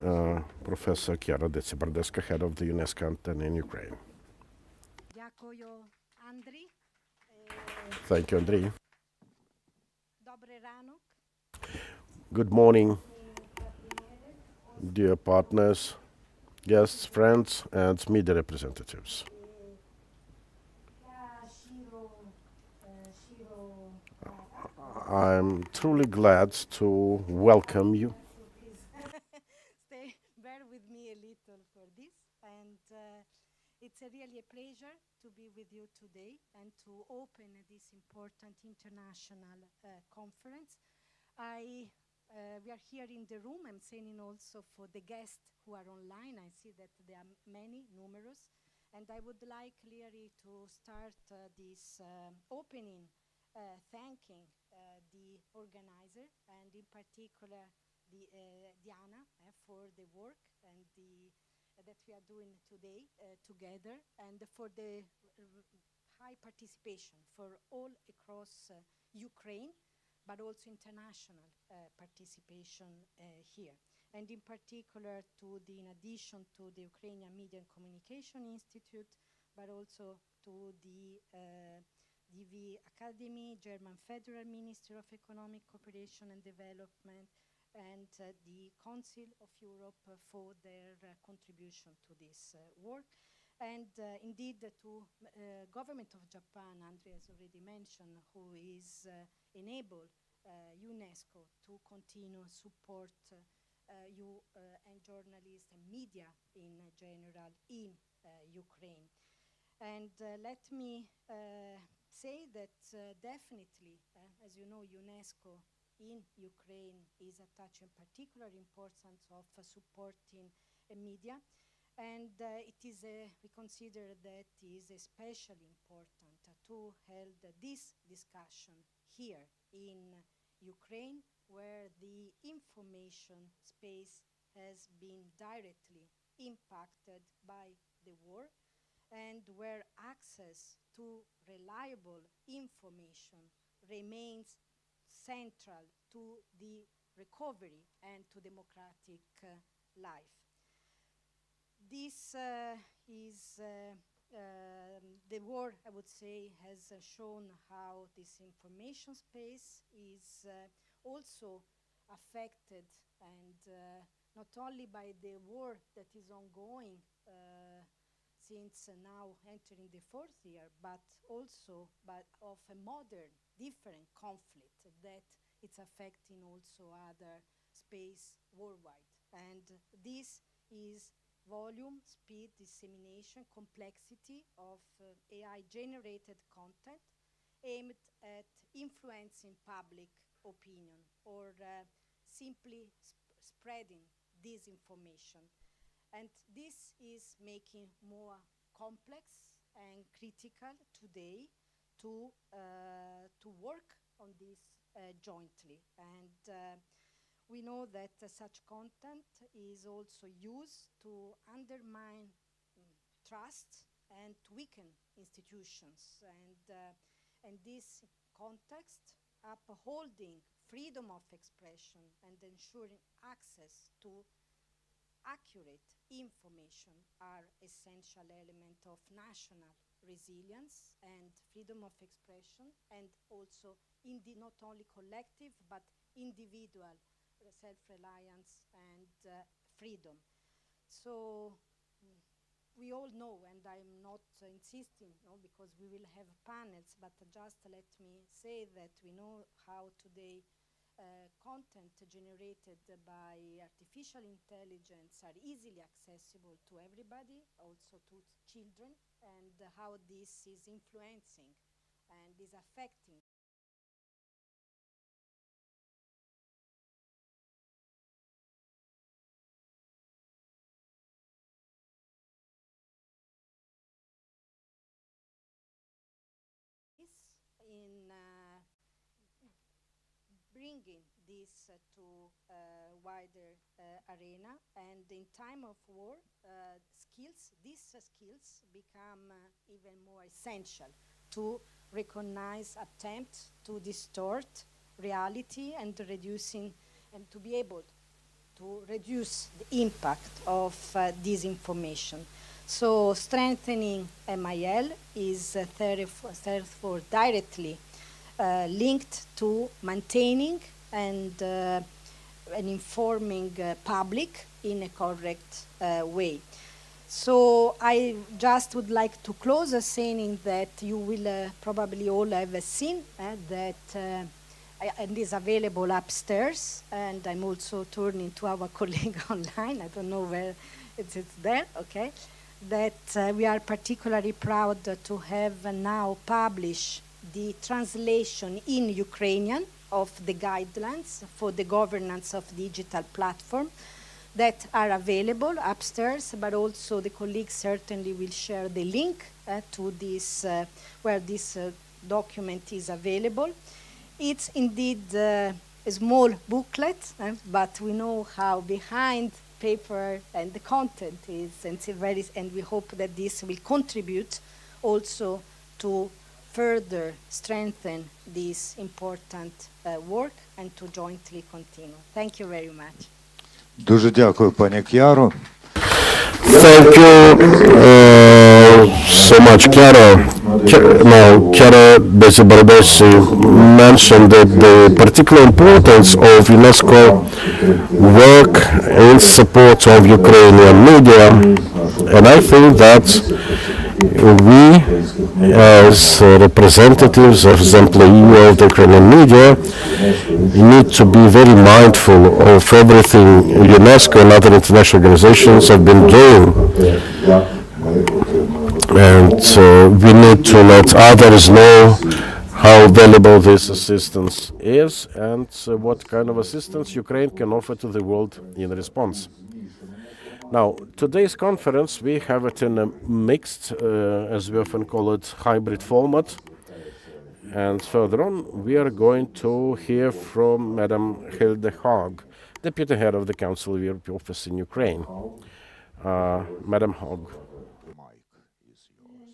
Professor Chiara Dezzi-Bardeska, head of the UNESCO antenna in Ukraine. Дякую, Андрій. Thank you, Andriy. Добрий ранок. Good morning, dear partners, guests, friends, and media representatives. Я щиро I'm truly glad to welcome you. Stay, bear with me a little for this. And it's really a pleasure to be with you today and to open this important international conference. We are here in the room. I'm saying also for the guests who are online. I see that there are many, numerous. And I would like clearly to start this opening thanking the organizer and in particular Diana for the work and that we are doing today together and for the high participation for all across Ukraine, but also international participation here. And in particular in addition to the Ukrainian Media and Communication Institute, but also to the DV Academy, German Federal Ministry of Economic Cooperation and Development, and the Council of Europe for their contribution to this work. And indeed to government of Japan, Andrea has already mentioned, who is enabled UNESCO to continue support you and journalists and media in general in Ukraine. And let me say that definitely, as you know, UNESCO in Ukraine is attaching particular importance of supporting media. And it is we consider that is especially important to hold this discussion here in Ukraine, where the information space has been directly impacted by the war and where access to reliable information remains central to the recovery and to democratic life. This is the war, I would say, has shown how this information space is also affected and not only by the war that is ongoing since now entering the fourth year, but also of a modern, different conflict that it's affecting also other space worldwide. And this is volume, speed, dissemination, complexity of AI-generated content aimed at influencing public opinion or simply spreading disinformation. And this is making more complex and critical today to work on this jointly. And we know that such content is also used to undermine trust and to weaken institutions. And this context, upholding freedom of expression and ensuring access to accurate information are essential elements of national resilience and freedom of expression, and also not only collective but individual self-reliance and freedom. So we all know, and I'm not insisting, no, because we will have panels, but just let me say that we know how today content generated by artificial intelligence are easily accessible to everybody, also to children, and how this is influencing and is affecting in bringing this to wider arena. And in time of war, these skills become even more essential to recognize attempts to distort reality and reducing and to be able to reduce the impact of disinformation. So strengthening MIL is therefore directly linked to maintaining and informing public in a correct way. So I just would like to close saying that you will probably all have seen that and is available upstairs, and I'm also turning to our colleague online, I don't know where it's there, okay, that we are particularly proud to have now published the translation in Ukrainian of the guidelines for the governance of digital platform that are available upstairs, but also the colleagues certainly will share the link to this, where this document is available. It's indeed a small booklet, but we know how behind paper and the content is, and we hope that this will contribute also to further strengthen this important work and to jointly continue. Thank you very much. Дуже дякую, пані К'яро. Thank you so much, Chiara. Chiara Barbesi mentioned that the particular importance of UNESCO work in support of Ukrainian media, and I think that we, as representatives of the employee of the Ukrainian media, need to be very mindful of everything UNESCO and other international organizations have been doing. And we need to let others know how valuable this assistance is and what kind of assistance Ukraine can offer to the world in response. Now, today's conference, we have it in a mixed, as we often call it, hybrid format. And further on, we are going to hear from Madam Hilde Haag, Deputy Head of the Council of Europe Office in Ukraine. Madam Haag.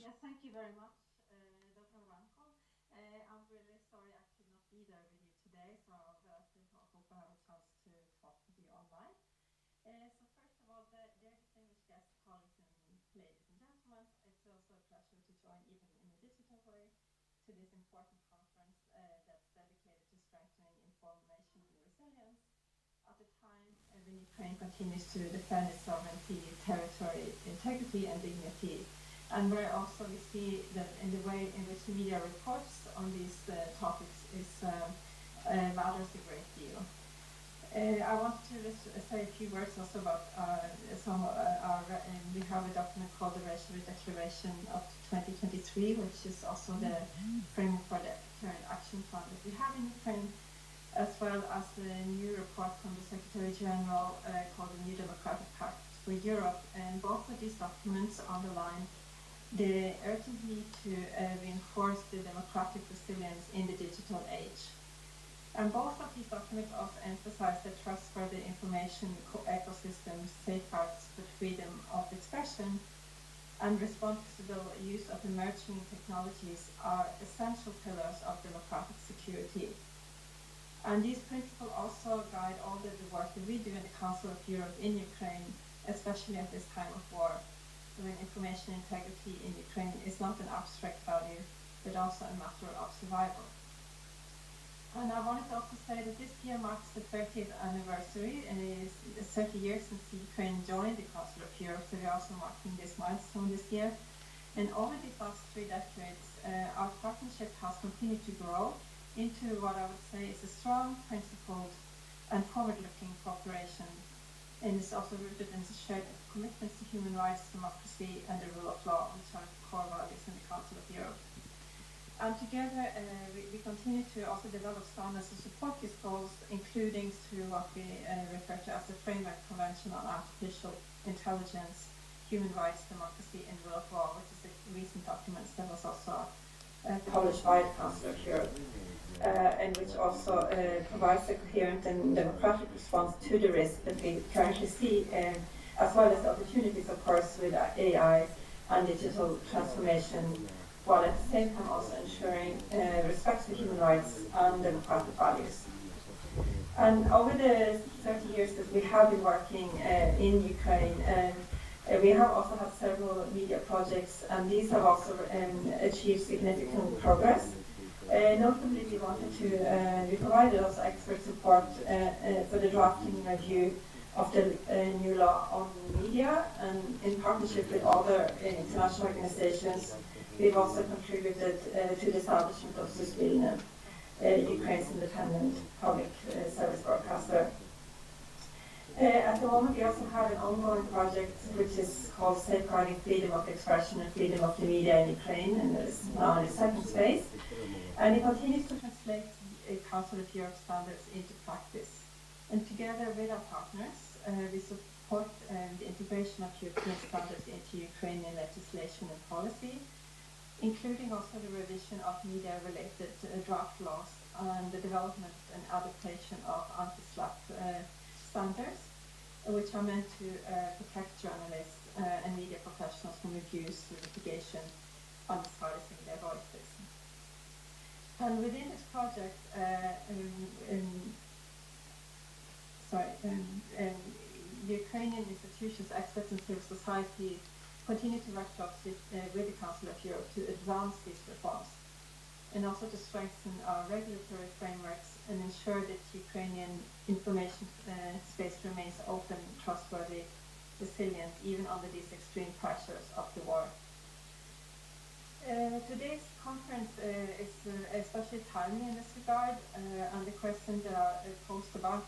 Yes, thank you very much, Dr. Ranko. I'm really sorry I could not be there with you today, so I hope I have a chance to talk with you online. So first of all, dear distinguished guests, colleagues, and ladies and gentlemen, it's also a pleasure to join even in a digital way to this important conference that's dedicated to strengthening information and resilience at a time when Ukraine continues to defend its sovereignty, territory, integrity, and dignity. And where also we see that in the way in which the media reports on these topics matters a great deal. I want to say a few words also about we have a document called the Resolute Declaration of 2023, which is also the framework for the current action plan that we have in Ukraine, as well as the new report from the Secretary General called the New Democratic Pact for Europe. And both of these documents underline the urgent need to reinforce the democratic resilience in the digital age. And both of these documents also emphasize that trustworthy information ecosystem safeguards the freedom of expression and responsible use of emerging technologies are essential pillars of democratic security. And these principles also guide all the work that we do in the Council of Europe in Ukraine, especially at this time of war, when information integrity in Ukraine is not an abstract value, but also a matter of survival. And I wanted to also say that this year marks the 30th anniversary, and it is 30 years since Ukraine joined the Council of Europe, so we're also marking this milestone this year. And over these last 3 decades, our partnership has continued to grow into what I would say is a strong, principled, and forward-looking cooperation. And it's also rooted in shared commitments to human rights, democracy, and the rule of law, which are core values in the Council of Europe. And together, we continue to also develop standards to support these goals, including through what we refer to as the Framework Convention on Artificial Intelligence, Human Rights, Democracy, and Rule of Law, which is a recent document that was also published by the Council of Europe, and which also provides a coherent and democratic response to the risk that we currently see, as well as the opportunities, of course, with AI and digital transformation, while at the same time also ensuring respect for human rights and democratic values. And over the 30 years that we have been working in Ukraine, we have also had several media projects, and these have also achieved significant progress. Notably, we provided also expert support for the drafting and review of the new law on media, and in partnership with other international organizations, we've also contributed to the establishment of Suspilne, Ukraine's independent public service broadcaster. At the moment, we also have an ongoing project which is called Safeguarding Freedom of Expression and Freedom of the Media in Ukraine, and it's now in its second phase. And it continues to translate the Council of Europe standards into practice. And together with our partners, we support the integration of European standards into Ukrainian legislation and policy, including also the revision of media-related draft laws and the development and adaptation of anti-SLAPP standards, which are meant to protect journalists and media professionals from abuse, litigation, and silencing their voices. And within this project, Ukrainian institutions, experts, and civil society continue to work closely with the Council of Europe to advance these reforms, and also to strengthen our regulatory frameworks and ensure that Ukrainian information space remains open, trustworthy, resilient, even under these extreme pressures of the war. Today's conference is especially timely in this regard, and the questions that are posed about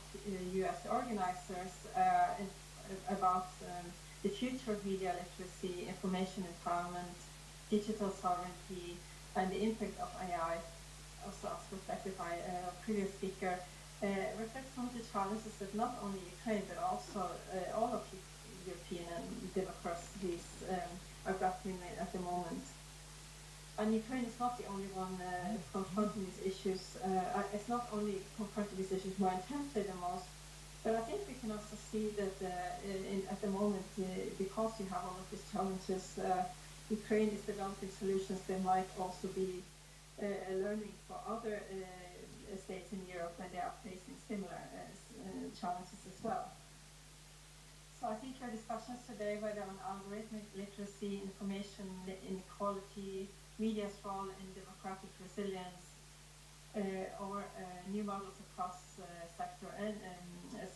you as the organizers about the future of media literacy, information empowerment, digital sovereignty, and the impact of AI, also as reflected by a previous speaker, reflects some of the challenges that not only Ukraine but also all of European democracies are grappling with at the moment. And Ukraine is not the only one confronting these issues. It's not only confronting these issues more intensely than most, but I think we can also see that at the moment, because you have all of these challenges, Ukraine is developing solutions that might also be a learning for other states in Europe when they are facing similar challenges as well. So I think your discussions today, whether on algorithmic literacy, information inequality, media's role in democratic resilience, or new models across sector and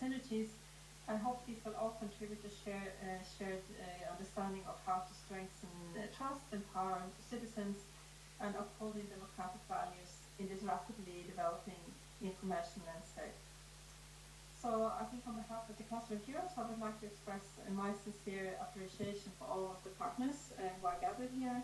synergies, I hope these will all contribute to shared understanding of how to strengthen trust, empower citizens, and upholding democratic values in this rapidly developing information landscape. So I think on behalf of the Council of Europe, I would like to express my sincere appreciation for all of the partners who are gathered here.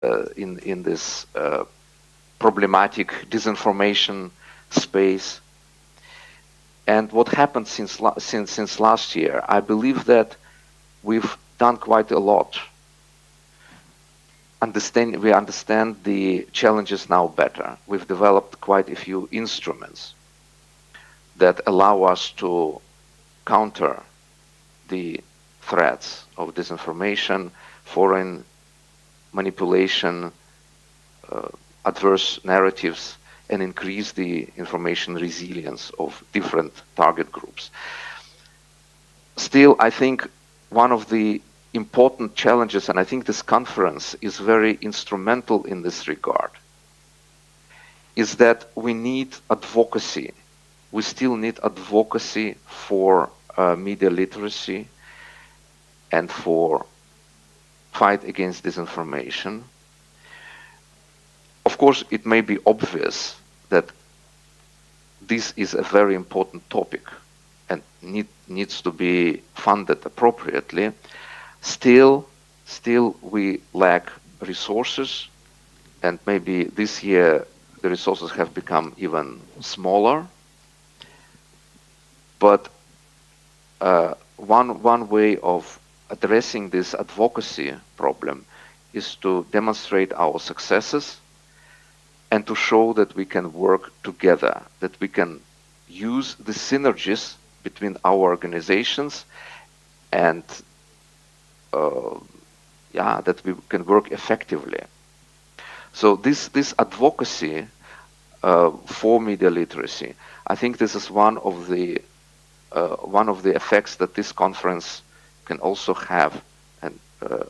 in this problematic disinformation space. And what happened since last year, I believe that we've done quite a lot. We understand the challenges now better. We've developed quite a few instruments that allow us to counter the threats of disinformation, foreign manipulation, adverse narratives, and increase the information resilience of different target groups. Still, I think one of the important challenges, and I think this conference is very instrumental in this regard, is that we need advocacy. We still need advocacy for media literacy and for fight against disinformation. Of course, it may be obvious that this is a very important topic and needs to be funded appropriately. Still we lack resources, and maybe this year the resources have become even smaller. But one way of addressing this advocacy problem is to demonstrate our successes and to show that we can work together, that we can use the synergies between our organizations, and that we can work effectively. So this advocacy for media literacy, I think this is one of the effects that this conference can also have, and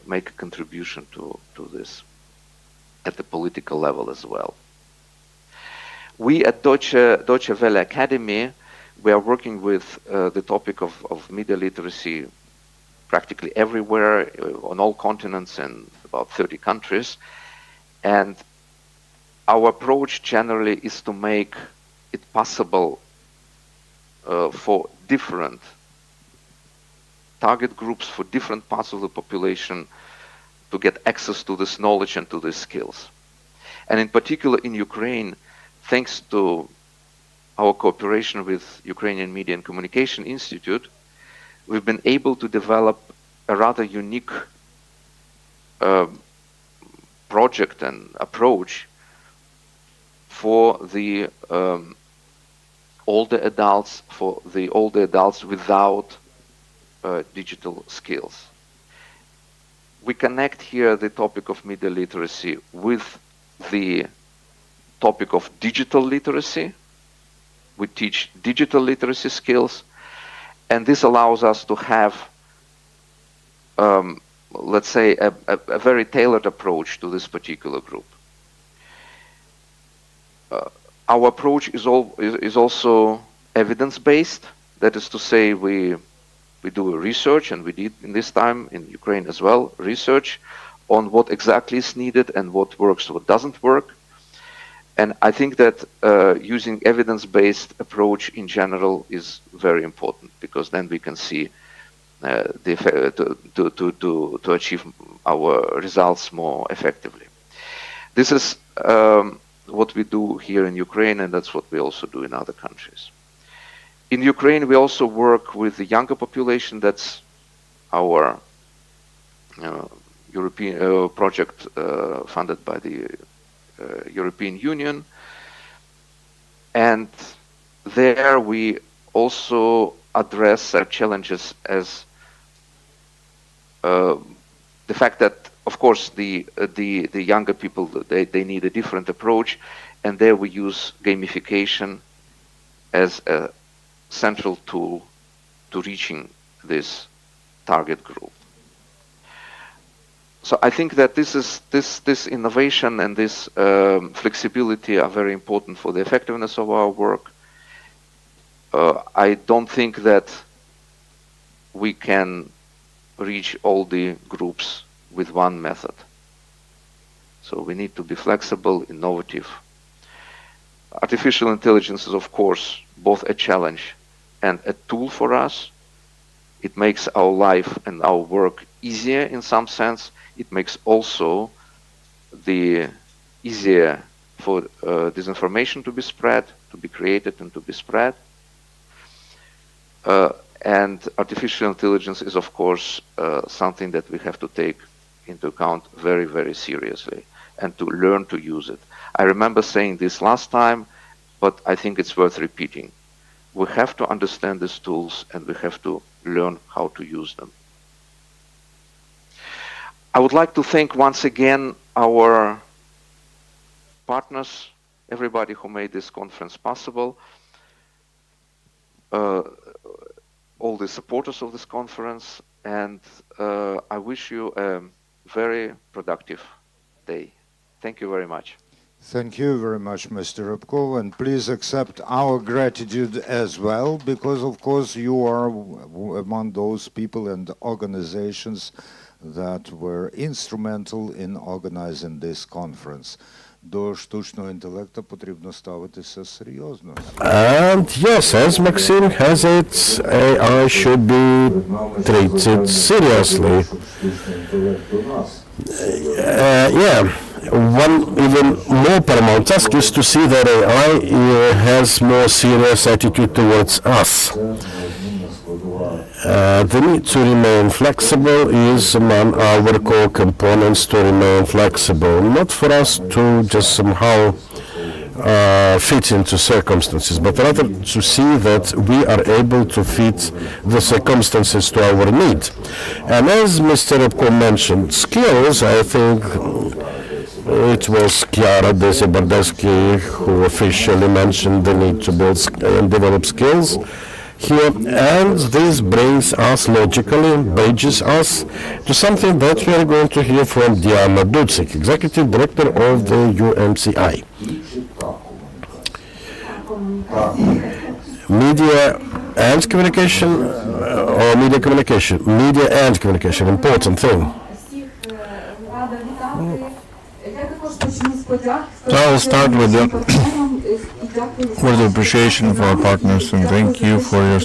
make a contribution to this at the political level as well. We at Deutsche Welle Academy, we are working with the topic of media literacy practically everywhere, on all continents and about 30 countries. And our approach generally is to make it possible for different target groups, for different parts of the population, to get access to this knowledge and to these skills. And in particular in Ukraine, thanks to our cooperation with Ukrainian Media and Communication Institute, we've been able to develop a rather unique project and approach for the older adults, without digital skills. We connect here the topic of media literacy with the topic of digital literacy. We teach digital literacy skills, and this allows us to have, let's say, a very tailored approach to this particular group. Our approach is also evidence-based. That is to say, we do a research, and we did in this time in Ukraine as well, research on what exactly is needed and what works, what doesn't work. And I think that using evidence-based approach in general is very important, because then we can see to achieve our results more effectively. This is what we do here in Ukraine, and that's what we also do in other countries. In Ukraine, we also work with the younger population. That's our European project funded by the European Union. And there we also address challenges as the fact that, of course, the younger people, they need a different approach, and there we use gamification as a central tool to reaching this target group. So I think that this innovation and this flexibility are very important for the effectiveness of our work. I don't think that we can reach all the groups with one method. So we need to be flexible, innovative. Artificial intelligence is, of course, both a challenge and a tool for us. It makes our life and our work easier in some sense. It makes also the easier for disinformation to be spread, to be created and to be spread. And artificial intelligence is, of course, something that we have to take into account very, very seriously and to learn to use it. I remember saying this last time, but I think it's worth repeating. We have to understand these tools and we have to learn how to use them. I would like to thank once again our partners, everybody who made this conference possible, all the supporters of this conference, and I wish you a very productive day. Thank you very much. Thank you very much, Mr. Rybkov, and please accept our gratitude as well, because of course you are among those people and organizations that were instrumental in organizing this conference. До штучного інтелекту потрібно ставитися серйозно. And yes, as Maxim has it, AI should be treated seriously. One even more paramount task is to see that AI has more serious attitude towards us. The need to remain flexible is among our core components to remain flexible, not for us to just somehow fit into circumstances, but rather to see that we are able to fit the circumstances to our need. And as Mr. Rybkov mentioned, skills, I think it was Chiara Desi-Bardeschi who officially mentioned the need to build and develop skills here, and this brings us logically, bridges us to something that we are going to hear from Diana Ducik, Executive Director of the UMCI. Media and communication, or media communication? Media and communication, important thing. So I will start with the appreciation for our partners, and thank you for your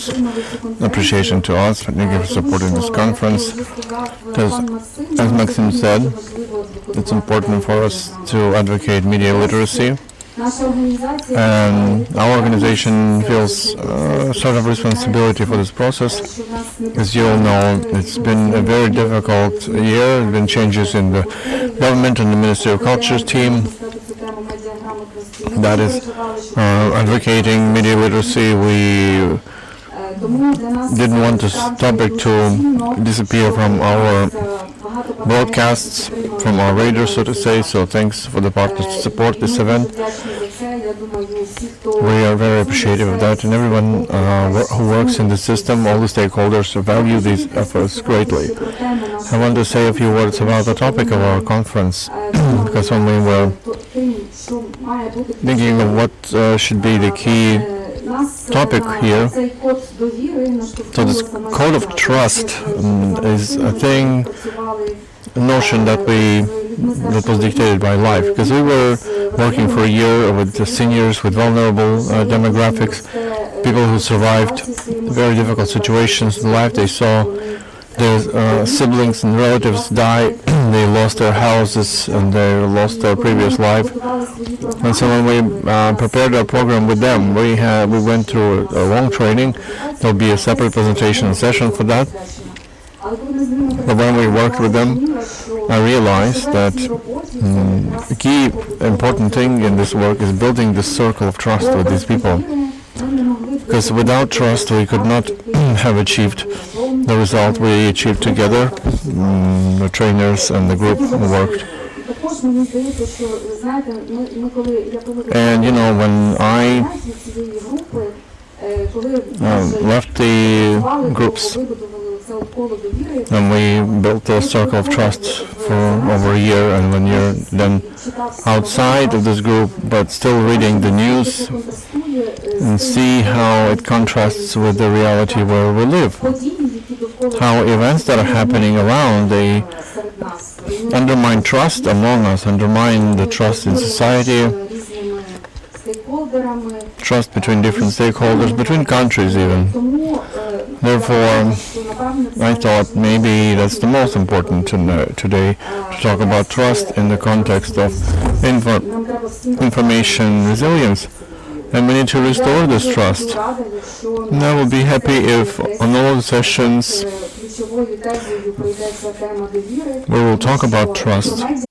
appreciation to us. Thank you for supporting this conference. Because, as Maxim said, it's important for us to advocate media literacy. And our organization feels sort of responsibility for this process. As you all know, it's been a very difficult year. There have been changes in the government and the Ministry of Culture's team that is advocating media literacy. We didn't want this topic to disappear from our broadcasts, from our radio, so to say, so thanks for the partners to support this event. We are very appreciative of that, and everyone who works in the system, all the stakeholders value these efforts greatly. I want to say a few words about the topic of our conference, because when we were thinking of what should be the key topic here, so this code of trust is a thing, a notion that was dictated by life, because we were working for a year with the seniors, with vulnerable demographics, people who survived very difficult situations in life. They saw their siblings and relatives die, they lost their houses and they lost their previous life. And so when we prepared our program with them, we went through a long training. There'll be a separate presentation session for that. But when we worked with them, I realized that the key important thing in this work is building this circle of trust with these people. Because without trust, we could not have achieved the result we achieved together, the trainers and the group who worked. And you know, when I left the groups, and we built a circle of trust for over a year, and when you're then outside of this group but still reading the news and see how it contrasts with the reality where we live, how events that are happening around, they undermine trust among us, undermine the trust in society, trust between different stakeholders, between countries even. Therefore, I thought maybe that's the most important to know today, to talk about trust in the context of information resilience. And we need to restore this trust. And I will be happy if on all the sessions we will talk about trust.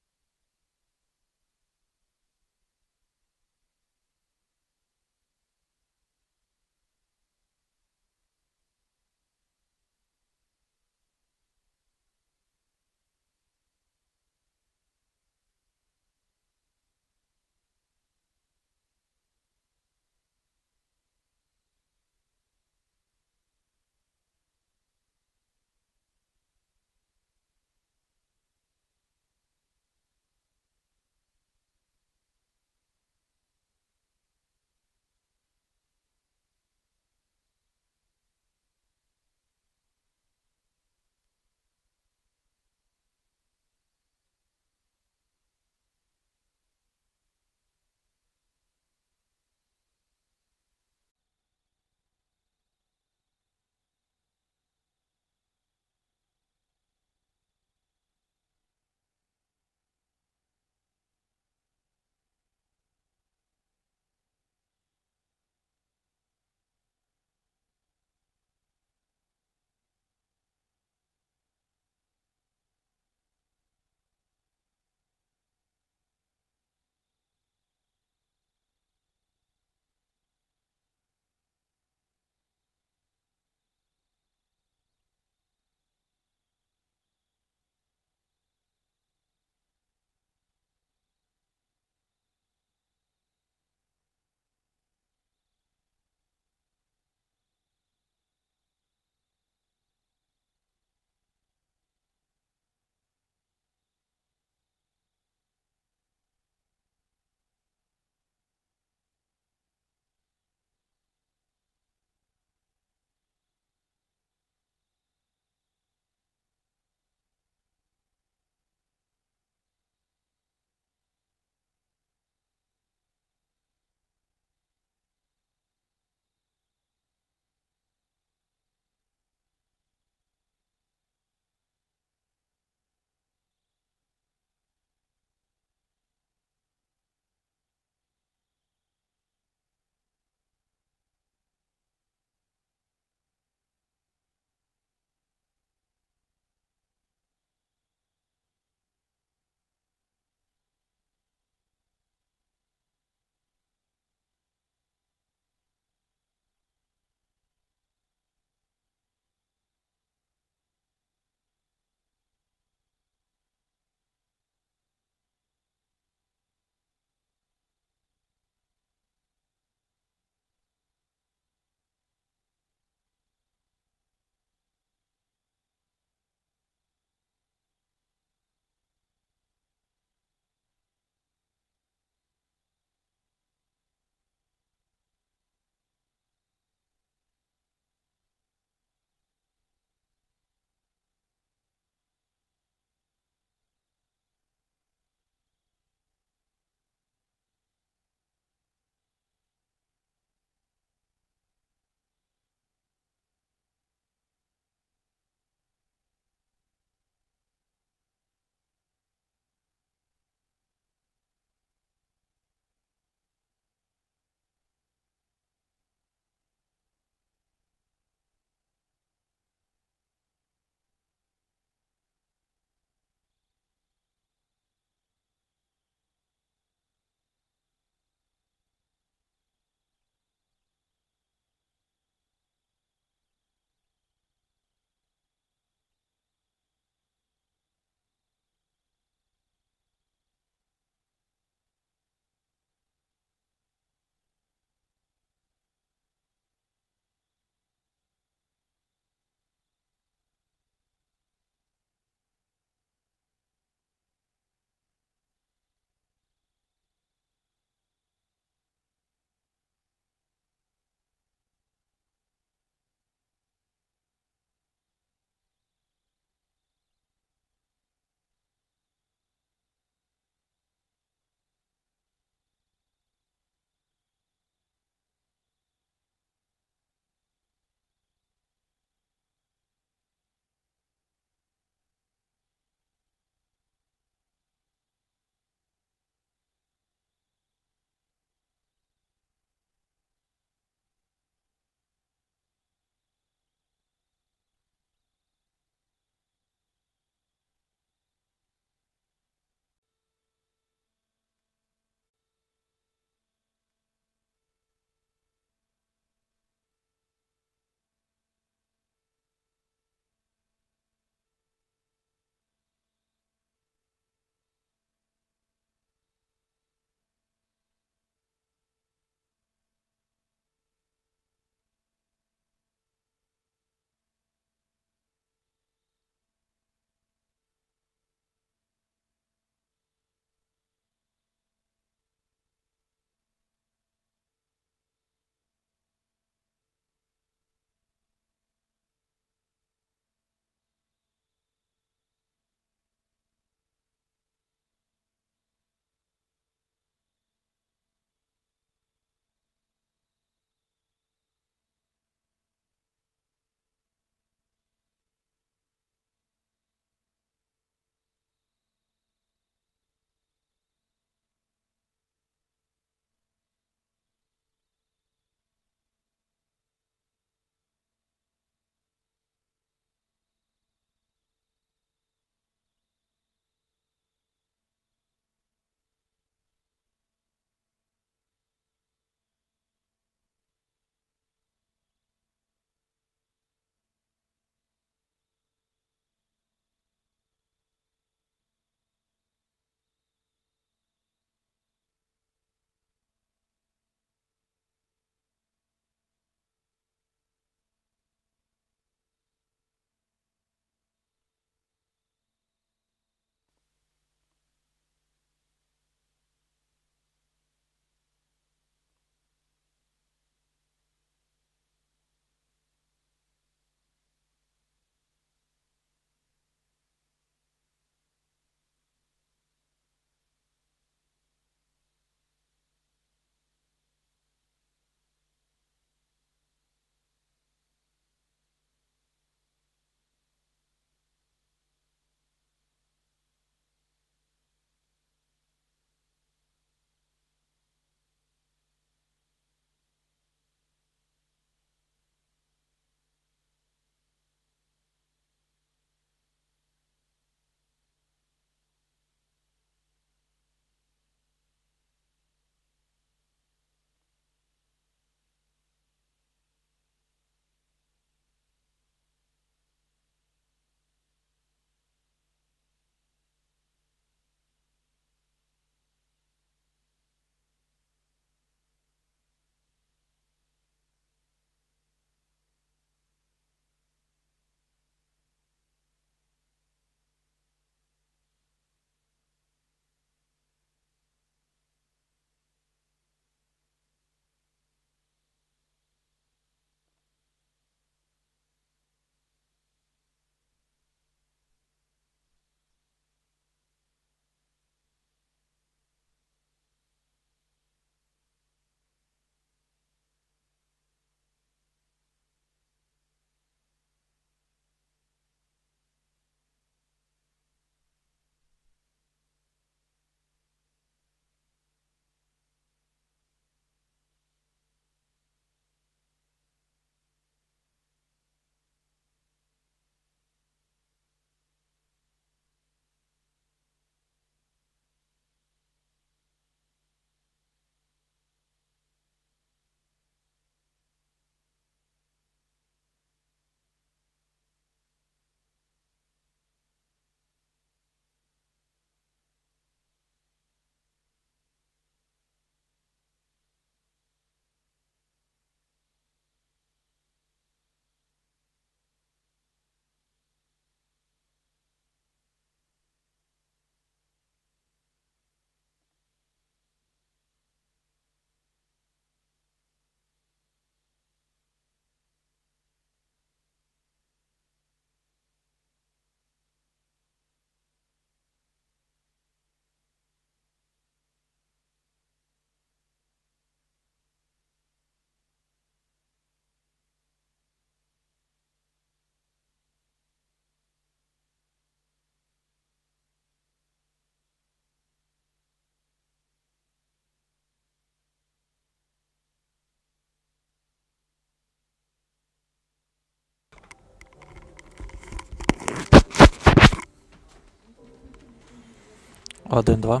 1-2.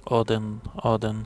1-1.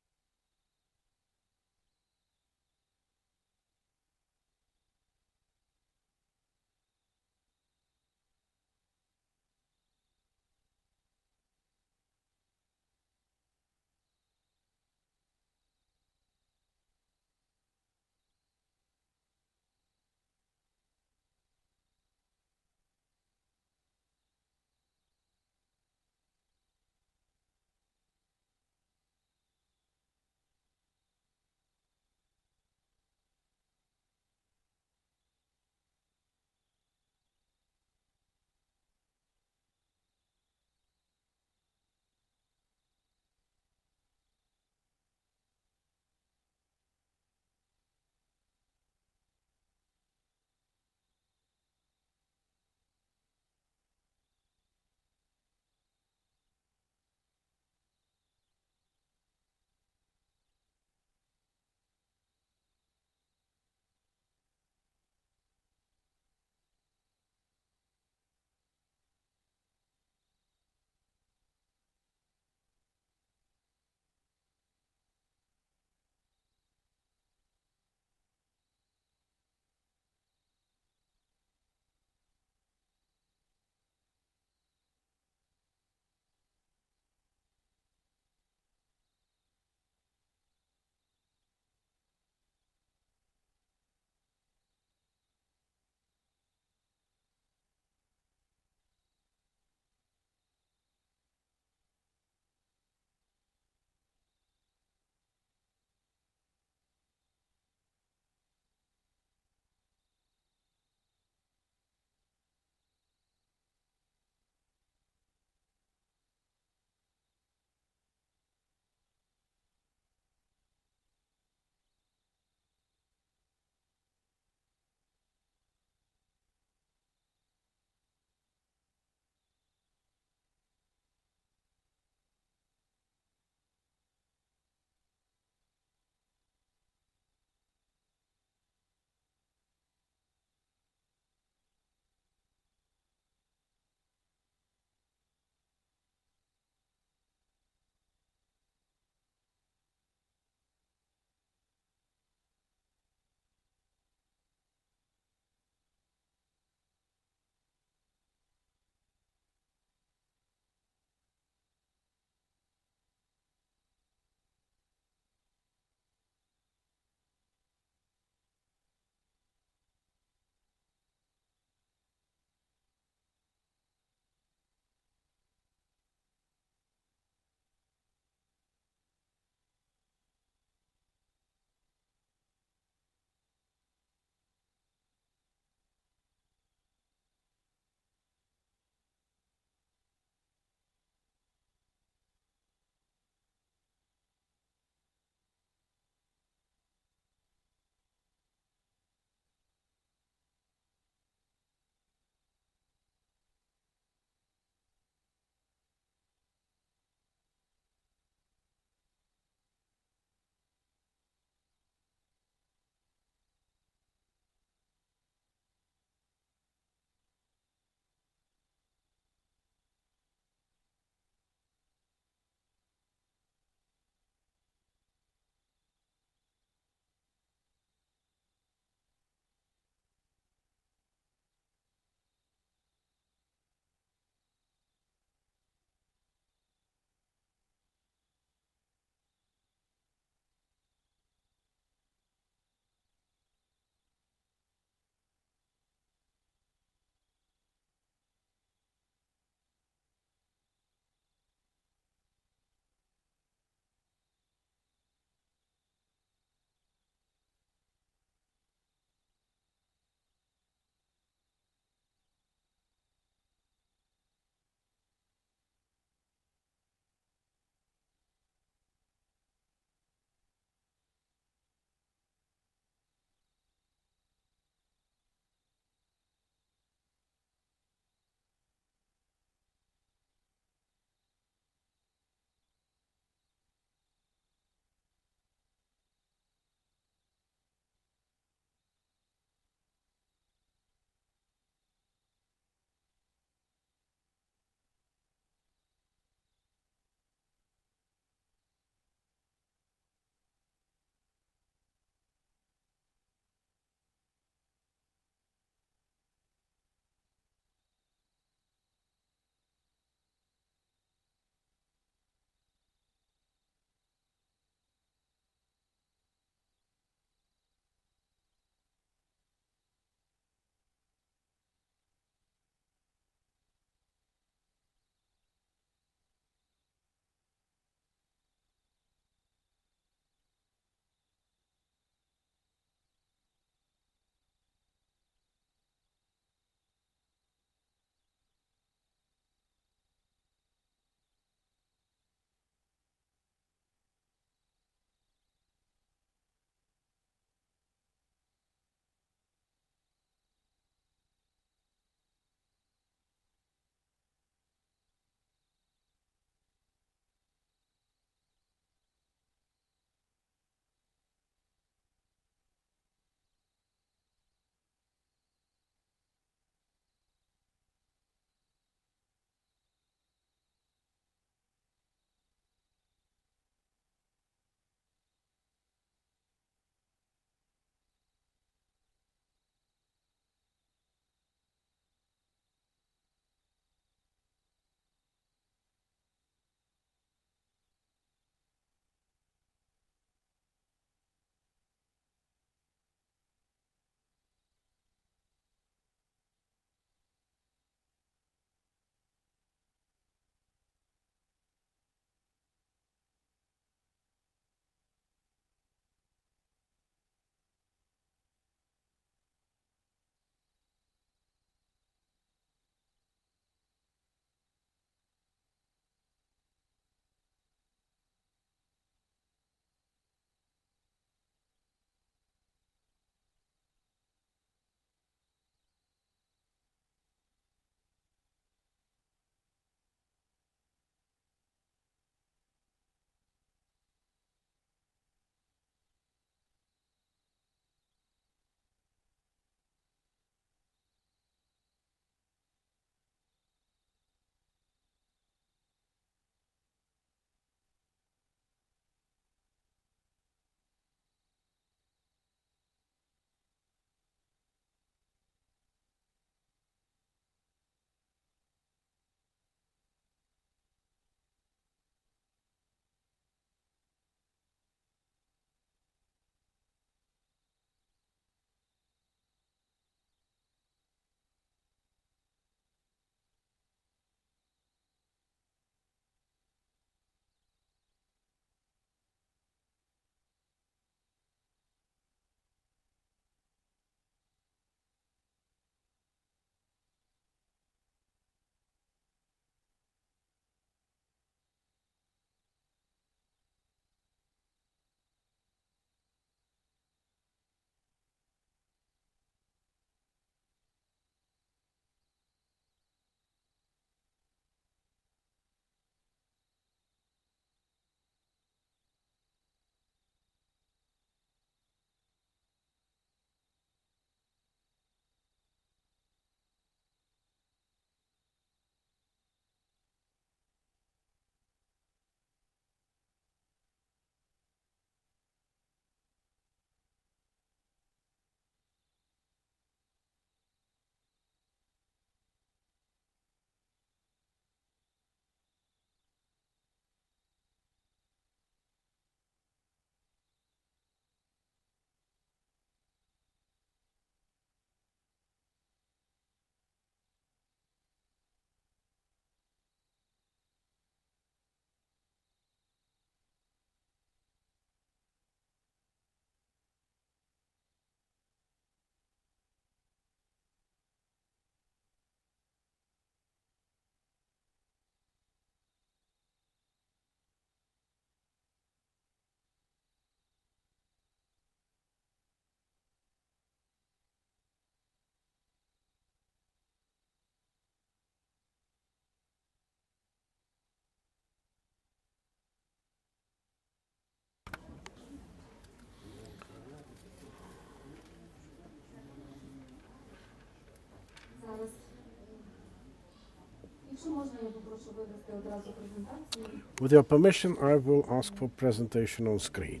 With your permission, I will ask for presentation on screen.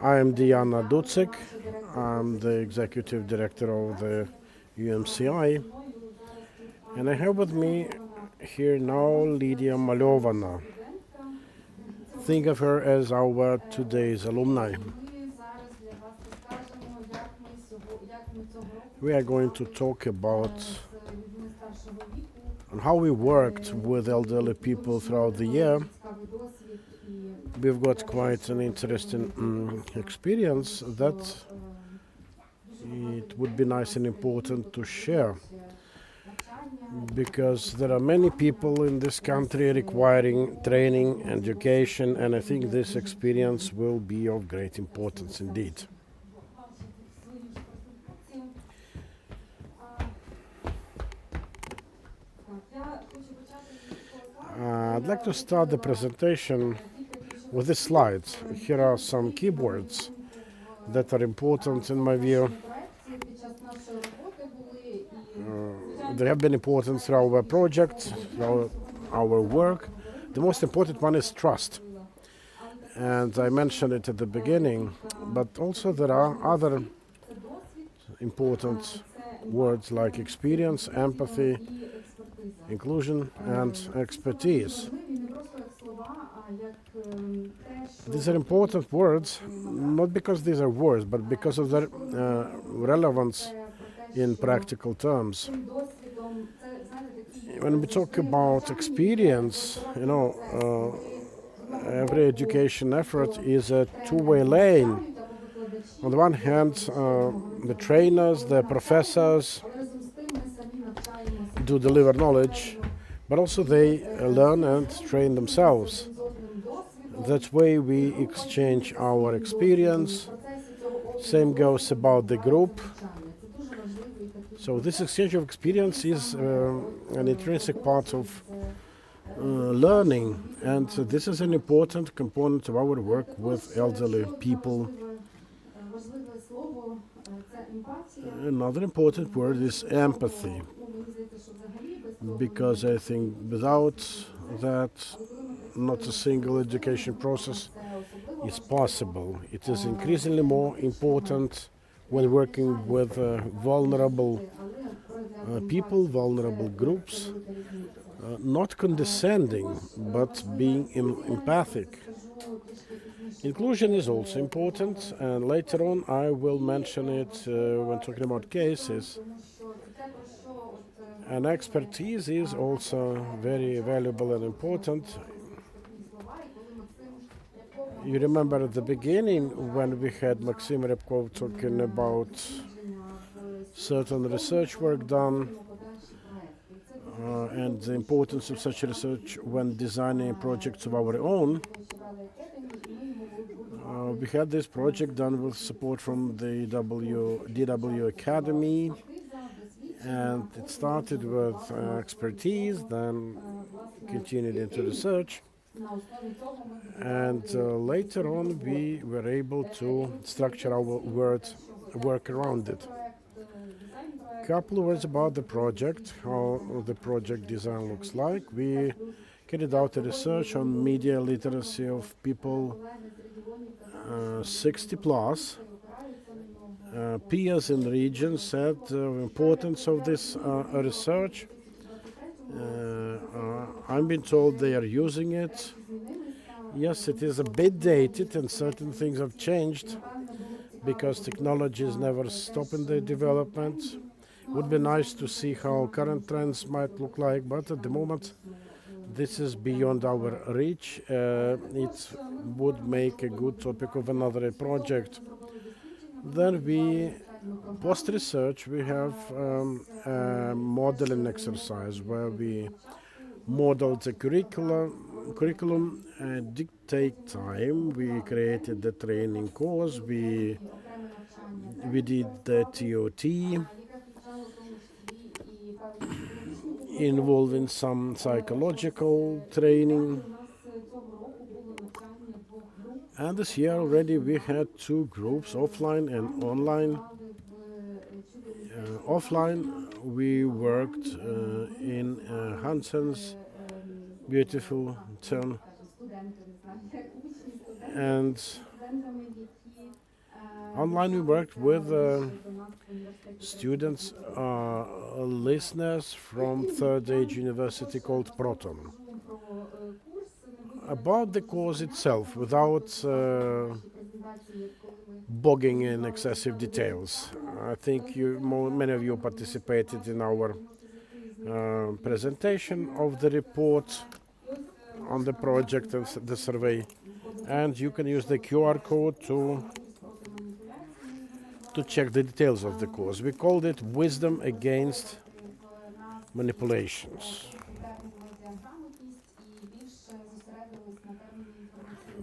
I am Diana Ducik. I'm the executive director of the UMCI, and I have with me here now Lydia Malovana. Think of her as our today's alumni. We are going to talk about on how we worked with elderly people throughout the year. We've got quite an interesting experience that it would be nice and important to share, because there are many people in this country requiring training, education, and I think this experience will be of great importance indeed. I'd like to start the presentation with these slides. Here are some keywords that are important in my view. They have been important through our project, through our work. The most important one is trust. And I mentioned it at the beginning, but also there are other important words like experience, empathy, inclusion, and expertise. These are important words, not because these are words, but because of their relevance in practical terms. When we talk about experience, every education effort is a two-way lane. On the one hand, the trainers, the professors do deliver knowledge, but also they learn and train themselves. That way we exchange our experience. Same goes about the group. So this exchange of experience is an intrinsic part of learning, and this is an important component of our work with elderly people. Another important word is empathy, because I think without that, not a single education process is possible. It is increasingly more important when working with vulnerable people, vulnerable groups, not condescending, but being empathic. Inclusion is also important, and later on I will mention it when talking about cases. And expertise is also very valuable and important. You remember at the beginning when we had Maxim Repkov talking about certain research work done and the importance of such research when designing projects of our own. We had this project done with support from the DW Academy, and it started with expertise, then continued into research, and later on we were able to structure our work around it. Couple of words about the project, how the project design looks like. We carried out a research on media literacy of people 60 plus. Peers in the region said the importance of this research. I'm being told they are using it. Yes, it is a bit dated and certain things have changed because technologies never stop in their development. Would be nice to see how current trends might look like, but at the moment this is beyond our reach. It would make a good topic of another project. Then we, post-research, we have a modeling exercise where we modeled the curriculum, dictate time. We created the training course. We did the TOT, involving some psychological training. And this year already we had 2 groups, offline and online. Offline, we worked in Hansen's beautiful town, and online we worked with students, listeners from third age university called Proton. About the course itself, without bogging in excessive details, I think many of you participated in our presentation of the report on the project and the survey, and you can use the QR code to check the details of the course. We called it Wisdom Against Manipulations.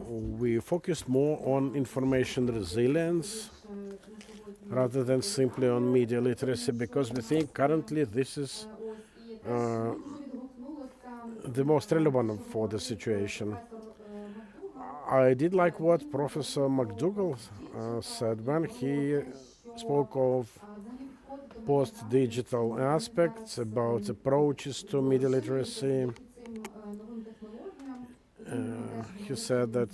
We focused more on information resilience rather than simply on media literacy, because we think currently this is the most relevant for the situation. I did like what Professor McDougall said when he spoke of post-digital aspects, about approaches to media literacy. He said that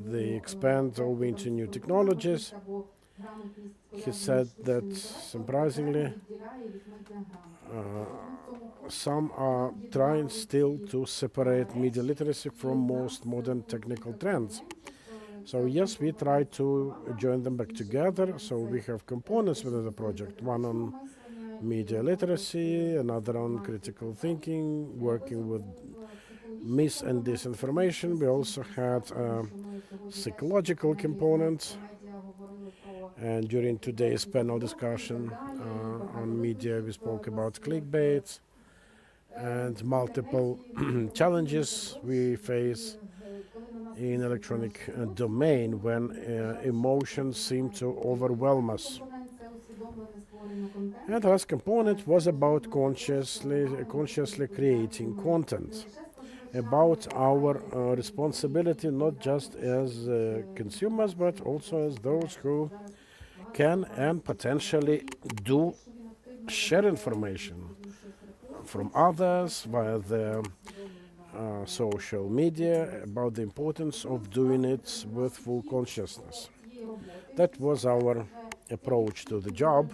they expand over into new technologies. He said that, surprisingly, some are trying still to separate media literacy from most modern technical trends. So yes, we try to join them back together. So we have components within the project, one on media literacy, another on critical thinking, working with mis and disinformation. We also had a psychological component, and during today's panel discussion on media, we spoke about clickbait and multiple challenges we face in electronic domain when emotions seem to overwhelm us. And the last component was about consciously creating content, about our responsibility not just as consumers but also as those who can and potentially do share information from others via the social media, about the importance of doing it with full consciousness. That was our approach to the job.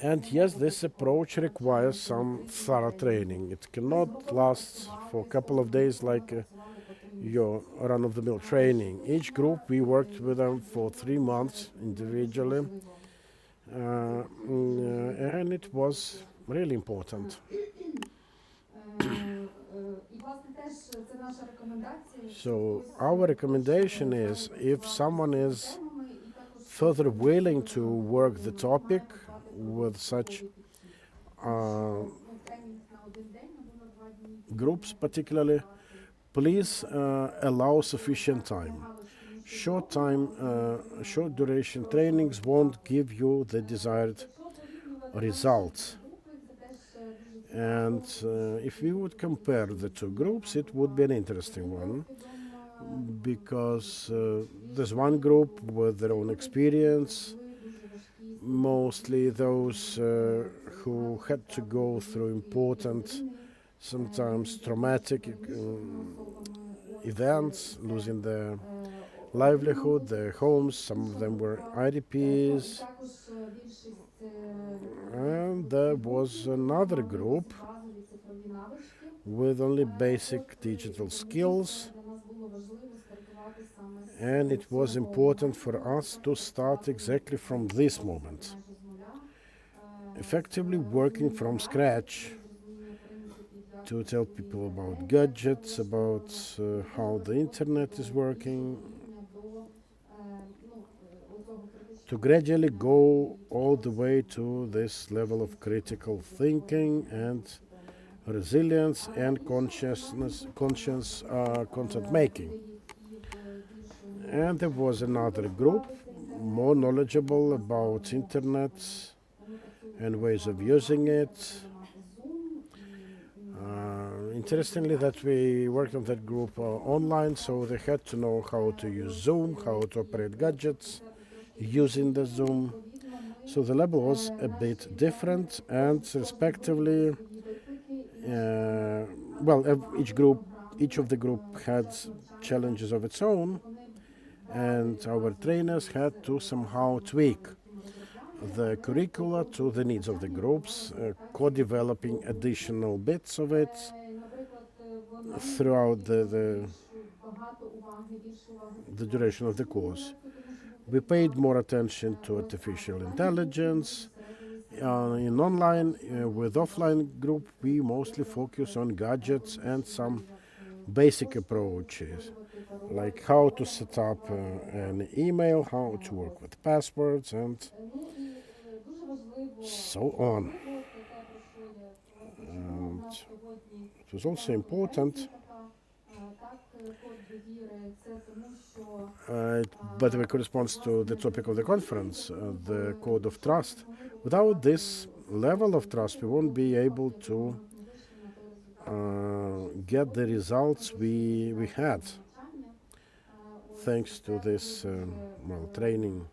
And yes, this approach requires some thorough training. It cannot last for a couple of days like your run-of-the-mill training. Each group, we worked with them for 3 months individually, and it was really important. So our recommendation is, if someone is further willing to work the topic with such groups particularly, please allow sufficient time. Short duration trainings won't give you the desired results. And if we would compare the two groups, it would be an interesting one, because there's one group with their own experience, mostly those who had to go through important, sometimes traumatic events, losing their livelihood, their homes. Some of them were IDPs. And there was another group with only basic digital skills, and it was important for us to start exactly from this moment, effectively working from scratch to tell people about gadgets, about how the internet is working, to gradually go all the way to this level of critical thinking and resilience and conscious content making. And there was another group more knowledgeable about internet and ways of using it. Interestingly, that we worked on that group online, so they had to know how to use Zoom, how to operate gadgets using the Zoom, So the level was a bit different, and respectively, each of the group had challenges of its own, and our trainers had to somehow tweak the curricula to the needs of the groups, co-developing additional bits of it throughout the duration of the course. We paid more attention to artificial intelligence. In online, with offline group, we mostly focus on gadgets and some basic approaches, like how to set up an email, how to work with passwords, and so on. And it was also important, but it corresponds to the topic of the conference, the code of trust. Without this level of trust, we won't be able to get the results we had, thanks to this training.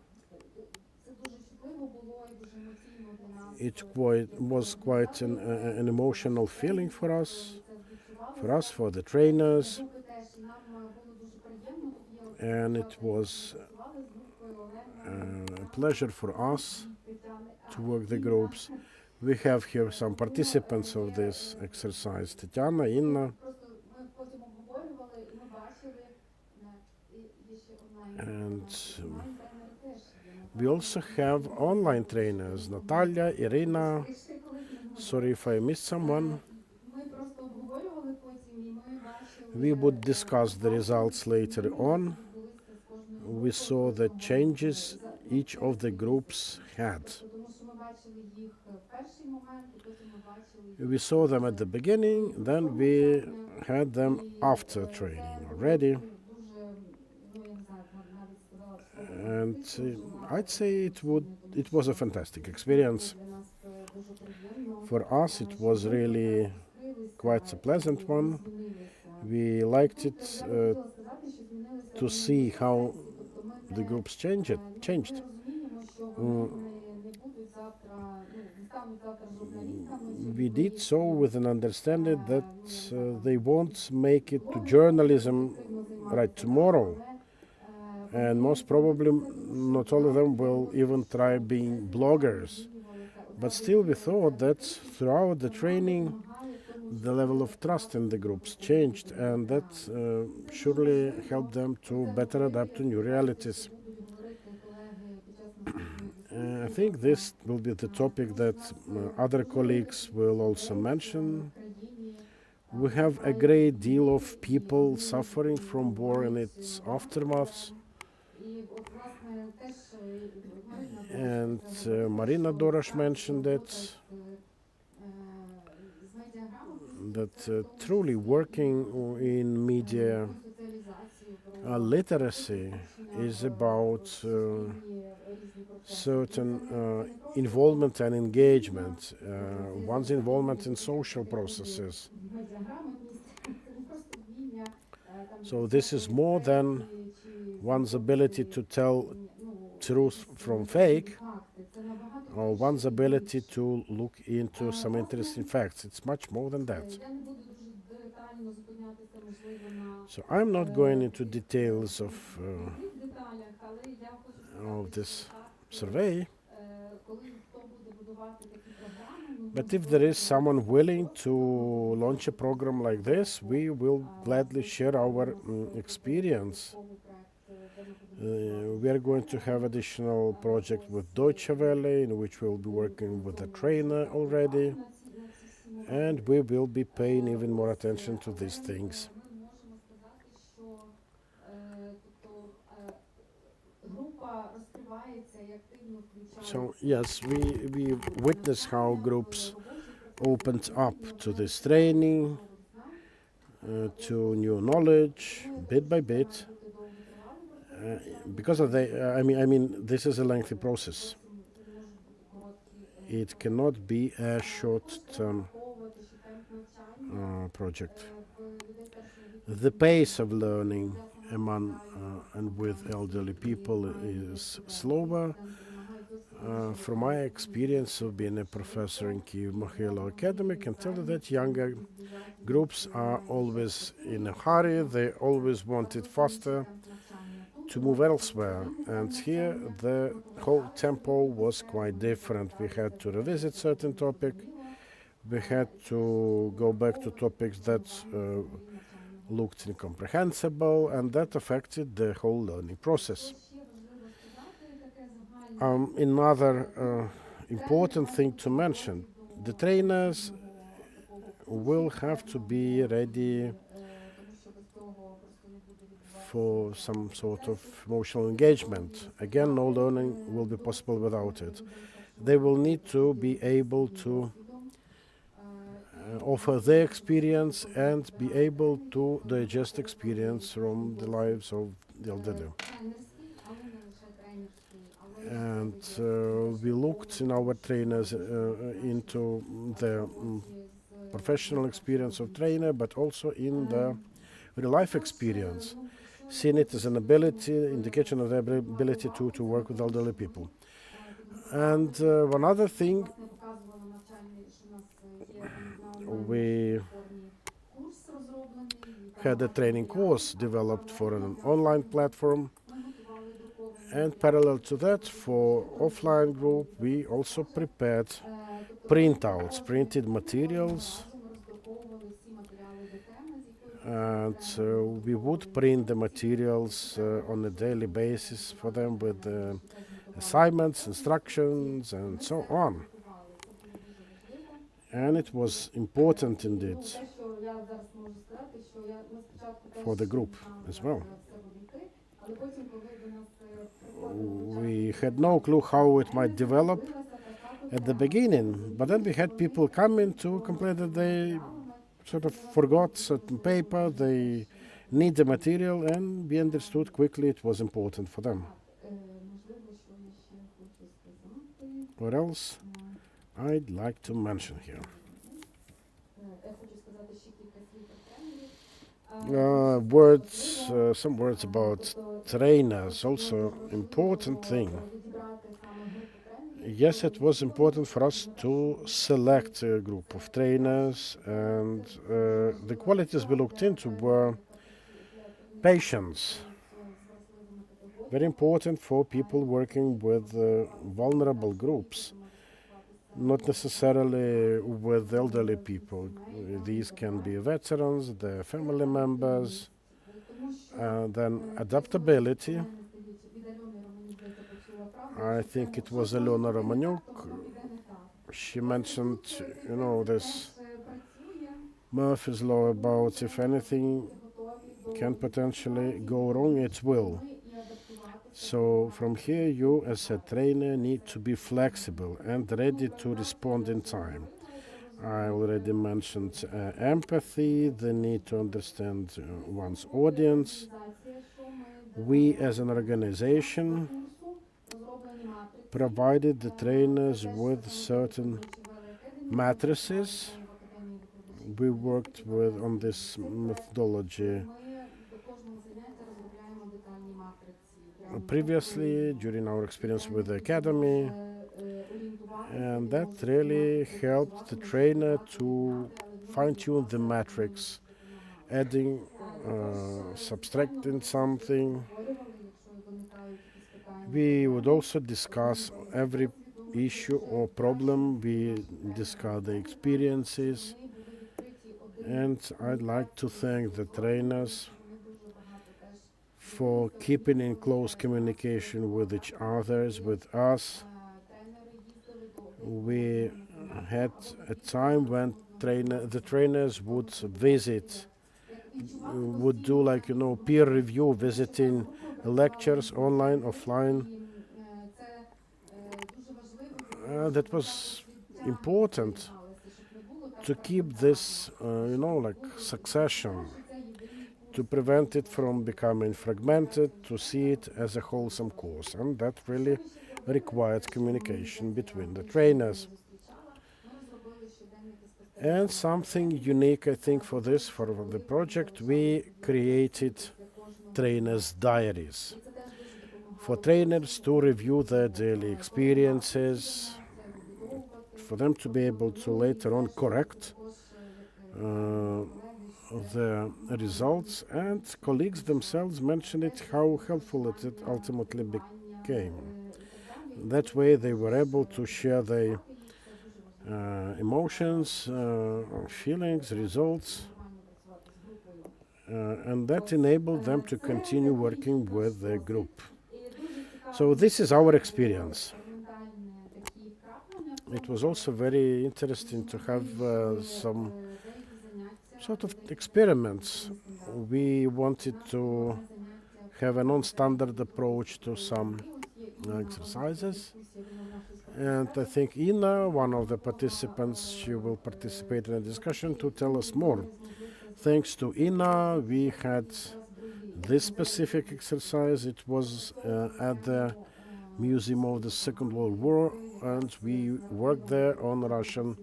It was quite an emotional feeling for us, for the trainers, and it was a pleasure for us to work the groups. We have here some participants of this exercise: Tatiana, Inna, and we also have online trainers: Natalia, Irina. Sorry if I missed someone. We would discuss the results later on. We saw the changes each of the groups had. We saw them at the beginning, then we had them after training already. And I'd say it was a fantastic experience. For us, it was really quite a pleasant one. We liked it to see how the groups changed. We did so with an understanding that they won't make it to journalism right tomorrow. And most probably not all of them will even try being bloggers. But still we thought that throughout the training the level of trust in the groups changed, and that surely helped them to better adapt to new realities. I think this will be the topic that other colleagues will also mention. We have a great deal of people suffering from war and its aftermaths. And Marina Dorash mentioned it, that truly working in media literacy is about certain involvement and engagement, one's involvement in social processes. So this is more than one's ability to tell truth from fake, or one's ability to look into some interesting facts. It's much more than that. So I'm not going into details of this survey, but if there is someone willing to launch a program like this, we will gladly share our experience. We are going to have additional project with Deutsche Welle, in which we'll be working with a trainer already, and we will be paying even more attention to these things. So yes, we witness how groups opened up to this training, to new knowledge, bit by bit. Because of this is a lengthy process. It cannot be a short-term project. The pace of learning among and with elderly people is slower. from my experience of being a professor in Kyiv Mohyla Academy, I can tell you that younger groups are always in a hurry. They always want it faster to move elsewhere. And here the whole tempo was quite different. We had to revisit certain topic. We had to go back to topics that looked incomprehensible, and that affected the whole learning process. Another important thing to mention, the trainers will have to be ready for some sort of emotional engagement. Again, no learning will be possible without it. They will need to be able to offer their experience and be able to digest experience from the lives of the elderly. And we looked in our trainers into the professional experience of trainer, but also in the real life experience, seeing it as an ability, indication of the ability to work with elderly people. And one other thing, we had a training course developed for an online platform, and parallel to that, for offline group, we also prepared printouts, printed materials, and we would print the materials on a daily basis for them with assignments, instructions, and so on. And it was important indeed for the group as well. We had no clue how it might develop at the beginning, but then we had people coming to complain that they sort of forgot certain paper, they need the material, and we understood quickly it was important for them. What else I'd like to mention here? Some words about trainers, also important thing. Yes, it was important for us to select a group of trainers, and the qualities we looked into were patience. Very important for people working with vulnerable groups, not necessarily with elderly people. These can be veterans, their family members, then adaptability. I think it was Elena Romaniuk. She mentioned, this Murphy's Law about if anything can potentially go wrong, it will. So from here, you as a trainer need to be flexible and ready to respond in time. I already mentioned empathy, the need to understand one's audience. We as an organization provided the trainers with certain matrices. We worked on this methodology previously during our experience with the academy, and that really helped the trainer to fine-tune the matrix, adding, subtracting something. We would also discuss every issue or problem. We discuss the experiences, and I'd like to thank the trainers for keeping in close communication with each other, with us. We had a time when the trainers would visit, would do peer review, visiting lectures online, offline. That was important to keep this, succession, to prevent it from becoming fragmented, to see it as a wholesome course. And that really required communication between the trainers. And something unique, I think, for the project, we created trainers' diaries. for trainers to review their daily experiences, for them to be able to later on correct the results, and colleagues themselves mentioned it, how helpful it ultimately became. That way they were able to share their emotions, feelings, results, and that enabled them to continue working with the group. So this is our experience. It was also very interesting to have some sort of experiments. We wanted to have a non-standard approach to some exercises, and I think Ina, one of the participants, she will participate in a discussion to tell us more. Thanks to Ina, we had this specific exercise. It was at the Museum of the Second World War, and we worked there on Russian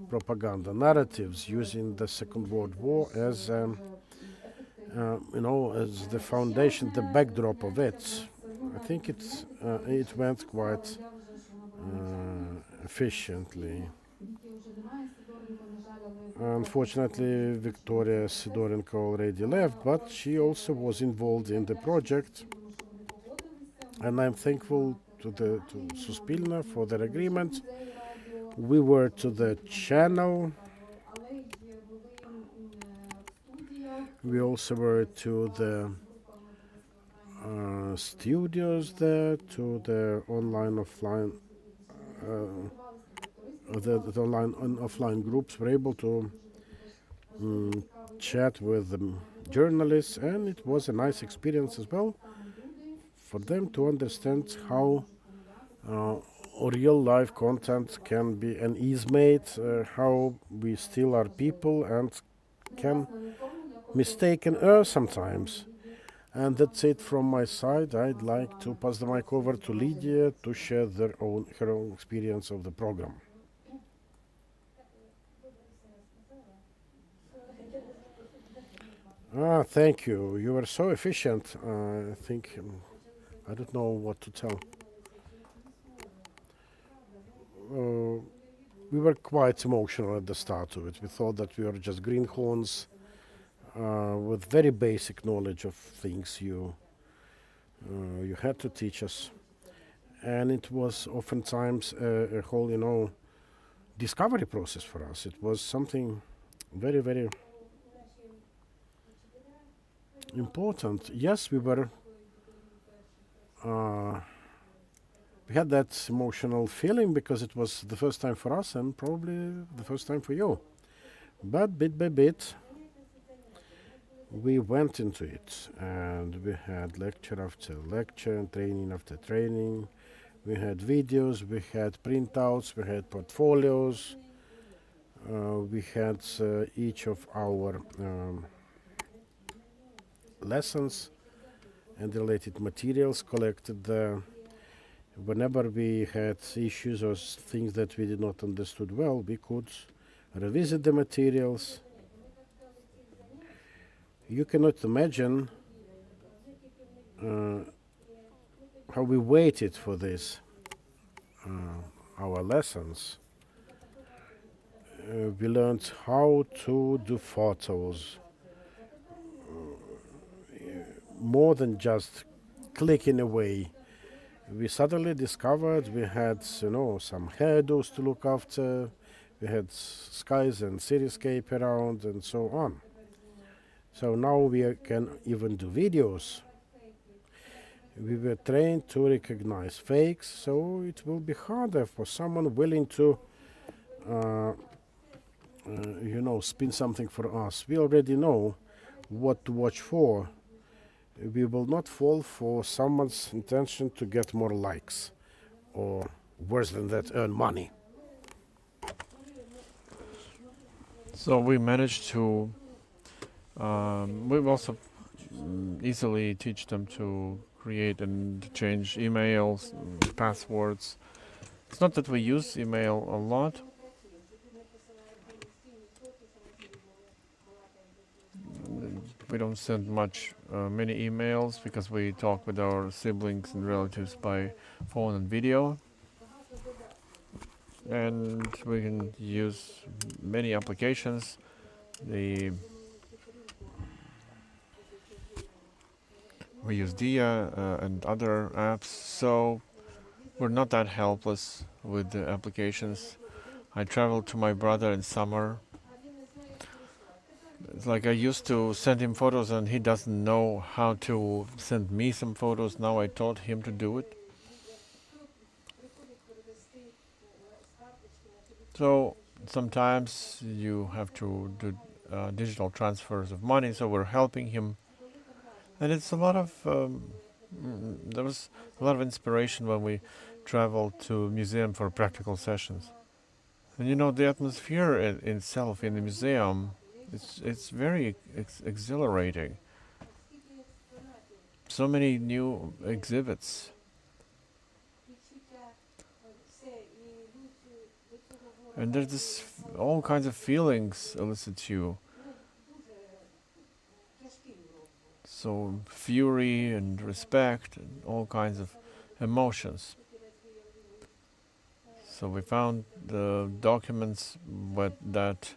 propaganda narratives using the Second World War as as the foundation, the backdrop of it. I think it went quite efficiently. Unfortunately, Victoria Sidorenko already left, but she also was involved in the project, and I'm thankful to Suspilna for their agreement. We were to the channel. We also were to the studios there, to the online offline the online and offline groups. Were able to chat with journalists, and it was a nice experience as well for them to understand how real life content can be and is made, how we still are people and can mistake and err sometimes. And that's it from my side. I'd like to pass the mic over to Lydia to share her own experience of the program. Thank you. You were so efficient. I think I don't know what to tell. We were quite emotional at the start of it. We thought that we were just greenhorns with very basic knowledge of things you had to teach us, and it was oftentimes a whole discovery process for us. It was something very, very important. Yes, we were we had that emotional feeling because it was the first time for us and probably the first time for you. But bit by bit, we went into it, and we had lecture after lecture and training after training. We had videos, we had printouts, we had portfolios, we had each of our lessons and related materials collected there. Whenever we had issues or things that we did not understood well, we could revisit the materials. You cannot imagine how we waited for this, our lessons. We learned how to do photos, more than just clicking away. We suddenly discovered we had, some hairdos to look after. We had skies and cityscape around and so on. So now we can even do videos. We were trained to recognize fakes, so it will be harder for someone willing to, spin something for us. We already know what to watch for. We will not fall for someone's intention to get more likes, or worse than that, earn money. So we managed to we've also easily teach them to create and change emails, passwords. It's not that we use email a lot. we don't send many emails because we talk with our siblings and relatives by phone and video. And we can use many applications. We use Dia and other apps, so we're not that helpless with the applications. I traveled to my brother in summer. It's like I used to send him photos and he doesn't know how to send me some photos. Now I taught him to do it. So sometimes you have to do digital transfers of money, so we're helping him. And it's a lot of, there was a lot of inspiration when we traveled to museum for practical sessions. And you know, the atmosphere in itself in the museum, it's very exhilarating. So many new exhibits. And there's this, all kinds of feelings elicit you. So fury and respect and all kinds of emotions. So we found the documents that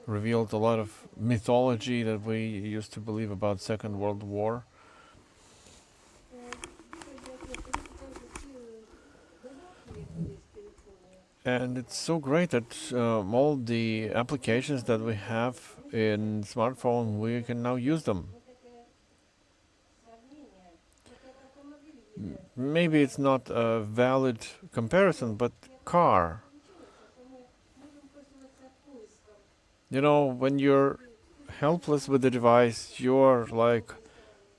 revealed a lot of mythology that we used to believe about Second World War. And it's so great that all the applications that we have in smartphone, we can now use them. Maybe it's not a valid comparison, but car. You know, when you're helpless with the device, you're like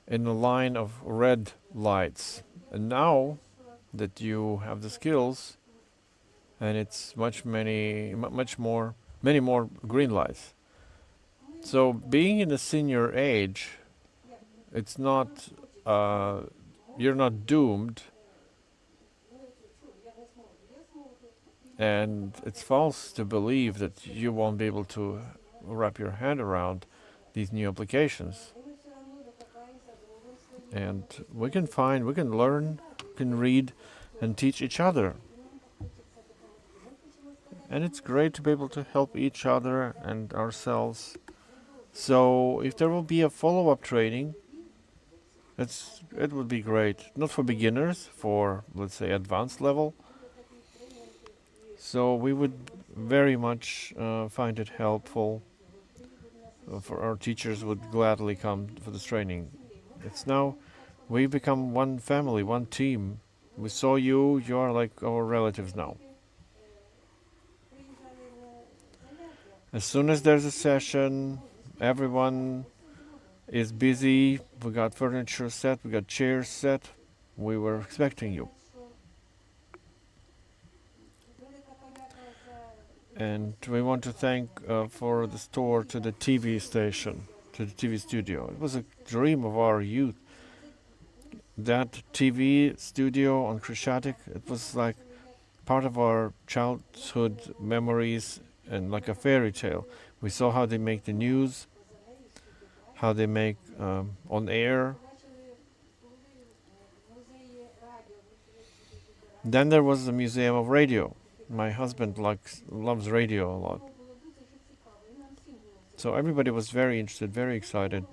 in a line of red lights. And now that you have the skills, and it's many more green lights. So being in a senior age, it's not, you're not doomed. And it's false to believe that you won't be able to wrap your hand around these new applications. And we can learn, can read and teach each other. And it's great to be able to help each other and ourselves. So if there will be a follow-up training, it would be great. Not for beginners, for, let's say, advanced level. So we would very much find it helpful. For our teachers would gladly come for this training. It's now, we become one family, one team. We saw you are like our relatives now. As soon as there's a session, everyone is busy. We got furniture set, we got chairs set. We were expecting you. And we want to thank for the store to the TV station, to the TV studio. It was a dream of our youth. That TV studio on Krishatik, it was like part of our childhood memories and like a fairy tale. We saw how they make the news, how they make on air. Then there was the Museum of Radio. My husband loves radio a lot. So everybody was very interested, very excited.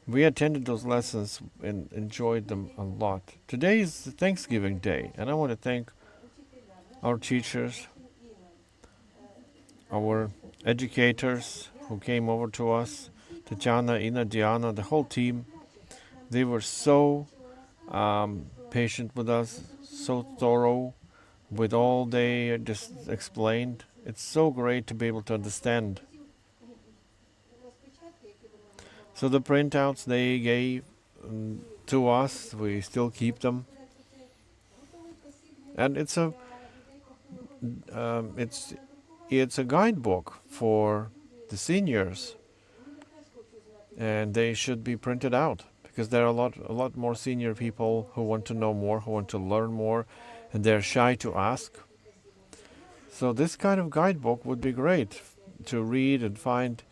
We attended those lessons and enjoyed them a lot. Today is the Thanksgiving Day, and I want to thank our teachers, our educators who came over to us, Tatiana, Ina, Diana, the whole team. They were so patient with us, so thorough with all they just explained. It's so great to be able to understand. So the printouts they gave to us, we still keep them. And it's a guidebook for the seniors, and they should be printed out because there are a lot more senior people who want to know more, who want to learn more, and they're shy to ask. So this kind of guidebook would be great. to read and find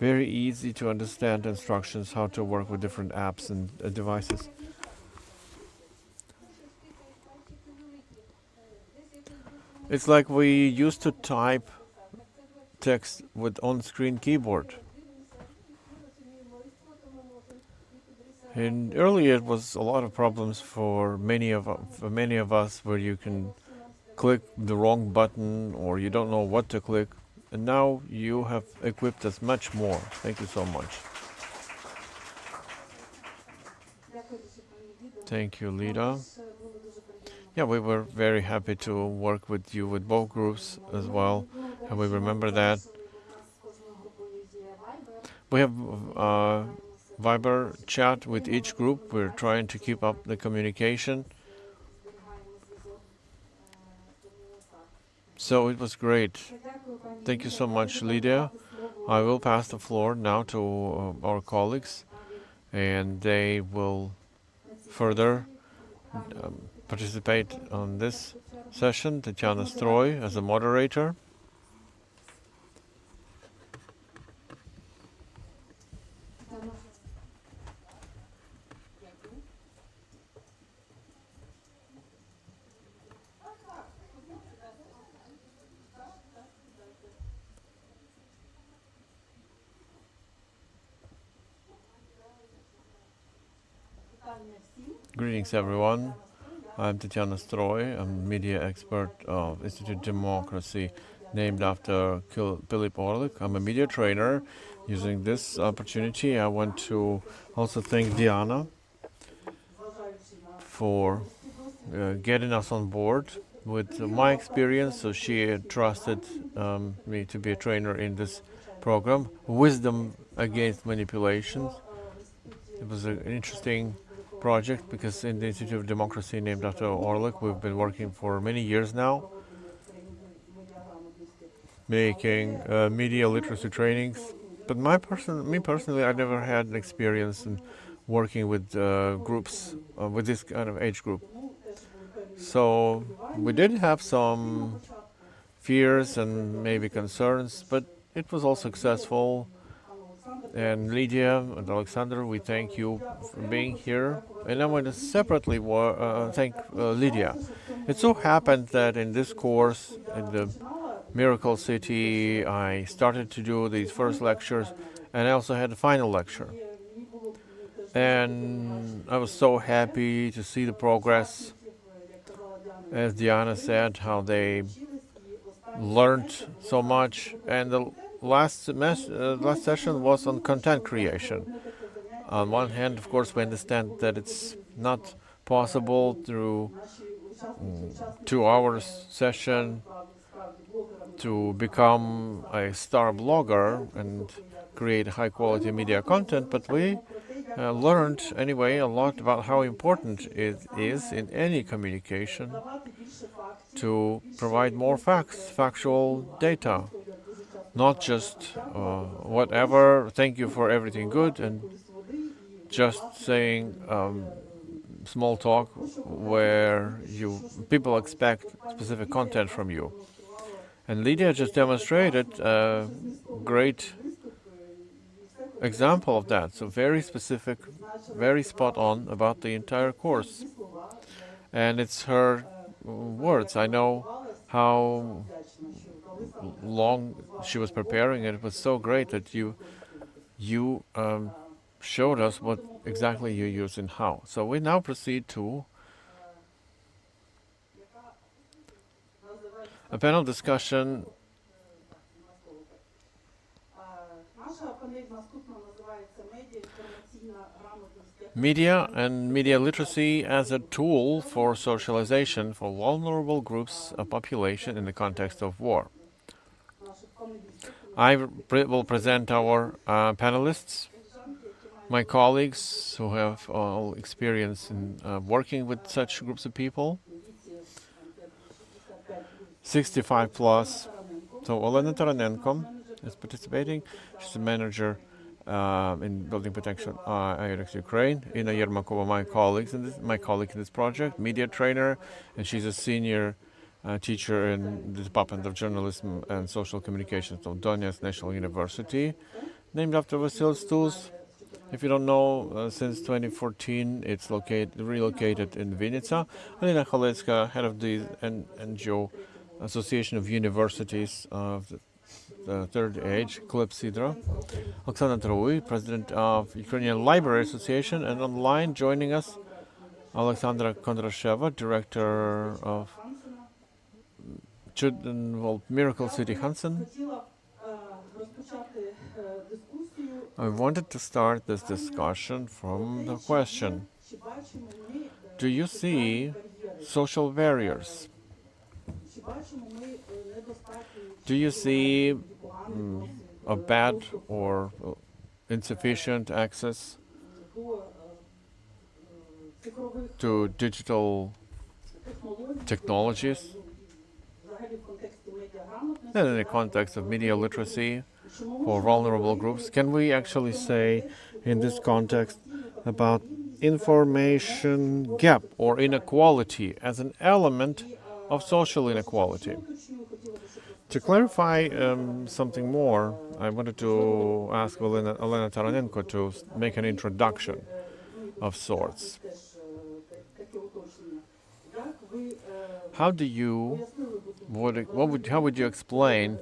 very easy to understand instructions how to work with different apps and devices. It's like we used to type text with on-screen keyboard. And earlier it was a lot of problems for many of us where you can click the wrong button or you don't know what to click. And now you have equipped us much more. Thank you so much. Thank you, Lida. Yeah, we were very happy to work with you with both groups as well, and we remember that. We have Viber chat with each group. We're trying to keep up the communication. So it was great. Thank you so much, Lydia. I will pass the floor now to our colleagues, and they will further participate on this session. Tatiana Stroy as a moderator. Greetings, everyone. I'm Tatiana Stroy. I'm a media expert of Institute Democracy, named after Philip Orlik. I'm a media trainer. Using this opportunity, I want to also thank Diana for getting us on board with my experience. So she trusted me to be a trainer in this program, Wisdom Against Manipulations. It was an interesting project because in the Institute of Democracy, named after Orlik, we've been working for many years now, making media literacy trainings. But me personally, I never had an experience in working with groups with this kind of age group. So we did have some fears and maybe concerns, but it was all successful. And Lydia and Alexander, we thank you for being here. And I want to separately thank Lydia. It so happened that in this course, in the Miracle City, I started to do these first lectures, and I also had a final lecture. And I was so happy to see the progress. As Diana said, how they learned so much. And the last session was on content creation. On one hand, of course, we understand that it's not possible through 2 hours session to become a star blogger and create high quality media content, but we learned anyway a lot about how important it is in any communication to provide more facts, factual data, not just whatever, thank you for everything good, and just saying small talk where people expect specific content from you. And Lydia just demonstrated a great example of that. So very specific, very spot on about the entire course. And it's her words. I know how long she was preparing, and it was so great that you showed us what exactly you use and how. So we now proceed to a panel discussion. Media and media literacy as a tool for socialization for vulnerable groups of population in the context of war. I will present our panelists, my colleagues who have all experience in working with such groups of people, 65 plus. So Olena Taranenko is participating. She's a manager in building protection IRX Ukraine. Ina Yermakova, my colleague in this project, media trainer, and she's a senior teacher in the Department of Journalism and Social Communications of Donetsk National University, named after Vasil Stus. If you don't know, since 2014, it's relocated in Vinnytsia. Alina Khaletska, head of the NGO Association of Universities of the Third Age, Clepsydra. Oksana Trui, president of Ukrainian Library Association, and online joining us, Alexandra Kondrasheva, director of Miracle City Hansen. I wanted to start this discussion from the question: do you see social barriers? Do you see a bad or insufficient access to digital technologies? And in the context of media literacy for vulnerable groups, can we actually say in this context about information gap or inequality as an element of social inequality? To clarify something more, I wanted to ask Elena Taranenko to make an introduction of sorts. How would you explain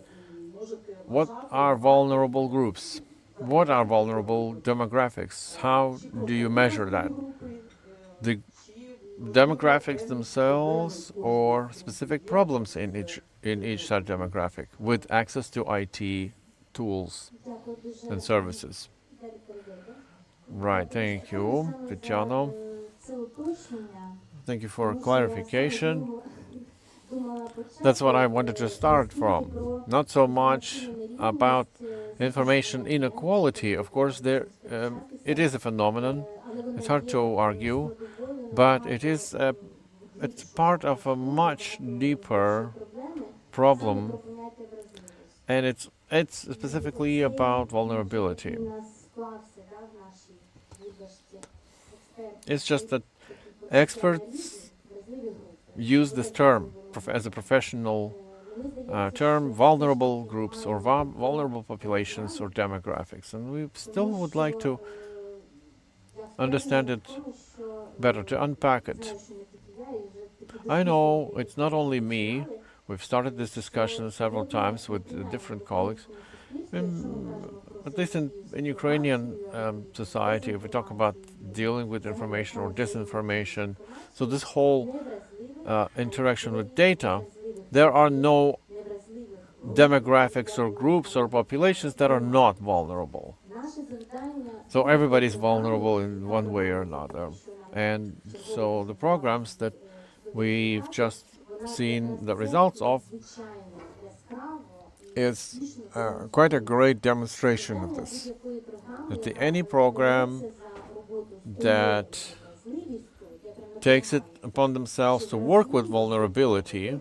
what are vulnerable groups? What are vulnerable demographics? How do you measure that? The demographics themselves or specific problems in each such demographic with access to IT tools and services? Right, thank you, Tatiana. Thank you for clarification. That's what I wanted to start from. Not so much about information inequality. Of course, it is a phenomenon. It's hard to argue, but it's part of a much deeper problem, and it's specifically about vulnerability. It's just that experts use this term as a professional term, vulnerable groups or vulnerable populations or demographics, and we still would like to understand it better, to unpack it. I know it's not only me. We've started this discussion several times with different colleagues. At least in Ukrainian society, if we talk about dealing with information or disinformation, so this whole interaction with data, there are no demographics or groups or populations that are not vulnerable. So everybody's vulnerable in one way or another. And so the programs that we've just seen the results of is quite a great demonstration of this. That any program that takes it upon themselves to work with vulnerability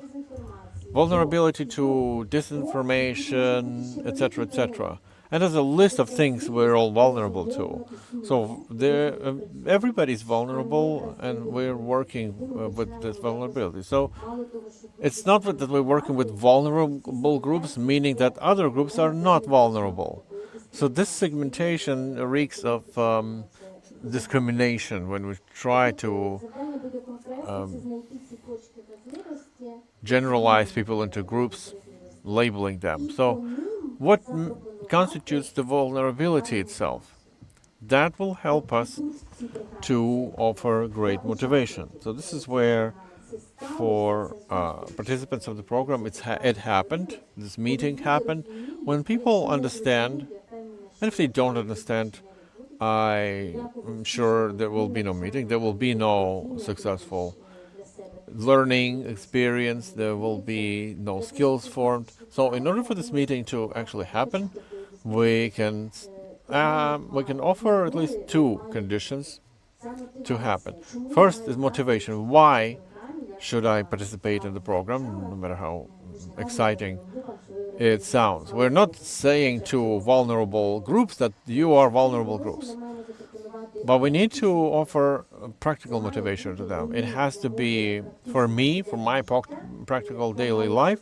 to disinformation, etc., etc. And there's a list of things we're all vulnerable to. So everybody's vulnerable, and we're working with this vulnerability. So it's not that we're working with vulnerable groups, meaning that other groups are not vulnerable. So this segmentation reeks of discrimination when we try to generalize people into groups, labeling them. So what constitutes the vulnerability itself? That will help us to offer great motivation. So this is where, for participants of the program, it happened, this meeting happened, when people understand, and if they don't understand, I'm sure there will be no meeting, there will be no successful learning experience, there will be no skills formed. So in order for this meeting to actually happen, we can offer at least two conditions to happen. First is motivation. Why should I participate in the program, no matter how exciting it sounds? We're not saying to vulnerable groups that you are vulnerable groups, but we need to offer practical motivation to them. It has to be, for me, for my practical daily life,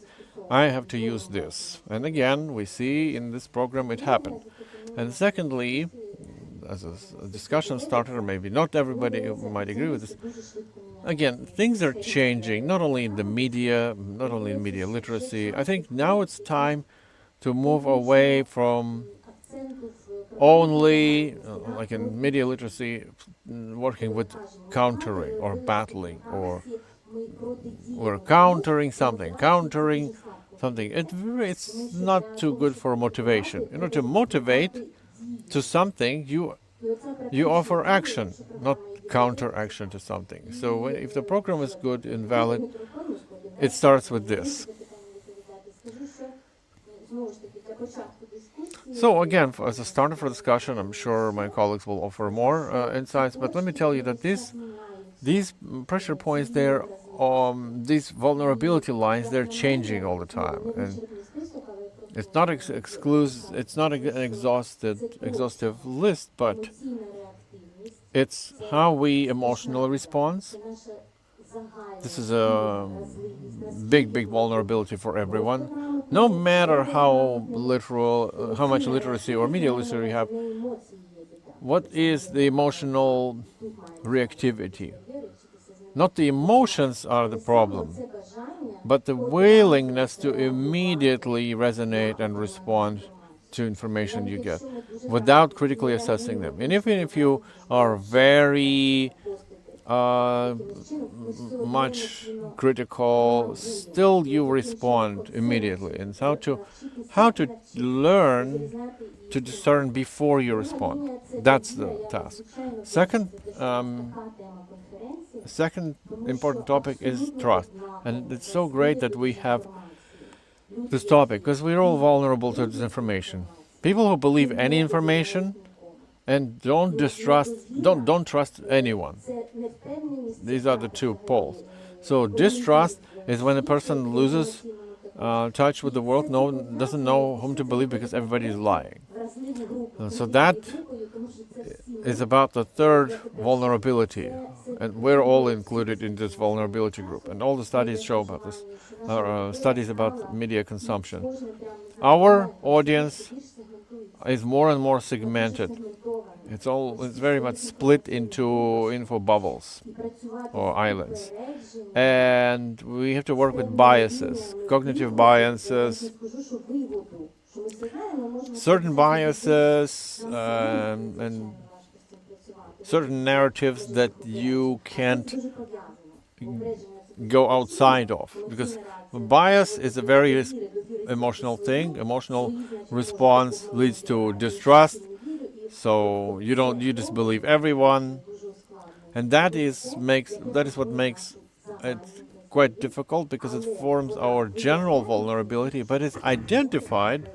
I have to use this. And again, we see in this program it happened. And secondly, as a discussion starter, maybe not everybody might agree with this. Again, things are changing, not only in the media, not only in media literacy. I think now it's time to move away from only, like in media literacy, working with countering or battling, or we're countering something. It's not too good for motivation. In order to motivate to something, you offer action, not counter action to something. So if the program is good and valid, it starts with this. So again, as a starter for discussion, I'm sure my colleagues will offer more insights, but let me tell you that these pressure points, these vulnerability lines, they're changing all the time. And it's not it's not an exhaustive list, but it's how we emotionally respond. This is a big vulnerability for everyone. No matter how much literacy or media literacy you have, what is the emotional reactivity? Not the emotions are the problem, but the willingness to immediately resonate and respond to information you get without critically assessing them. And even if you are very much critical, still you respond immediately. And how to learn to discern before you respond. That's the task. Second important topic is trust. And it's so great that we have this topic, because we're all vulnerable to disinformation. People who believe any information and don't trust anyone. These are the two poles. So distrust is when a person loses touch with the world, doesn't know whom to believe because everybody is lying. So that is about the third vulnerability, and we're all included in this vulnerability group. And all the studies show about this, studies about media consumption. Our audience is more and more segmented. It's very much split into info bubbles or islands. And we have to work with biases, cognitive biases, certain biases, and certain narratives that you can't go outside of, because bias is a very emotional thing. Emotional response leads to distrust, so you disbelieve everyone, and that is what makes it quite difficult, because it forms our general vulnerability, but it's identified.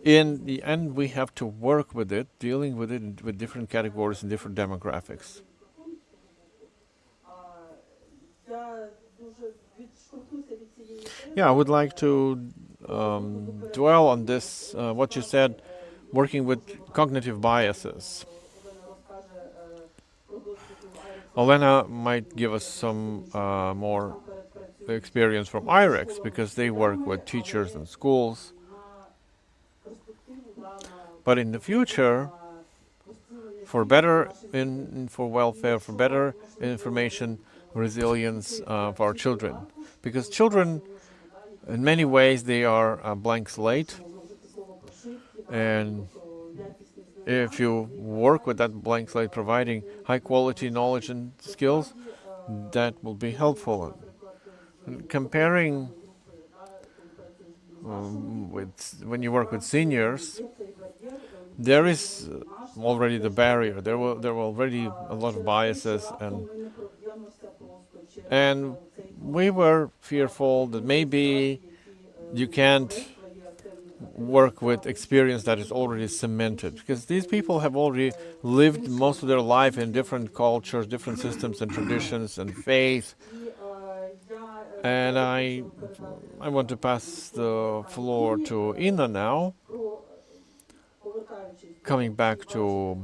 In the end, we have to work with it, dealing with it with different categories and different demographics. Yeah, I would like to dwell on this, what you said, working with cognitive biases. Olena might give us some more experience from IREX, because they work with teachers and schools. But in the future, for welfare, for better information resilience for our children, because children, in many ways, they are a blank slate, and if you work with that blank slate, providing high quality knowledge and skills, that will be helpful. And comparing when you work with seniors, there is already the barrier. There were already a lot of biases, and we were fearful that maybe you can't work with experience that is already cemented, because these people have already lived most of their life in different cultures, different systems and traditions and faith. And I want to pass the floor to Inna now, coming back to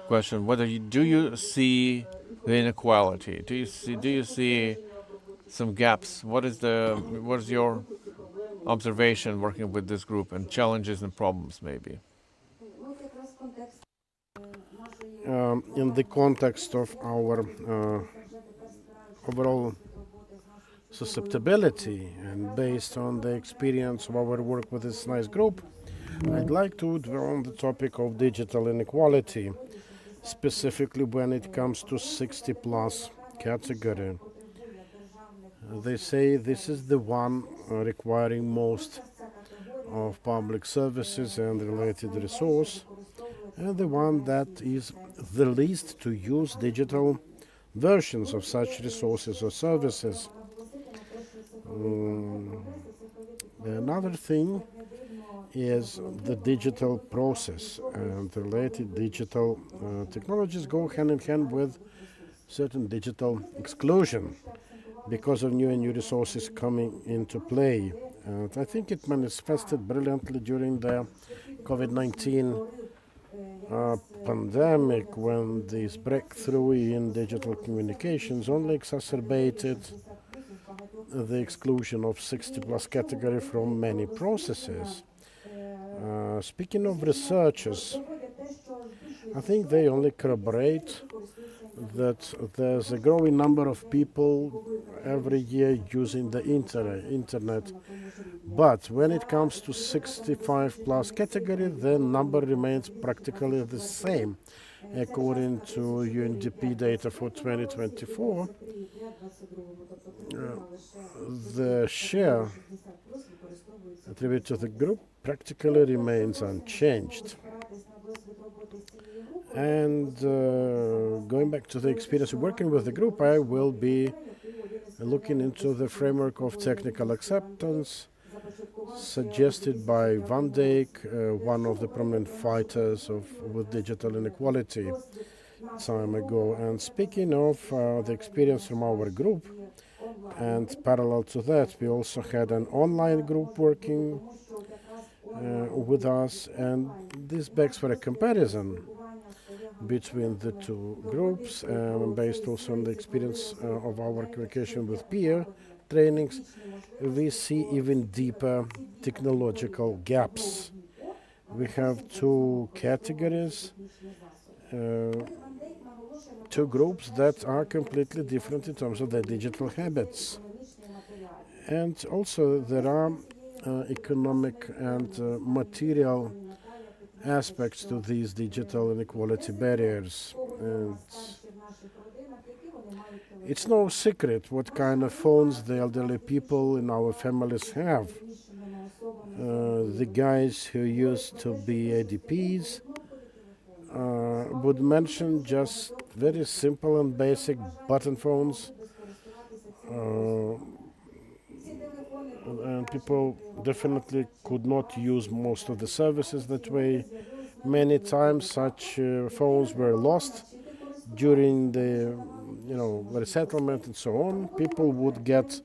question: do you see the inequality? Do you see some gaps? What is your observation working with this group, and challenges and problems maybe? In the context of our overall susceptibility and based on the experience of our work with this nice group, I'd like to dwell on the topic of digital inequality, specifically when it comes to 60 plus category. They say this is the one requiring most of public services and related resource, and the one that is the least to use digital versions of such resources or services. Another thing is the digital process, and related digital technologies go hand in hand with certain digital exclusion because of new and new resources coming into play. And I think it manifested brilliantly during the COVID-19 pandemic, when this breakthrough in digital communications only exacerbated the exclusion of 60 plus category from many processes. Speaking of researchers, I think they only corroborate that there's a growing number of people every year using the internet. But when it comes to 65 plus category, the number remains practically the same. According to UNDP data for 2024, the share attributed to the group practically remains unchanged. And going back to the experience of working with the group, I will be looking into the framework of technical acceptance suggested by Van Dijk, one of the prominent fighters with digital inequality time ago. And speaking of the experience from our group, and parallel to that, we also had an online group working with us, and this begs for a comparison between the two groups, based also on the experience of our communication with peer trainings. We see even deeper technological gaps. We have two categories, two groups that are completely different in terms of their digital habits. And also there are economic and material aspects to these digital inequality barriers. And it's no secret what kind of phones the elderly people in our families have. The guys who used to be ADPs would mention just very simple and basic button phones, and people definitely could not use most of the services that way. Many times such phones were lost during the resettlement and so on. People would get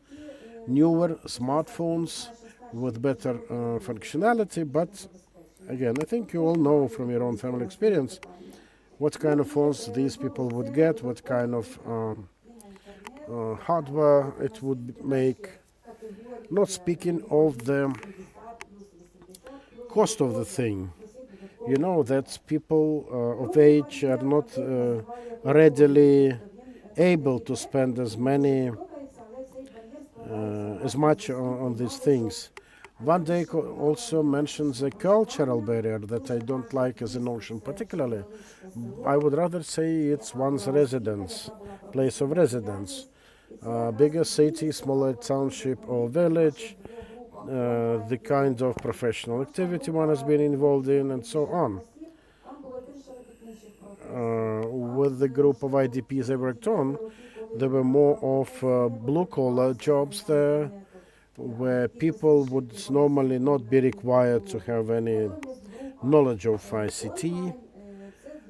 newer smartphones with better functionality, but again, I think you all know from your own family experience what kind of phones these people would get, what kind of hardware it would make, not speaking of the cost of the thing. You know that people of age are not readily able to spend as much on these things. Van Dijk also mentions a cultural barrier that I don't like as a notion particularly. I would rather say it's one's residence, place of residence. Bigger city, smaller township or village, the kind of professional activity one has been involved in, and so on. With the group of IDPs I worked on, there were more of blue-collar jobs there, where people would normally not be required to have any knowledge of ICT.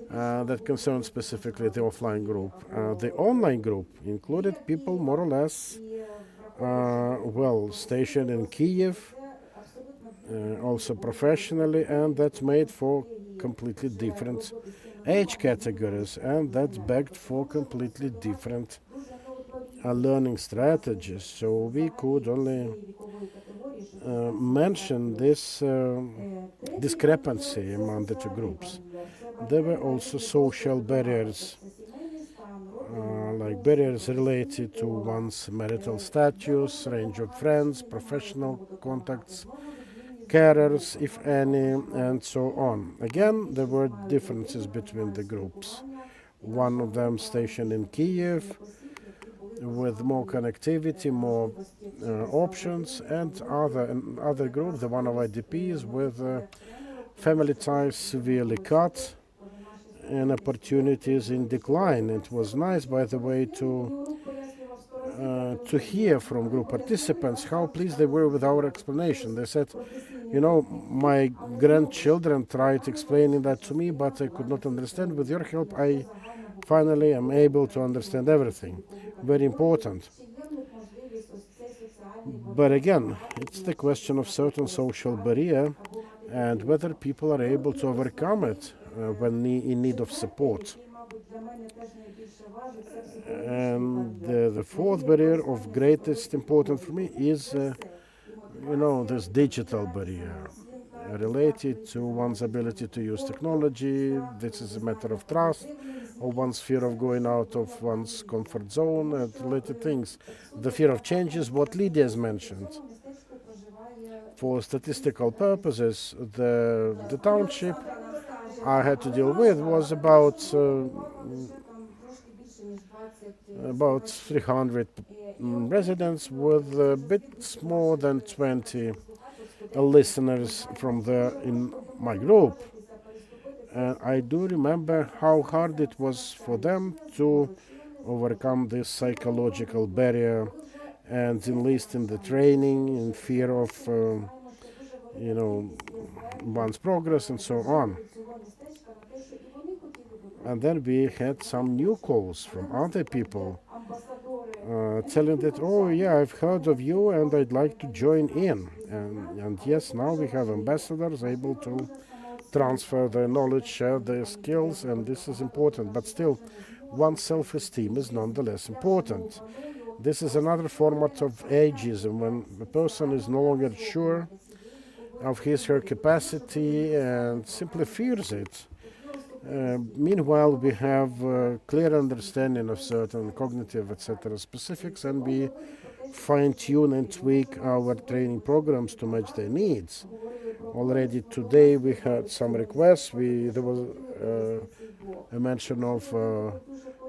That concerns specifically the offline group. The online group included people more or less stationed in Kiev, also professionally, and that made for completely different age categories, and that begged for completely different learning strategies. So we could only mention this discrepancy among the two groups. There were also social barriers, like barriers related to one's marital status, range of friends, professional contacts, carers, if any, and so on. Again, there were differences between the groups. One of them stationed in Kiev with more connectivity, more options, and other group, the one of IDPs, with family ties severely cut and opportunities in decline. It was nice, by the way, to hear from group participants how pleased they were with our explanation. They said, you know, my grandchildren tried explaining that to me, but I could not understand. With your help, I finally am able to understand everything. Very important. But again, it's the question of certain social barrier and whether people are able to overcome it when in need of support. And the fourth barrier of greatest importance for me is, this digital barrier related to one's ability to use technology. This is a matter of trust, or one's fear of going out of one's comfort zone and related things. The fear of change is what Lydia has mentioned. For statistical purposes, the township I had to deal with was about 300 residents with a bit more than 20 listeners from in my group. And I do remember how hard it was for them to overcome this psychological barrier and enlist in the training in fear of one's progress and so on. And then we had some new calls from other people telling that, oh yeah, I've heard of you and I'd like to join in. And yes, now we have ambassadors able to transfer their knowledge, share their skills, and this is important. But still, one's self-esteem is nonetheless important. This is another format of ageism, when the person is no longer sure of his or her capacity and simply fears it. Meanwhile, we have clear understanding of certain cognitive, etc. specifics, and we fine-tune and tweak our training programs to match their needs. Already today we had some requests. There was a mention of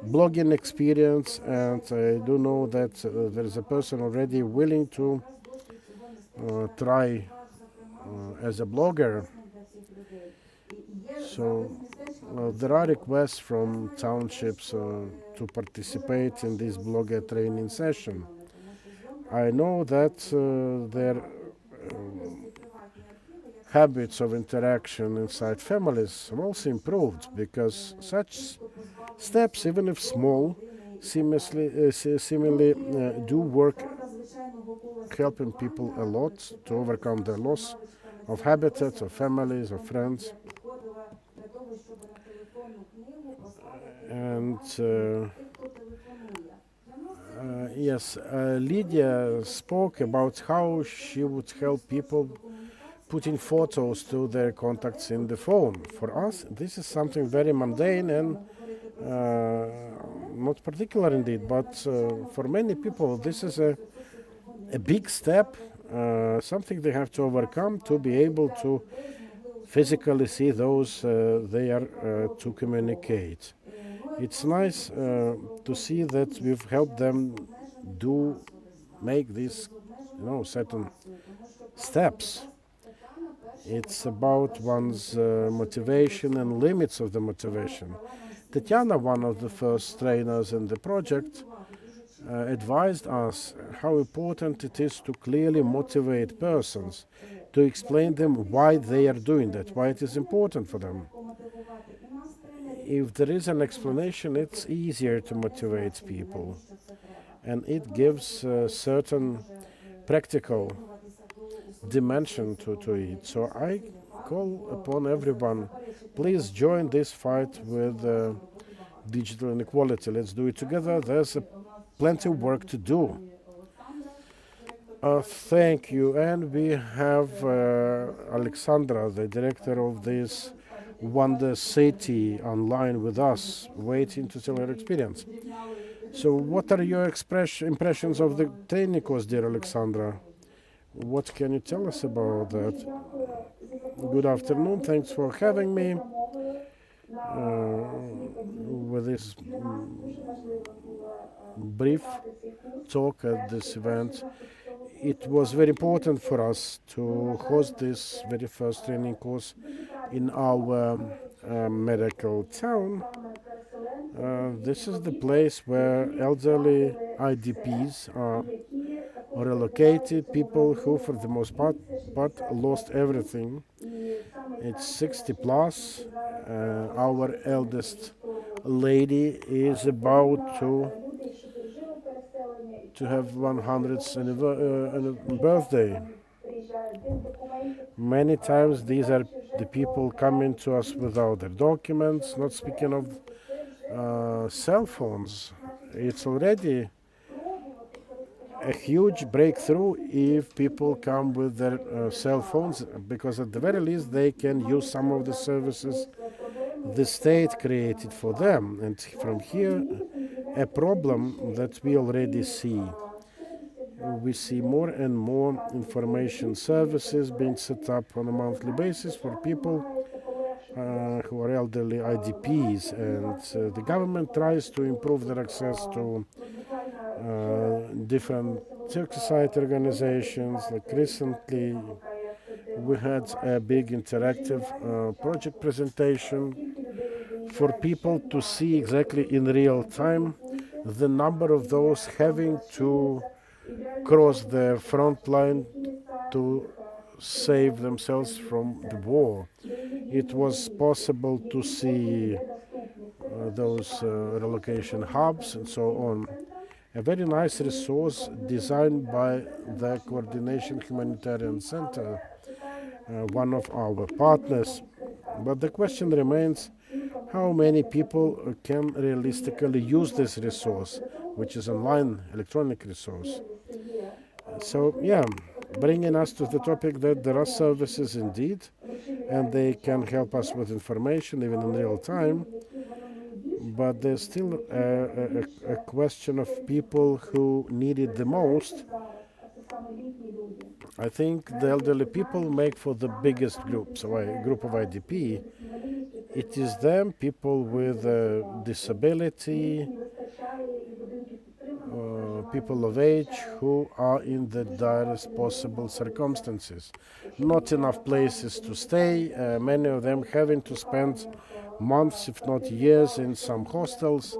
blogging experience, and I do know that there is a person already willing to try as a blogger. So there are requests from townships to participate in this blogger training session. I know that their habits of interaction inside families have also improved, because such steps, even if small, seemingly do work, helping people a lot to overcome the loss of habitats, of families, of friends. And yes, Lydia spoke about how she would help people putting photos to their contacts in the phone. For us, this is something very mundane and not particular indeed, but for many people this is a big step, something they have to overcome to be able to physically see those they are to communicate. It's nice to see that we've helped them make these certain steps. It's about one's motivation and limits of the motivation. Tatiana, one of the first trainers in the project, advised us how important it is to clearly motivate persons, to explain them why they are doing that, why it is important for them. If there is an explanation, it's easier to motivate people, and it gives a certain practical dimension to it. So I call upon everyone please join this fight with digital inequality. Let's do it together. There's plenty of work to do. Thank you. And we have Alexandra, the director of this Wonder City, online with us, waiting to tell her experience. So what are your impressions of the training course, dear Alexandra? What can you tell us about that? Good afternoon. Thanks for having me with this brief talk at this event. It was very important for us to host this very first training course in our medical town. This is the place where elderly IDPs are relocated, people who for the most part lost everything. It's 60 plus. Our eldest lady is about to have 100th birthday. Many times these are the people coming to us without their documents, not speaking of cell phones. It's already a huge breakthrough if people come with their cell phones, because at the very least they can use some of the services the state created for them. And from here, a problem that we already see. We see more and more information services being set up on a monthly basis for people who are elderly IDPs, and the government tries to improve their access to different civil society organizations. Like recently, we had a big interactive project presentation for people to see exactly in real time the number of those having to cross the front line to save themselves from the war. It was possible to see those relocation hubs and so on. A very nice resource designed by the Coordination Humanitarian Center, one of our partners. But the question remains, how many people can realistically use this resource, which is online electronic resource? So yeah, bringing us to the topic that there are services indeed, and they can help us with information even in real time, but there's still a question of people who need it the most. I think the elderly people make for the biggest group, so a group of IDP. It is them, people with disability, people of age who are in the direst possible circumstances. Not enough places to stay, many of them having to spend months, if not years, in some hostels,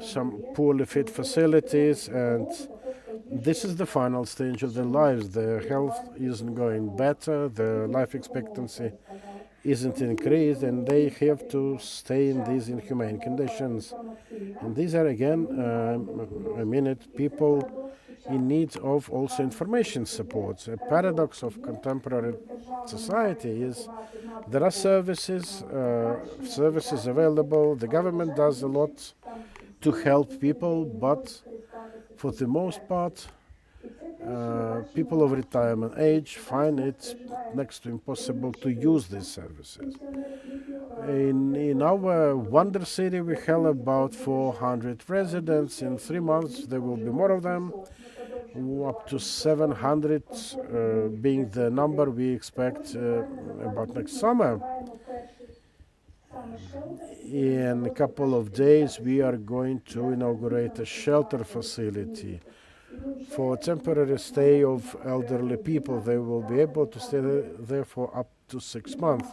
some poorly fit facilities, and this is the final stage of their lives. Their health isn't going better, their life expectancy isn't increased, and they have to stay in these inhumane conditions. And these are again, people in need of also information support. A paradox of contemporary society is there are services available. The government does a lot to help people, but for the most part, people of retirement age find it next to impossible to use these services. In our Wonder City, we have about 400 residents. In 3 months, there will be more of them, up to 700 being the number we expect about next summer. In a couple of days, we are going to inaugurate a shelter facility for temporary stay of elderly people. They will be able to stay there for up to 6 months.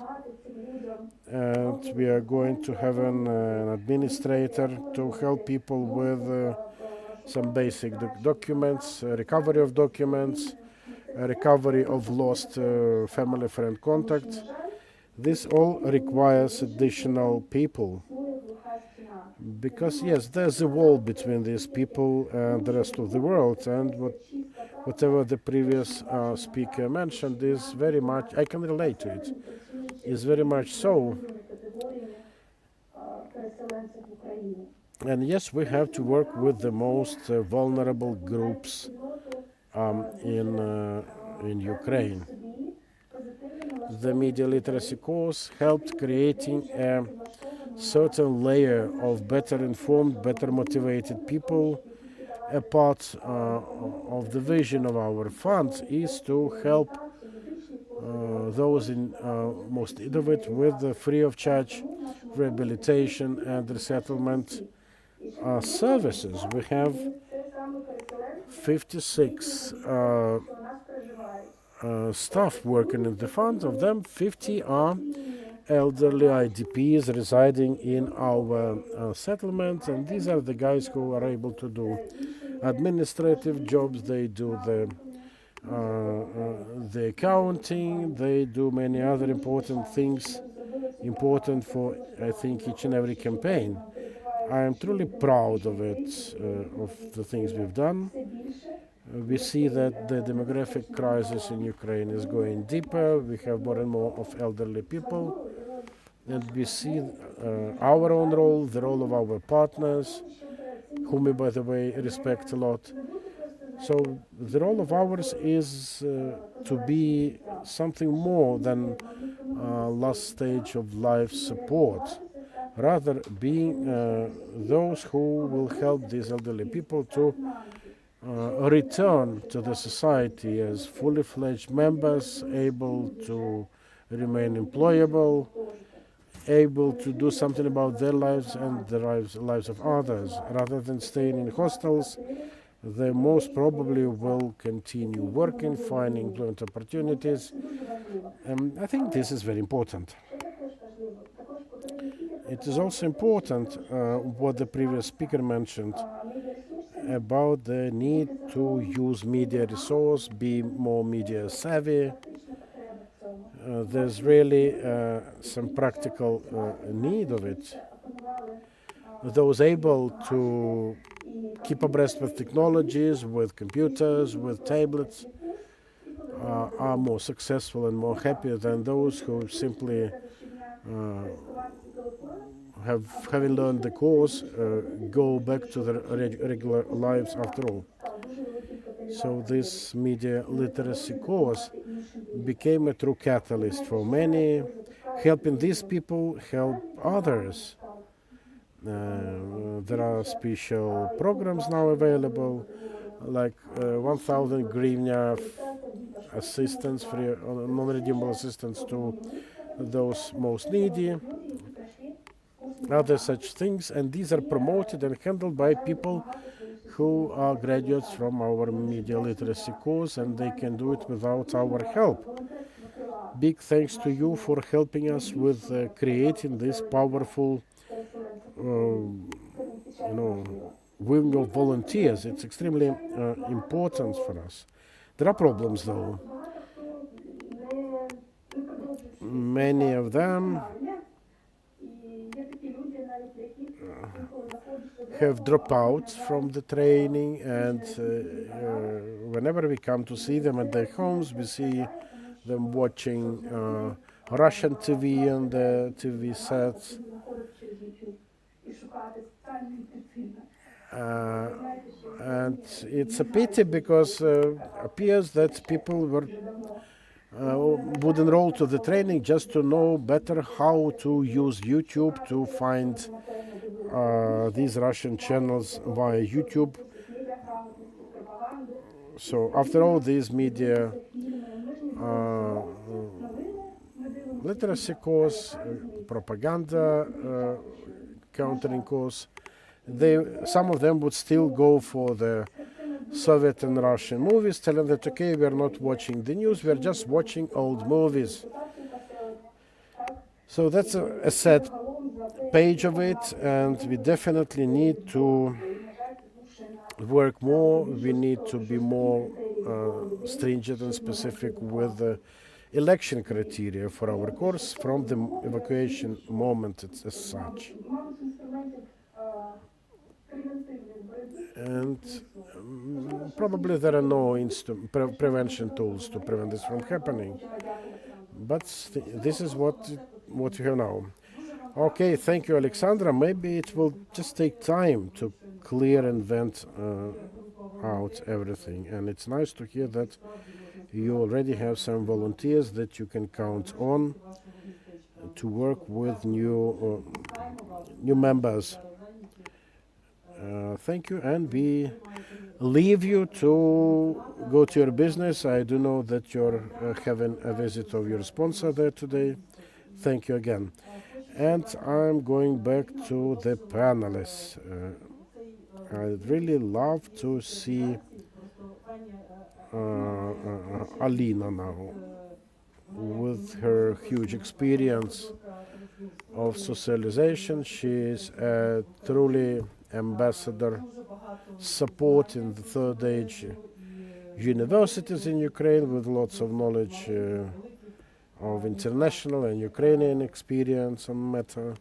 And we are going to have an administrator to help people with some basic documents, recovery of documents, recovery of lost family friend contact. This all requires additional people, because yes, there's a wall between these people and the rest of the world, and what whatever the previous speaker mentioned is very much, I can relate to it, is very much so. And yes, we have to work with the most vulnerable groups in Ukraine. The media literacy course helped creating a certain layer of better informed, better motivated people. A part of the vision of our fund is to help those in most need of it with free of charge rehabilitation and resettlement services. We have 56 staff working in the fund. Of them, 50 are elderly IDPs residing in our settlements, and these are the guys who are able to do administrative jobs. They do the accounting, they do many other important things, important for, I think, each and every campaign. I am truly proud of it, of the things we've done. We see that the demographic crisis in Ukraine is going deeper. We have more and more of elderly people. And we see our own role, the role of our partners, whom we, by the way, respect a lot. So the role of ours is to be something more than last stage of life support, rather being those who will help these elderly people to return to the society as fully fledged members, able to remain employable, able to do something about their lives and the lives of others. Rather than staying in hostels, they most probably will continue working, finding employment opportunities. I think this is very important. It is also important what the previous speaker mentioned about the need to use media resource, be more media savvy. There's really some practical need of it. Those able to keep abreast with technologies, with computers, with tablets, are more successful and more happy than those who simply having learned the course, go back to their regular lives after all. So this media literacy course became a true catalyst for many, helping these people help others. There are special programs now available, like 1,000 hryvnia assistance, free non-redeemable assistance to those most needy, other such things, and these are promoted and handled by people who are graduates from our media literacy course, and they can do it without our help. Big thanks to you for helping us with creating this powerful wing of volunteers. It's extremely important for us. There are problems though. Many of them have dropped out from the training, and whenever we come to see them at their homes, we see them watching Russian TV on the TV sets. And it's a pity because appears that people would enroll to the training just to know better how to use YouTube to find these Russian channels via YouTube. So after all, these media literacy course, propaganda countering course, some of them would still go for the Soviet and Russian movies, telling that, okay, we're not watching the news, we're just watching old movies. So that's a sad page of it, and we definitely need to work more. We need to be more stringent and specific with the election criteria for our course from the evacuation moment as such. and probably there are no prevention tools to prevent this from happening. But this is what you have now. Okay, thank you, Alexandra. Maybe it will just take time to clear and vent out everything. And it's nice to hear that you already have some volunteers that you can count on to work with new members. Thank you, and we leave you to go to your business. I do know that you're having a visit of your sponsor there today. Thank you again. And I'm going back to the panelists. I'd really love to see Alina now, with her huge experience of socialization. She is a truly ambassador supporting the third age universities in Ukraine with lots of knowledge of international and Ukrainian experience on matter.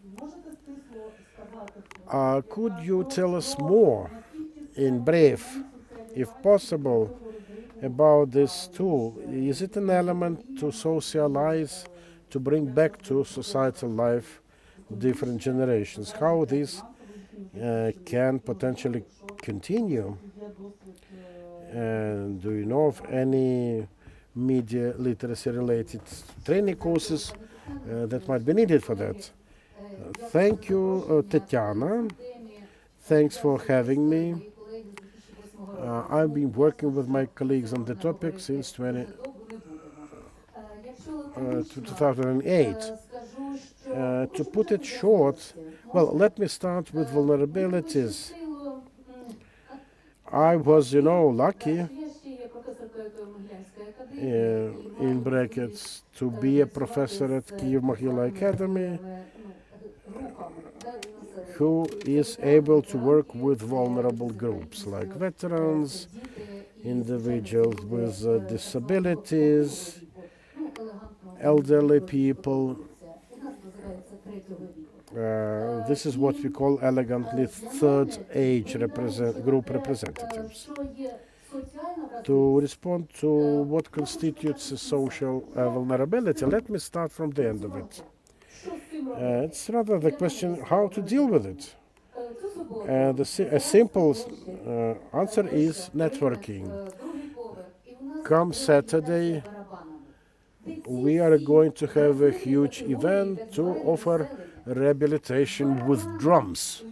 Could you tell us more in brief, if possible, about this tool? Is it an element to socialize, to bring back to societal life different generations? How this can potentially continue? And do you know of any media literacy related training courses that might be needed for that? Thank you, Tetiana. Thanks for having me. I've been working with my colleagues on the topic since 2008. To put it short, well, let me start with vulnerabilities. I was, lucky, in brackets, to be a professor at Kyiv-Mohyla Academy who is able to work with vulnerable groups like veterans, individuals with disabilities, elderly people. This is what we call elegantly third age group representatives. To respond to what constitutes a social vulnerability, let me start from the end of it. It's rather the question how to deal with it. And a simple answer is networking. Come Saturday, we are going to have a huge event to offer rehabilitation with drums.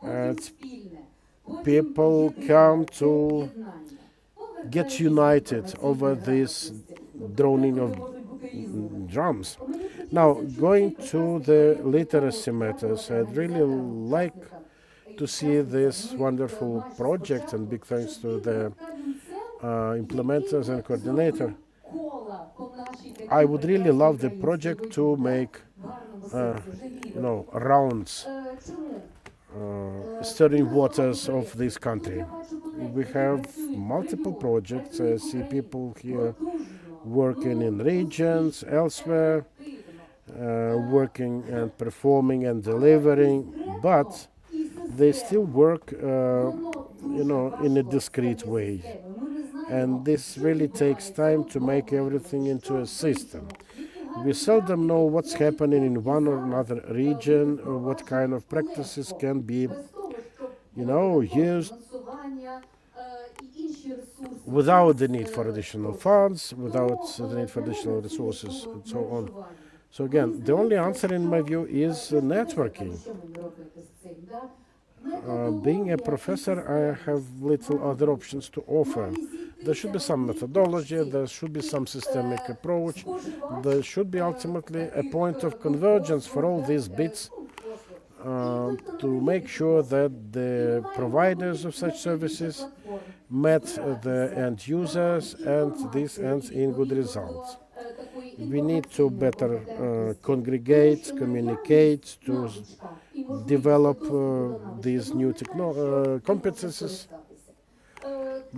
And people come to get united over this droning of drums. Now, going to the literacy matters, I'd really like to see this wonderful project, and big thanks to the implementers and coordinator. I would really love the project to make, rounds, stirring waters of this country. We have multiple projects. I see people here working in regions, elsewhere, working and performing and delivering, but they still work, in a discrete way. And this really takes time to make everything into a system. We seldom know what's happening in one or another region, or what kind of practices can be, used without the need for additional funds, without the need for additional resources, and so on. So again, the only answer in my view is networking. Being a professor, I have little other options to offer. There should be some methodology, there should be some systemic approach, there should be ultimately a point of convergence for all these bits to make sure that the providers of such services met the end users, and this ends in good results. We need to better congregate, communicate, to develop these new competences,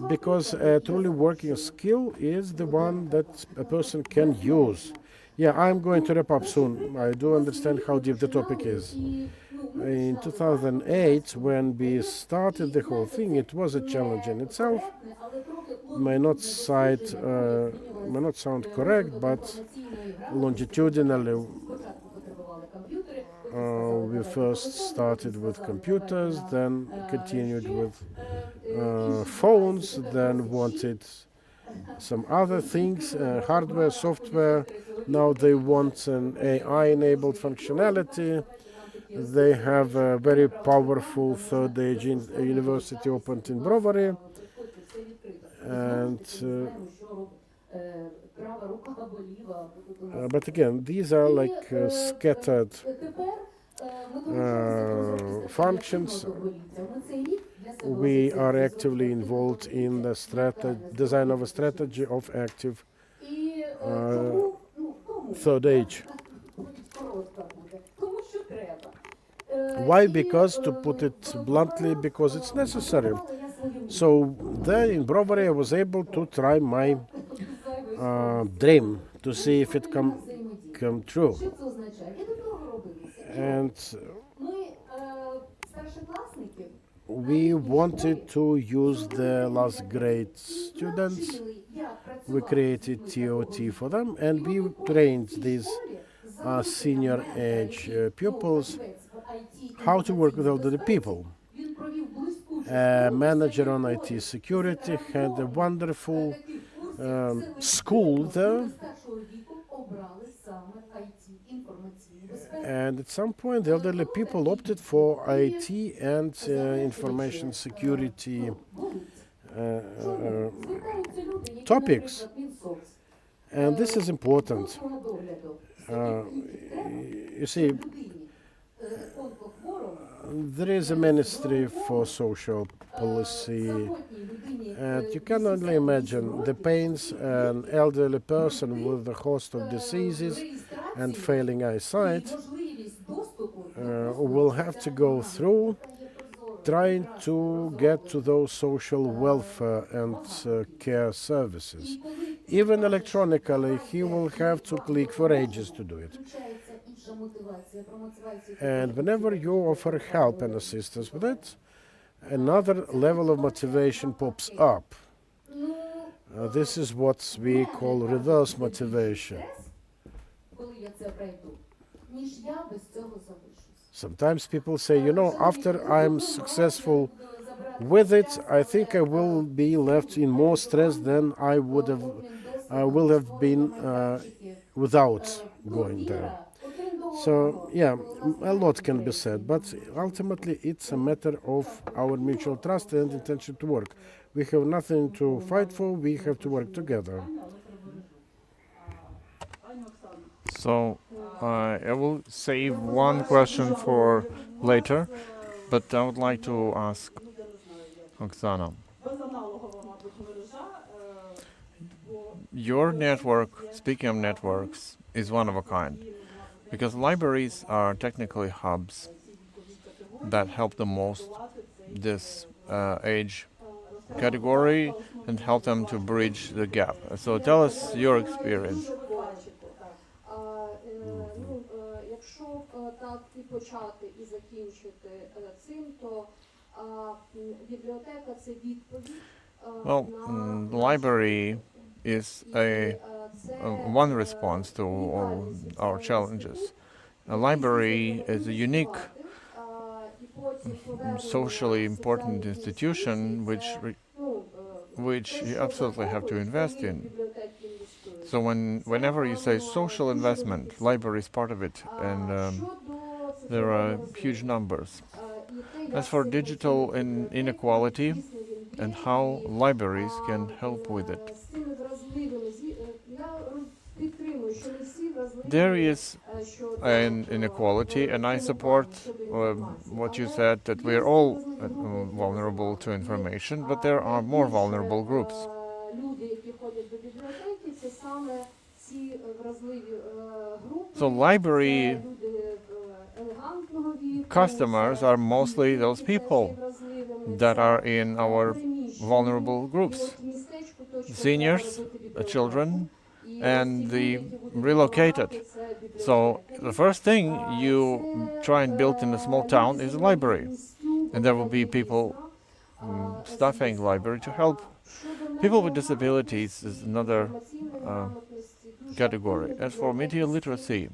because a truly working skill is the one that a person can use. Yeah, I'm going to wrap up soon. I do understand how deep the topic is. In 2008, when we started the whole thing, it was a challenge in itself. May not sound correct, but longitudinally, we first started with computers, then continued with phones, then wanted some other things, hardware, software. Now they want an AI-enabled functionality. They have a very powerful third age university opened in Brovary. And but again, these are like scattered functions. We are actively involved in the design of a strategy of active third age. Why? Because, to put it bluntly, because it's necessary. So there in Brovary I was able to try my dream to see if it come true. And we wanted to use the last grade students. We created TOT for them, and we trained these senior age pupils how to work with elderly people. A manager on IT security had a wonderful school there, and at some point the elderly people opted for IT and information security topics, and this is important. You see, there is a ministry for social policy, and you can only imagine the pains an elderly person with a host of diseases and failing eyesight will have to go through trying to get to those social welfare and care services. Even electronically, he will have to click for ages to do it. And whenever you offer help and assistance with it, another level of motivation pops up. This is what we call reverse motivation. Sometimes people say, you know, after I'm successful with it, I think I will be left in more stress than I will have been without going there. So, yeah, a lot can be said, but ultimately it's a matter of our mutual trust and intention to work. We have nothing to fight for, we have to work together. So, I will save one question for later, but I would like to ask Oksana. Your network, speaking of networks, is one of a kind, because libraries are technically hubs that help the most this age category and help them to bridge the gap. So tell us your experience. Якщо так і почати, і закінчити цим, то бібліотека – це відповідь. Well, the library is one response to all our challenges. A library is a unique, socially important institution which you absolutely have to invest in. So whenever you say social investment, library is part of it, and there are huge numbers. As for digital inequality and how libraries can help with it, there is an inequality, and I support what you said, that we are all vulnerable to information, but there are more vulnerable groups. So library customers are mostly those people that are in our vulnerable groups. Seniors, the children, and the relocated. So the first thing you try and build in a small town is a library, and there will be people staffing the library to help. People with disabilities is another category. As for media literacy,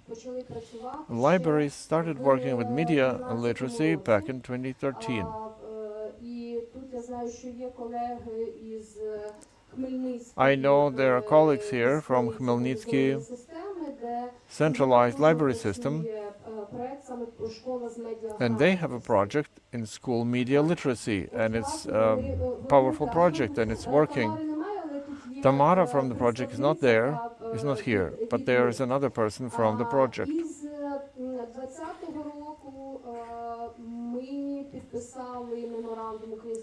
libraries started working with media literacy back in 2013. I know there are colleagues here from Khmelnytsky centralized library system, and they have a project in school media literacy, and it's a powerful project and it's working. Tamara from the project is not there, is not here, but there is another person from the project.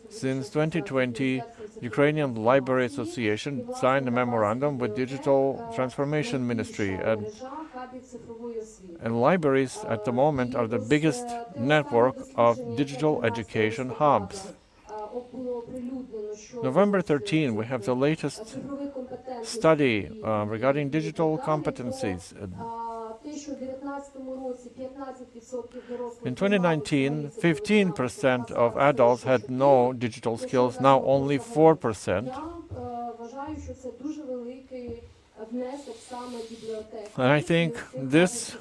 Since 2020, Ukrainian Library Association signed a memorandum with Digital Transformation Ministry, and libraries at the moment are the biggest network of digital education hubs. November 13, we have the latest study regarding digital competencies. In 2019, 15% of adults had no digital skills, now only 4%. And I think this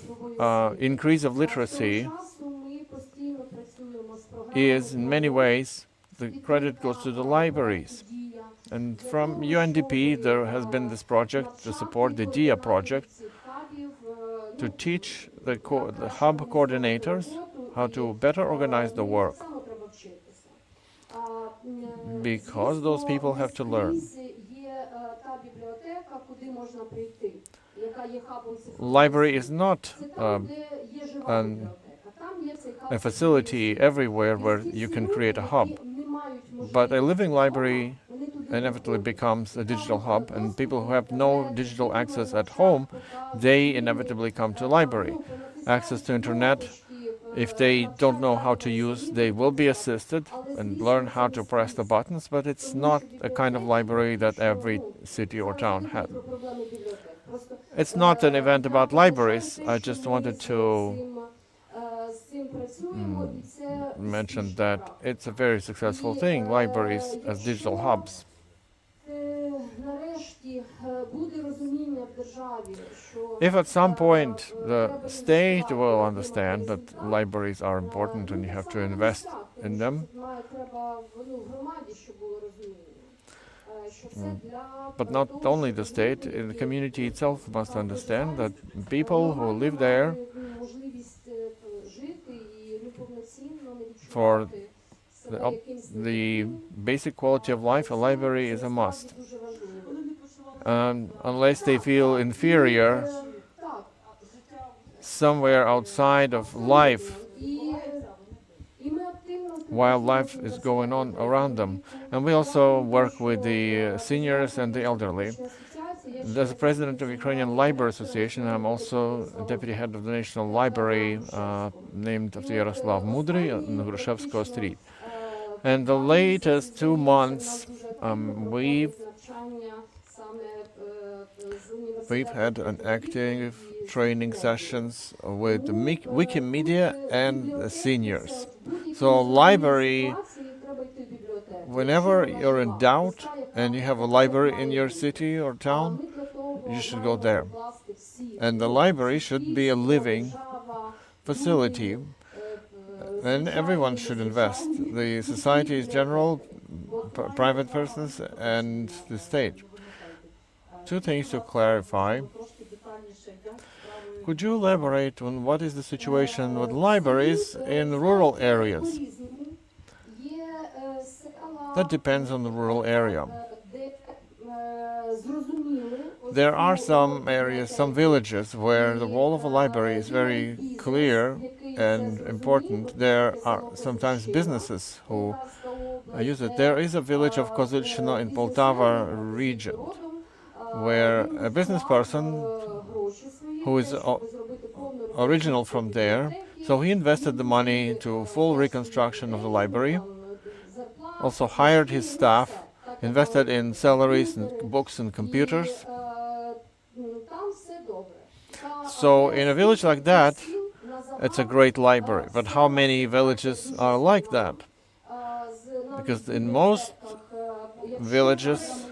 increase of literacy is, in many ways, the credit goes to the libraries. And from UNDP, there has been this project to support the DIA project, to teach the hub coordinators how to better organize the work, because those people have to learn. Library is not a facility everywhere where you can create a hub, but a living library inevitably becomes a digital hub, and people who have no digital access at home, they inevitably come to library. Access to internet, if they don't know how to use, they will be assisted and learn how to press the buttons, but it's not a kind of library that every city or town has. It's not an event about libraries. I just wanted to mention that it's a very successful thing, libraries as digital hubs. If at some point the state will understand that libraries are important and you have to invest in them, but not only the state, the community itself must understand that people who live there, for the basic quality of life, a library is a must. Unless they feel inferior somewhere outside of life, while life is going on around them. And we also work with the seniors and the elderly. As the president of Ukrainian Library Association, I'm also deputy head of the National Library, named after Yaroslav Mudry on Grushevskoe Street. And the latest 2 months, we've had an active training sessions with the Wikimedia and the seniors. So library, whenever you're in doubt and you have a library in your city or town, you should go there. And the library should be a living facility, and everyone should invest. The society is general, private persons, and the state. 2 things to clarify. Could you elaborate on what is the situation with libraries in rural areas? That depends on the rural area. There are some areas, some villages, where the role of a library is very clear and important. There are sometimes businesses who use it. There is a village of Kozychno in Poltava region, where a business person who is original from there, so he invested the money to full reconstruction of the library, also hired his staff, invested in salaries and books and computers. So in a village like that, it's a great library. But how many villages are like that? Because in most villages,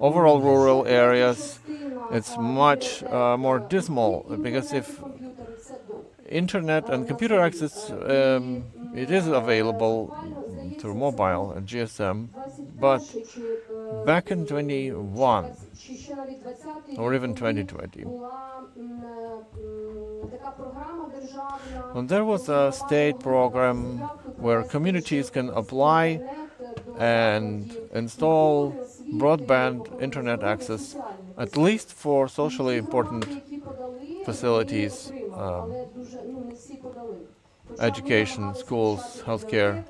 overall rural areas, it's much more dismal. Because if internet and computer access, it is available through mobile and GSM, but back in 21 or even 2020, and there was a state program where communities can apply and install broadband internet access, at least for socially important facilities, education, schools, healthcare.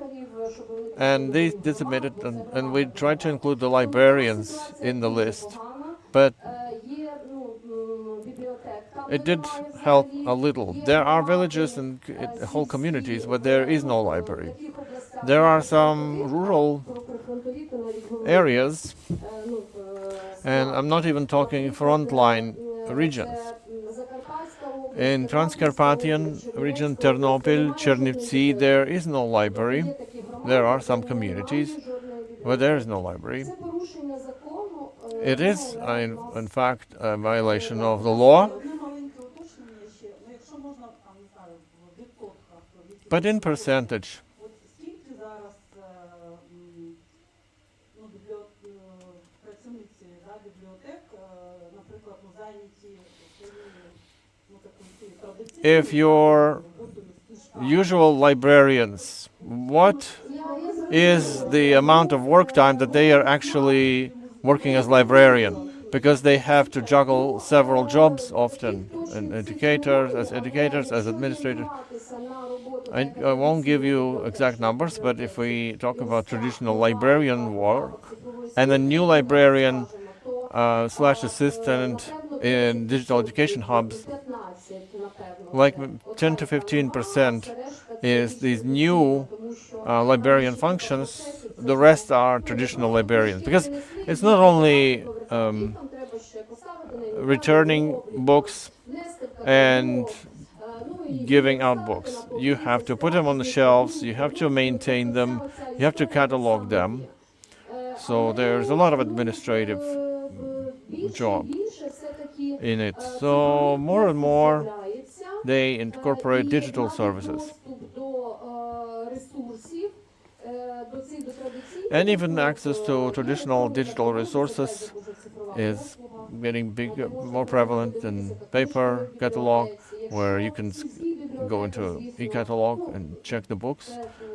And they submitted, and we tried to include the librarians in the list, but it did help a little. There are villages and whole communities where there is no library. There are some rural areas, and I'm not even talking frontline regions. In Transcarpathian region, Ternopil, Chernivtsi, there is no library. There are some communities where there is no library. It is, in fact, a violation of the law. But in percentage, if your usual librarians, what is the amount of work time that they are actually working as librarian? Because they have to juggle several jobs often, as educators, as administrators. I won't give you exact numbers, but if we talk about traditional librarian work and a new librarian slash assistant in digital education hubs, like 10 to 15% is these new librarian functions. The rest are traditional librarians, because it's not only returning books and giving out books. You have to put them on the shelves, you have to maintain them, you have to catalog them. So there's a lot of administrative job in it. So more and more they incorporate digital services. And even access to traditional digital resources is getting bigger, more prevalent than paper catalog, where you can go into e-catalog and check the books.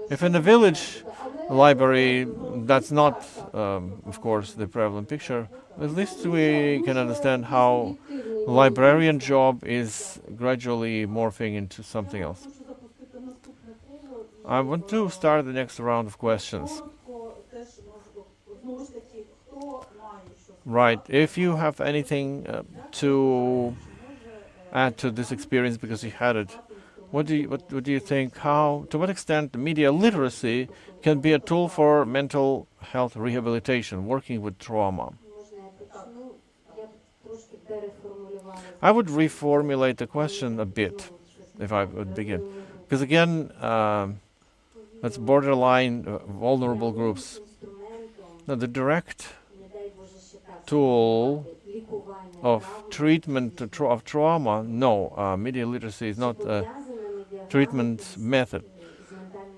If in the village library, that's not, of course, the prevalent picture, at least we can understand how librarian job is gradually morphing into something else. I want to start the next round of questions. Right, if you have anything to add to this experience because you had it, what do you think? To what extent the media literacy can be a tool for mental health rehabilitation, working with trauma? I would reformulate the question a bit, if I would begin, because again, that's borderline vulnerable groups. Now, the direct tool of treatment of trauma, no, media literacy is not a treatment method.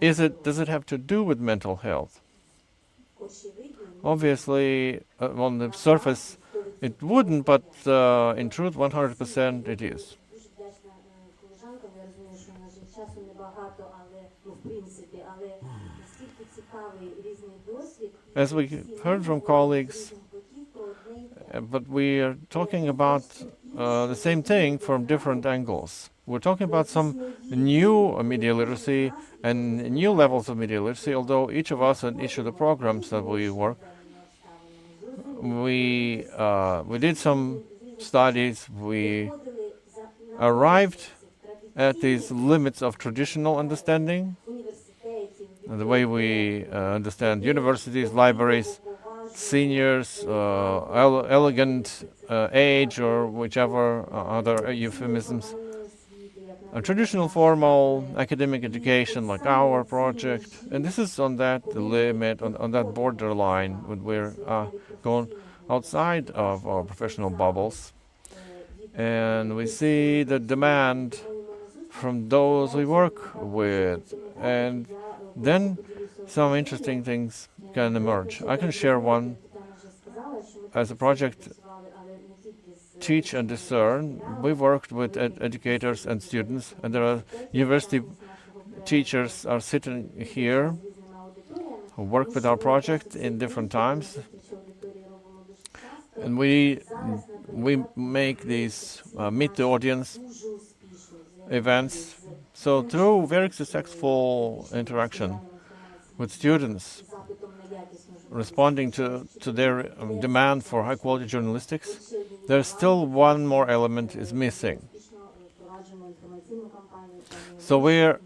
Does it have to do with mental health? Obviously, on the surface, it wouldn't, but in truth, 100% it is. As we heard from colleagues, but we are talking about the same thing from different angles. We're talking about some new media literacy and new levels of media literacy, although each of us and each of the programs that we work, we did some studies, we arrived at these limits of traditional understanding, the way we understand universities, libraries, seniors, elegant age, or whichever other euphemisms. A traditional formal academic education like our project, and this is on that limit, on that borderline when we're going outside of our professional bubbles. And we see the demand from those we work with, and then some interesting things can emerge. I can share one as a project, Teach and Discern. We worked with educators and students, and there are university teachers are sitting here who work with our project in different times, and we make these meet the audience events. So through very successful interaction with students, responding to their demand for high quality journalistics, there's still one more element is missing. So we're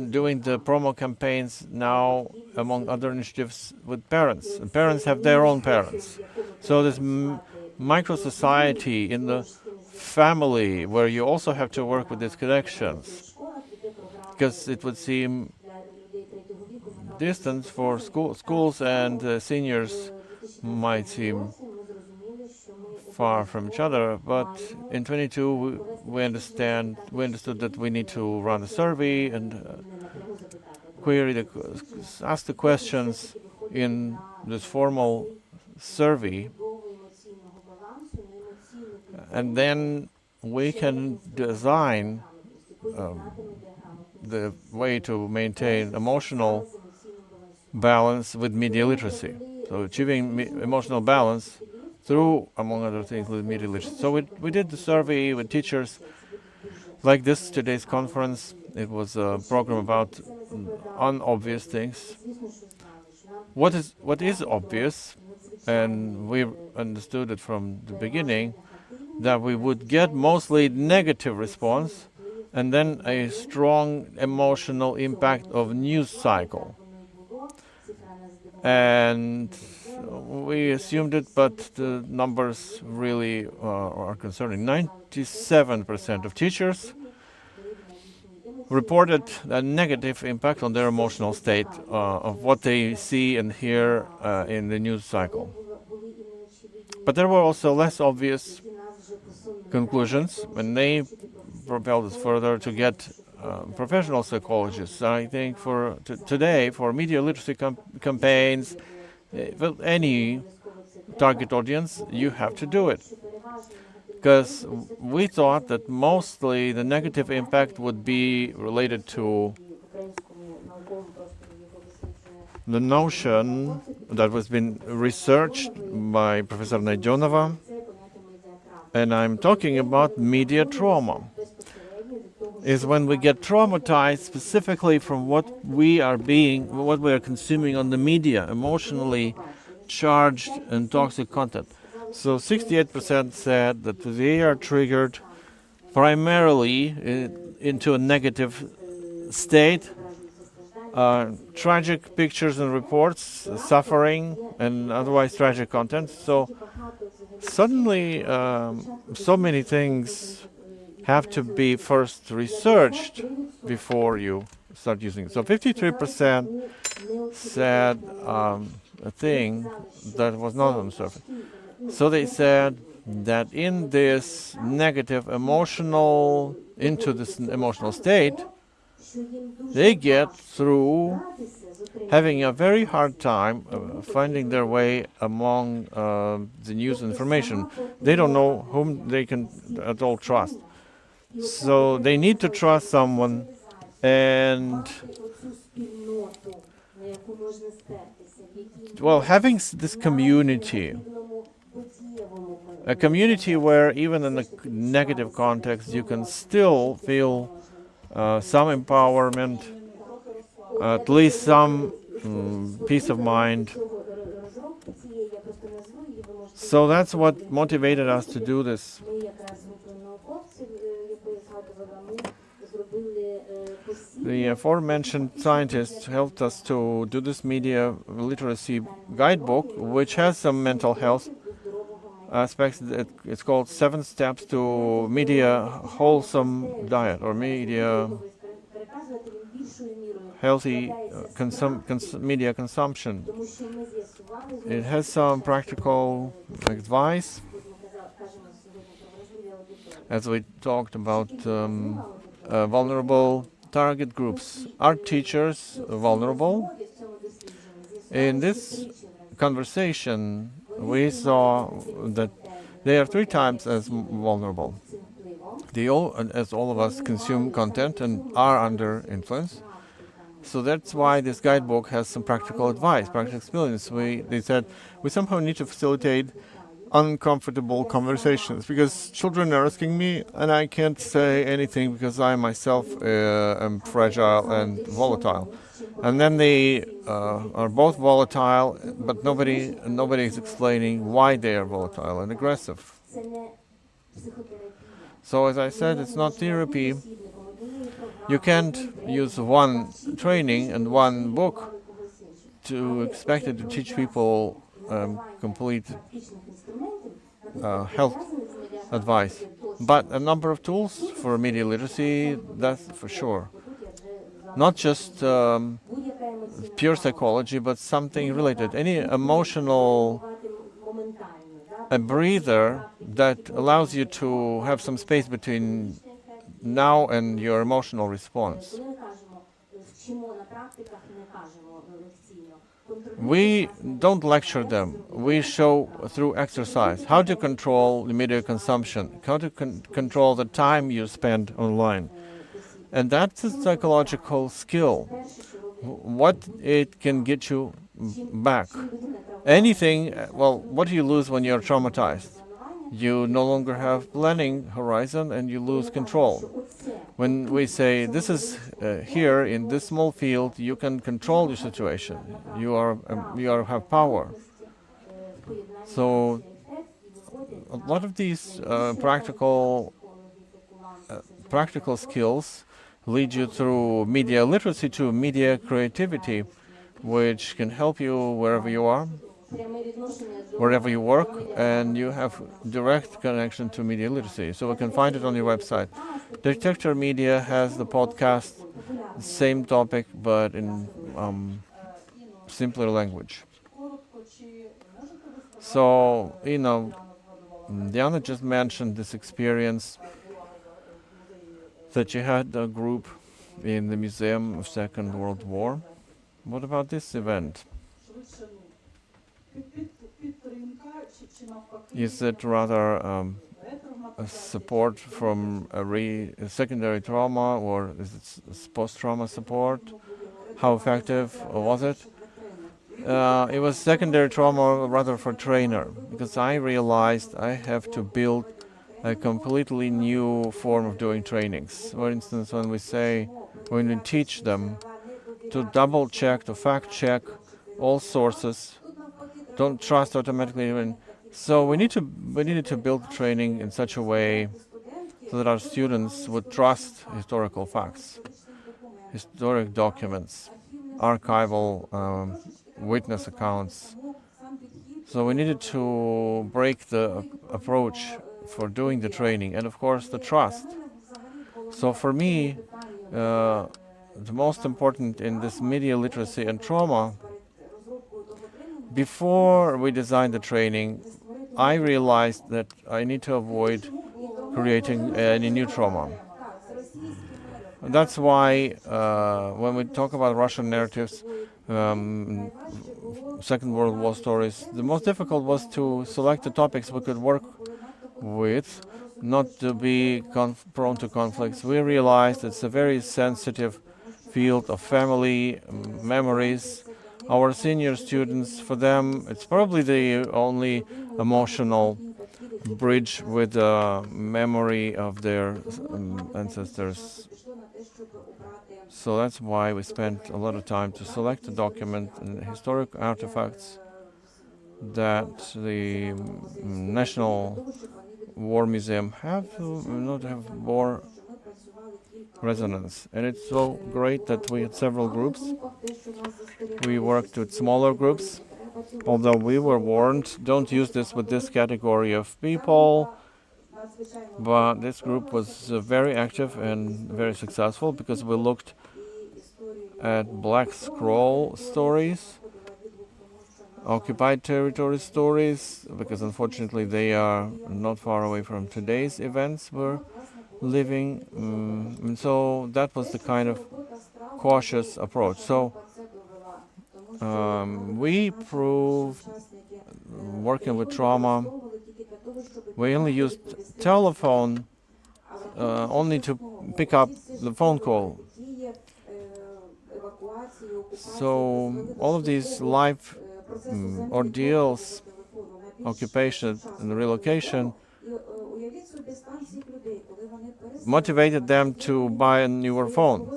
doing the promo campaigns now, among other initiatives, with parents. And parents have their own parents. So this micro society in the family where you also have to work with these connections, because it would seem distant for schools and seniors might seem far from each other, but in 22 we understood that we need to run a survey and ask the questions in this formal survey, and then we can design the way to maintain emotional balance with media literacy. So achieving emotional balance through, among other things, with media literacy. So we did the survey with teachers like this, today's conference. It was a program about unobvious things. What is obvious, and we understood it from the beginning, that we would get mostly negative response and then a strong emotional impact of news cycle. And we assumed it, but the numbers really are concerning. 97% of teachers reported a negative impact on their emotional state of what they see and hear in the news cycle. But there were also less obvious conclusions, and they propelled us further to get professional psychologists. I think for today, for media literacy campaigns, well, any target audience, you have to do it. Because we thought that mostly the negative impact would be related to the notion that was been researched by Professor Naidionova, and I'm talking about media trauma. Is when we get traumatized specifically from what we are consuming on the media, emotionally charged and toxic content. So 68% said that they are triggered primarily into a negative state, tragic pictures and reports, suffering, and otherwise tragic content. So suddenly, so many things have to be first researched before you start using it. So 53% said a thing that was not on the surface. So they said that in this negative emotional state, they get through having a very hard time finding their way among the news information. They don't know whom they can at all trust. So they need to trust someone, and well, having this community, a community where even in a negative context you can still feel some empowerment, at least some peace of mind. So that's what motivated us to do this. The aforementioned scientists helped us to do this media literacy guidebook, which has some mental health aspects. It's called 7 Steps to Media Wholesome Diet, or Media Healthy Media Consumption. It has some practical advice, as we talked about vulnerable target groups. Are teachers vulnerable? In this conversation, we saw that they are 3 times as vulnerable. As all of us consume content and are under influence. So that's why this guidebook has some practical advice, practical experience. They said we somehow need to facilitate uncomfortable conversations, because children are asking me and I can't say anything because I myself am fragile and volatile. And then they are both volatile, but nobody is explaining why they are volatile and aggressive. So as I said, it's not therapy. You can't use one training and one book to expect it to teach people complete health advice. But a number of tools for media literacy, that's for sure. Not just pure psychology, but something related. Any emotional a breather that allows you to have some space between now and your emotional response. We don't lecture them. We show through exercise how to control the media consumption, how to control the time you spend online. And that's a psychological skill. What it can get you back. Anything, well, what do you lose when you're traumatized? You no longer have planning horizon and you lose control. When we say this is here in this small field, you can control your situation. You have power. So a lot of these practical skills lead you through media literacy to media creativity, which can help you wherever you are, wherever you work, and you have direct connection to media literacy. So we can find it on your website. Detector Media has the podcast, same topic, but in simpler language. So, Diana just mentioned this experience that you had a group in the Museum of Second World War. What about this event? Is it rather a support from a secondary trauma, or is it post-trauma support? How effective was it? It was secondary trauma rather for trainer, because I realized I have to build a completely new form of doing trainings. For instance, when we teach them to double check, to fact check all sources, don't trust automatically. So we needed to build training in such a way so that our students would trust historical facts, historic documents, archival witness accounts. So we needed to break the approach for doing the training, and of course the trust. So for me, the most important in this media literacy and trauma, before we designed the training, I realized that I need to avoid creating any new trauma. And that's why when we talk about Russian narratives, Second World War stories, the most difficult was to select the topics we could work with, not to be prone to conflicts. We realized it's a very sensitive field of family memories. Our senior students, for them, it's probably the only emotional bridge with the memory of their ancestors. So that's why we spent a lot of time to select a document and historic artifacts that the National War Museum have war resonance. And it's so great that we had several groups. We worked with smaller groups, although we were warned, don't use this with this category of people. But this group was very active and very successful because we looked at Black Scroll stories, occupied territory stories, because unfortunately they are not far away from today's events we're living. And so that was the kind of cautious approach. So we proved working with trauma, we only used telephone only to pick up the phone call. So all of these life ordeals, occupation and relocation motivated them to buy a newer phone.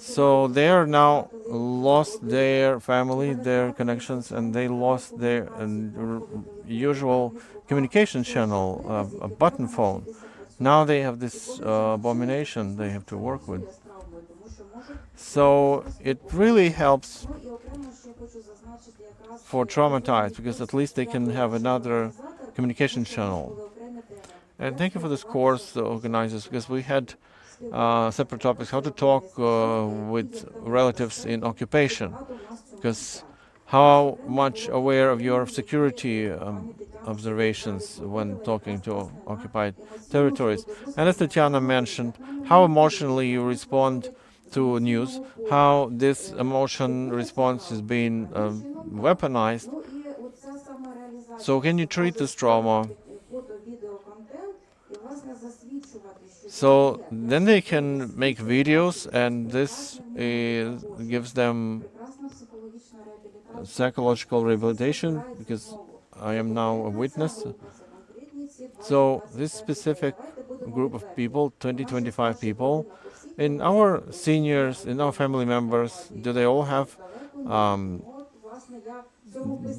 So they are now lost their family, their connections, and they lost their usual communication channel, a button phone. Now they have this abomination they have to work with. So it really helps for traumatized, because at least they can have another communication channel. And thank you for this course, the organizers, because we had separate topics, how to talk with relatives in occupation, because how much aware of your security observations when talking to occupied territories. And as Tatiana mentioned, how emotionally you respond to news, how this emotion response is being weaponized. So can you treat this trauma? So then they can make videos, and this gives them psychological rehabilitation, because I am now a witness. So this specific group of people, 20-25 people, in our seniors, in our family members, do they all have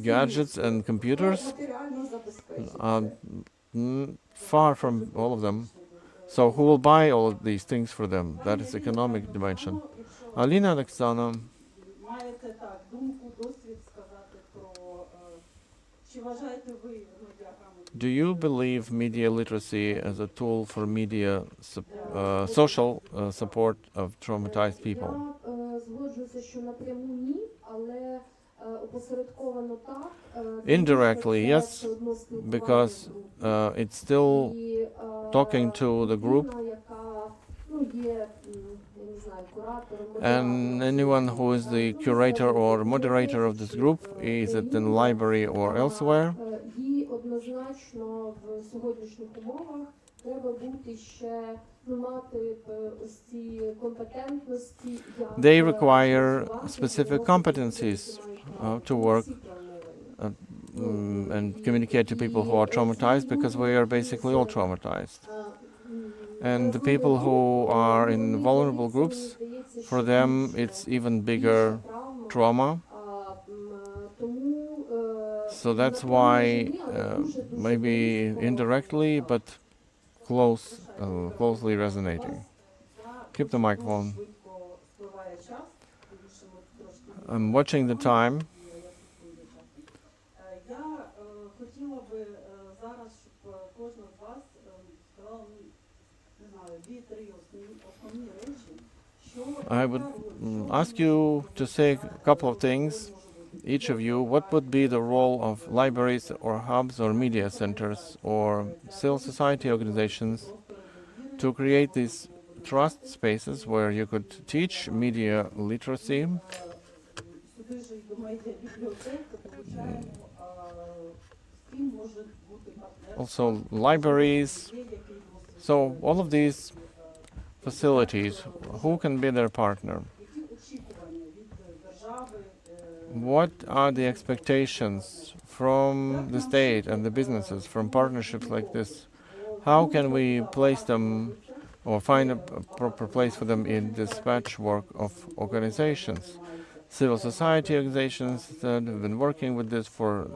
gadgets and computers? Far from all of them. So who will buy all of these things for them? That is economic dimension. Alina and Oksana, do you believe media literacy as a tool for media social support of traumatized people? Indirectly, yes, because it's still talking to the group, and anyone who is the curator or moderator of this group, is it in the library or elsewhere, they require specific competencies to work and communicate to people who are traumatized, because we are basically all traumatized. And the people who are in vulnerable groups, for them it's even bigger trauma. So that's why maybe indirectly, but closely resonating. Keep the microphone. I'm watching the time. I would ask you to say a couple of things, each of you. What would be the role of libraries or hubs or media centers or civil society organizations to create these trust spaces where you could teach media literacy? Also libraries. So all of these facilities, who can be their partner? What are the expectations from the state and the businesses from partnerships like this? How can we place them or find a proper place for them in this patchwork of organizations? Civil society organizations that have been working with this for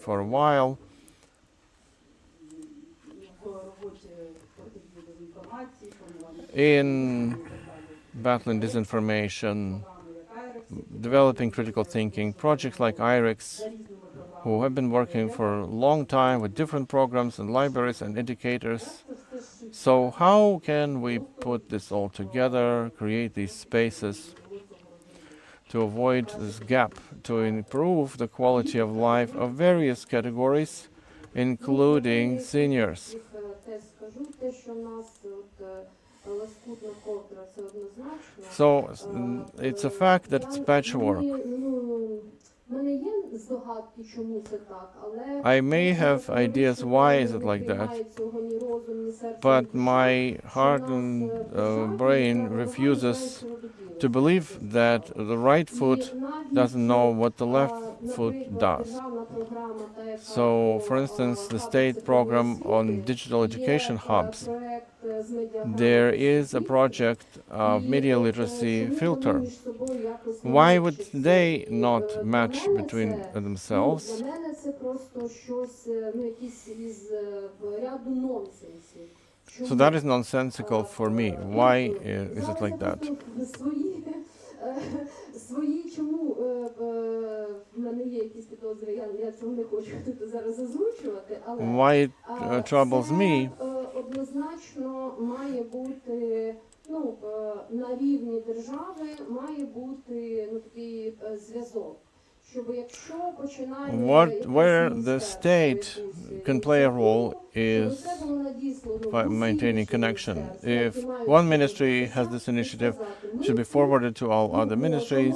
a while. in battling disinformation, developing critical thinking, projects like IREX, who have been working for a long time with different programs and libraries and indicators. So how can we put this all together, create these spaces to avoid this gap, to improve the quality of life of various categories, including seniors? So it's a fact that it's patchwork. I may have ideas why is it like that, but my heart and brain refuses to believe that the right foot doesn't know what the left foot does. So, for instance, the state program on digital education hubs, there is a project of media literacy filter. Why would they not match between themselves? So that is nonsensical for me. Why is it like that? Why it troubles me? Where the state can play a role is by maintaining connection. If one ministry has this initiative, it should be forwarded to all other ministries.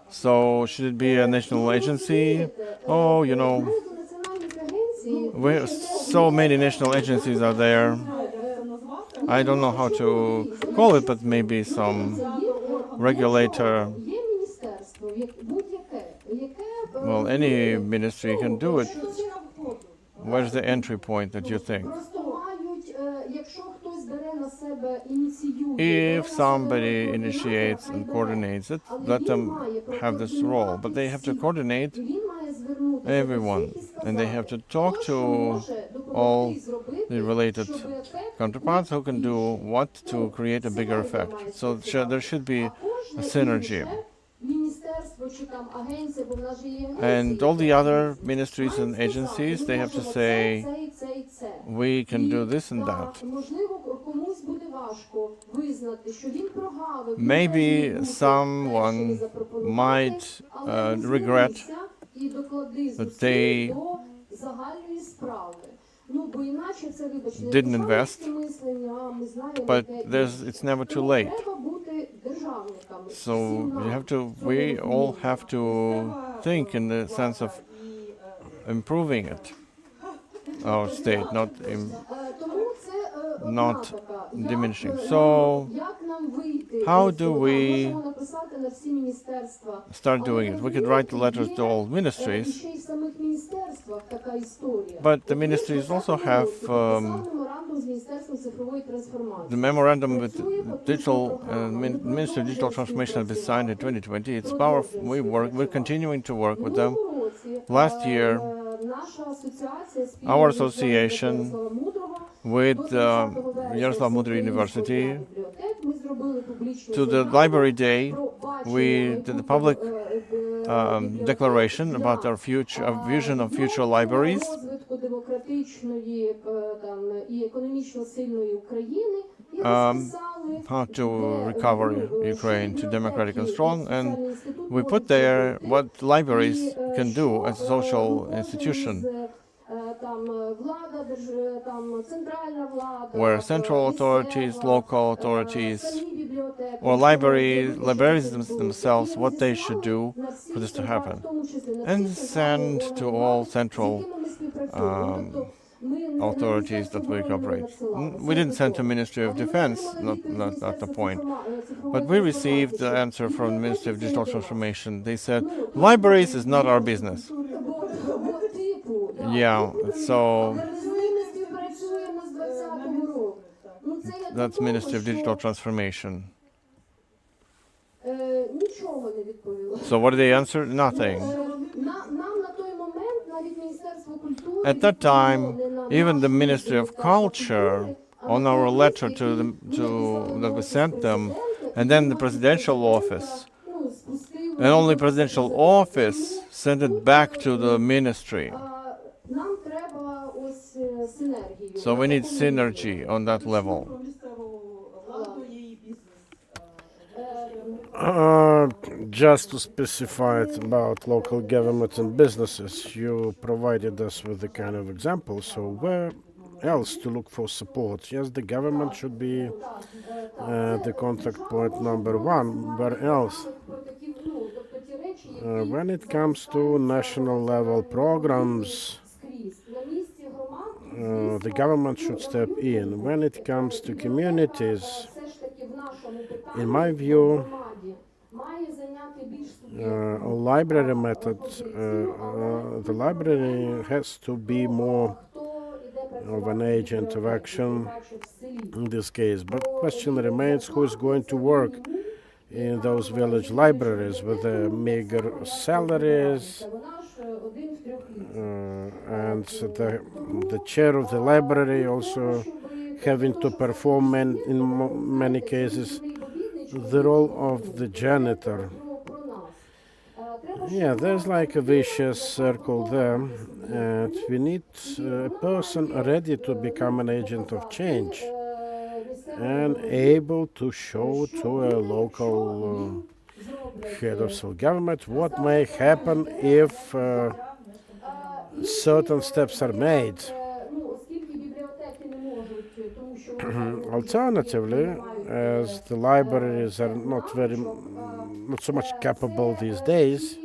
So should it be a national agency? Oh, you know, so many national agencies are there. I don't know how to call it, but maybe some regulator. Well, any ministry can do it. Where's the entry point that you think? If somebody initiates and coordinates it, let them have this role. But they have to coordinate everyone, and they have to talk to all the related counterparts who can do what to create a bigger effect. So there should be a synergy. And all the other ministries and agencies, they have to say, we can do this and that. Maybe someone might regret that they didn't invest, but it's never too late. So we all have to think in the sense of improving it, our state, not diminishing. So how do we start doing it? We could write letters to all ministries, but the ministries also have the memorandum with Ministry of Digital Transformation has been signed in 2020. It's powerful. We're continuing to work with them. Last year, our association with Yaroslav Mudry University, to the Library Day, we did a public declaration about our vision of future libraries. How to recover Ukraine to democratic and strong, and we put there what libraries can do as a social institution, where central authorities, local authorities, or libraries themselves, what they should do for this to happen, and send to all central authorities that we cooperate. We didn't send to Ministry of Defense, not the point. But we received the answer from the Ministry of Digital Transformation. They said, libraries is not our business. Yeah, so that's Ministry of Digital Transformation. So what did they answer? Nothing. At that time, even the Ministry of Culture on our letter to them, that we sent them, and then the presidential office, and only presidential office sent it back to the ministry. So we need synergy on that level. Just to specify it about local governments and businesses, you provided us with the kind of example. So where else to look for support? Yes, the government should be the contact point number one. Where else? When it comes to national level programs, the government should step in. When it comes to communities, in my view, library method, the library has to be more of an agent of action in this case. But question remains, who is going to work in those village libraries with the meager salaries, and the chair of the library also having to perform in many cases the role of the janitor. Yeah, there's like a vicious circle there, and we need a person ready to become an agent of change and able to show to a local head of self-government what may happen if certain steps are made. Alternatively, as the libraries are not so much capable these days,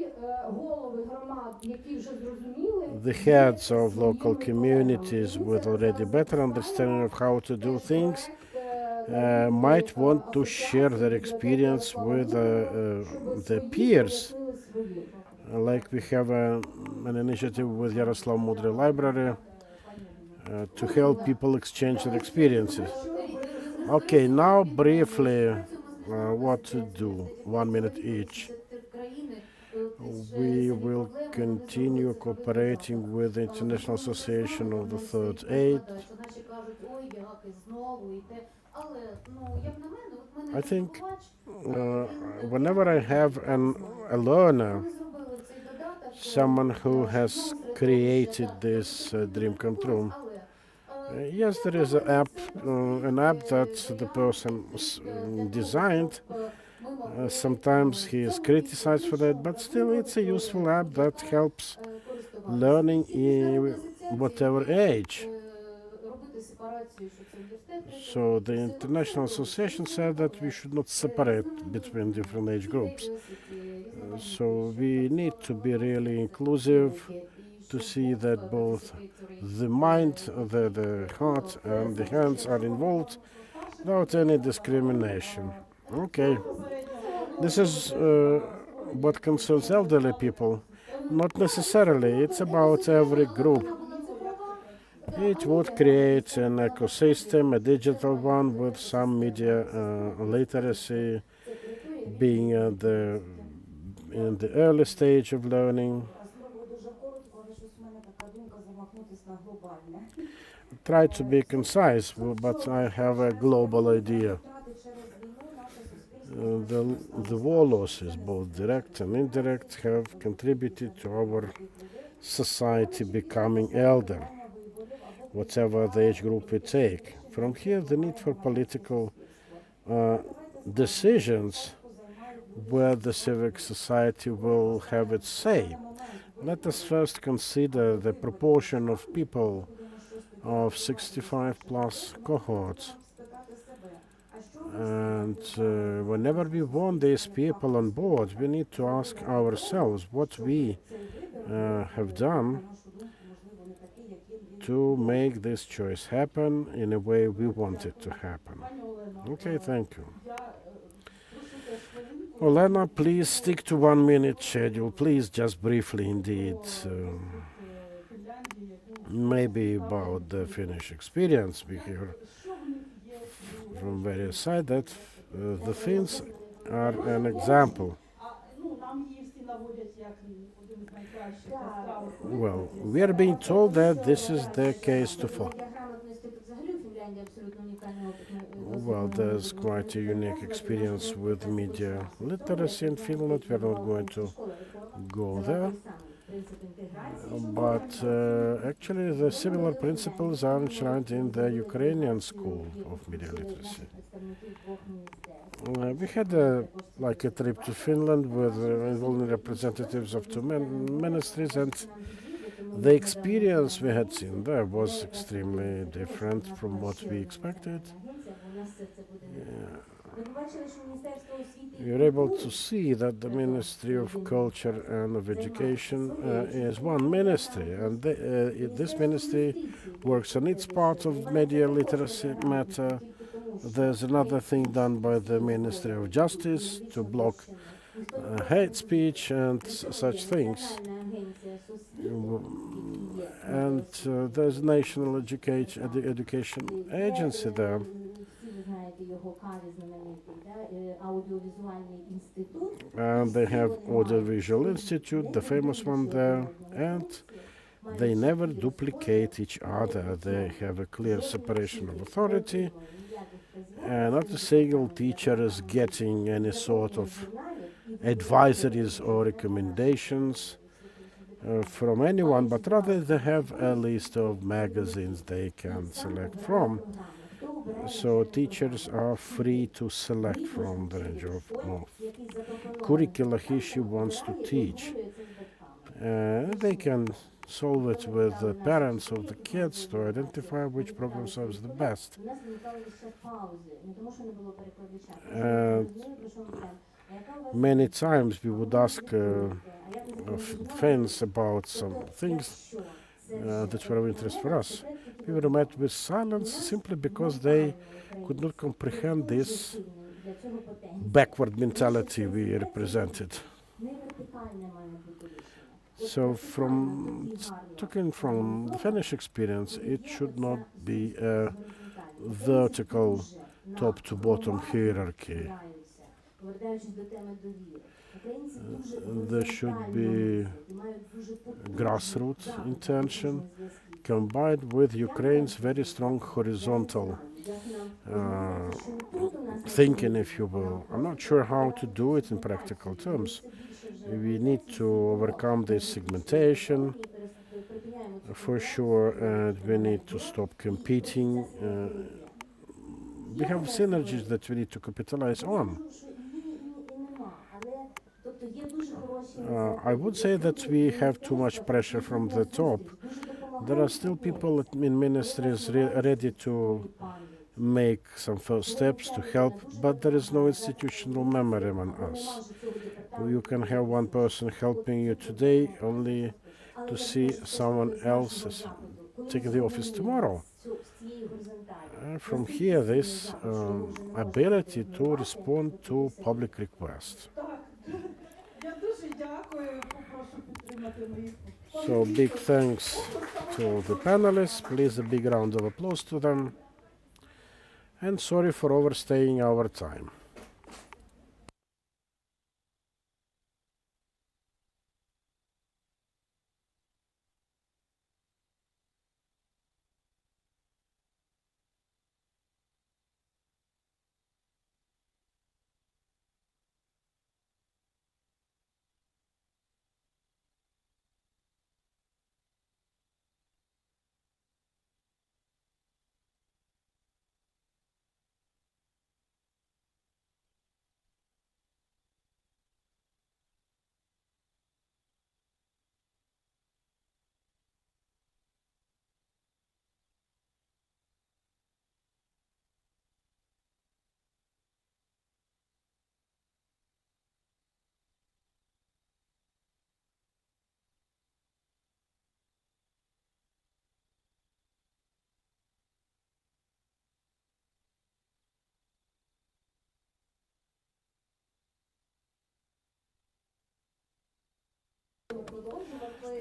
the heads of local communities with already better understanding of how to do things might want to share their experience with their peers. Like we have an initiative with Yaroslav Mudry Library to help people exchange their experiences. Okay, now briefly what to do, 1 minute each. We will continue cooperating with the International Association of the Third Aid. I think whenever I have a learner, someone who has created this dream come true, yes, there is an app that the person designed. Sometimes he is criticized for that, but still it's a useful app that helps learning in whatever age. So the International Association said that we should not separate between different age groups. So we need to be really inclusive to see that both the mind, the heart and the hands are involved without any discrimination. Okay. This is what concerns elderly people. Not necessarily, it's about every group. It would create an ecosystem, a digital one with some media literacy being in the early stage of learning. Try to be concise, but I have a global idea. The war losses, both direct and indirect, have contributed to our society becoming elder, whatever the age group we take. From here, the need for political decisions where the civic society will have its say. Let us first consider the proportion of people of 65 plus cohorts. And whenever we want these people on board, we need to ask ourselves what we have done to make this choice happen in a way we want it to happen. Okay, thank you. Olena, please stick to 1 minute schedule. Please, just briefly indeed. Maybe about the Finnish experience. We hear from various sides that the Finns are an example. Well, we are being told that this is the case to follow. Well, there's quite a unique experience with media literacy in Finland. We're not going to go there. But actually, the similar principles are enshrined in the Ukrainian school of media literacy. We had a trip to Finland with involving representatives of two ministries, and the experience we had seen there was extremely different from what we expected. You're able to see that the Ministry of Culture and of Education is one ministry, and this ministry works on its part of media literacy matter. There's another thing done by the Ministry of Justice to block hate speech and such things. And there's a National Education Agency there. And they have Audiovisual Institute, the famous one there, and they never duplicate each other. They have a clear separation of authority, and not a single teacher is getting any sort of advisories or recommendations from anyone, but rather they have a list of magazines they can select from. So teachers are free to select from the range of curricula he wants to teach. They can solve it with the parents of the kids to identify which program serves the best. Many times we would ask fans about some things that were of interest for us. We were met with silence simply because they could not comprehend this backward mentality we represented. So talking from the Finnish experience, it should not be a vertical top-to-bottom hierarchy. There should be grassroots intention combined with Ukraine's very strong horizontal thinking, if you will. I'm not sure how to do it in practical terms. We need to overcome this segmentation for sure, and we need to stop competing. We have synergies that we need to capitalize on. I would say that we have too much pressure from the top. There are still people in ministries ready to make some first steps to help, but there is no institutional memory among us. You can have one person helping you today only to see someone else taking the office tomorrow. From here, this ability to respond to public requests. So big thanks to the panelists. Please a big round of applause to them. And sorry for overstaying our time.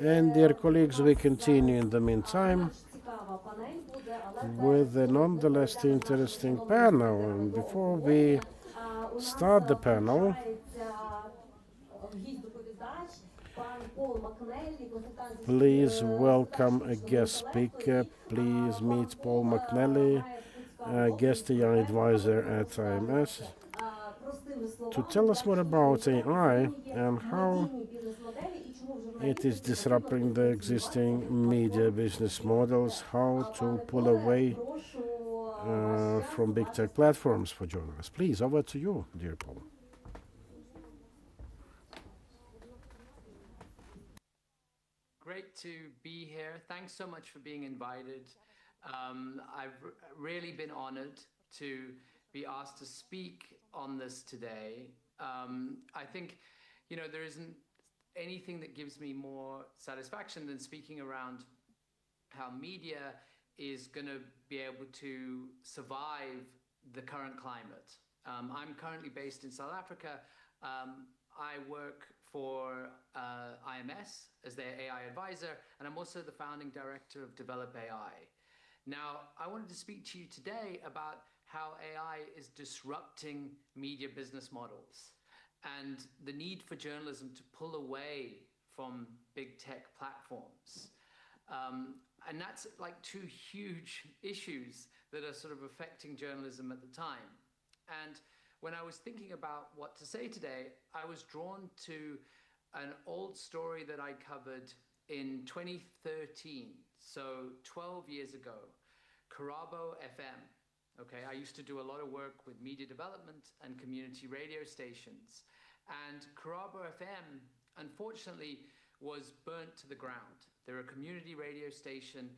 And dear colleagues, we continue in the meantime with a nonetheless interesting panel. And before we start the panel, please welcome a guest speaker. Please meet Paul McNally, guest AI advisor at IMS, to tell us more about AI and how it is disrupting the existing media business models, how to pull away from big tech platforms for journalists. Please, over to you, dear Paul. Great to be here. Thanks so much for being invited. I've really been honored to be asked to speak on this today. I think, there isn't anything that gives me more satisfaction than speaking around how media is going to be able to survive the current climate. I'm currently based in South Africa. I work for IMS as their AI advisor, and I'm also the founding director of Develop AI. Now, I wanted to speak to you today about how AI is disrupting media business models and the need for journalism to pull away from big tech platforms. And that's like two huge issues that are sort of affecting journalism at the time. And when I was thinking about what to say today, I was drawn to an old story that I covered in 2013, so 12 years ago, Karabo FM. Okay, I used to do a lot of work with media development and community radio stations. And Karabo FM, unfortunately, was burnt to the ground. They're a community radio station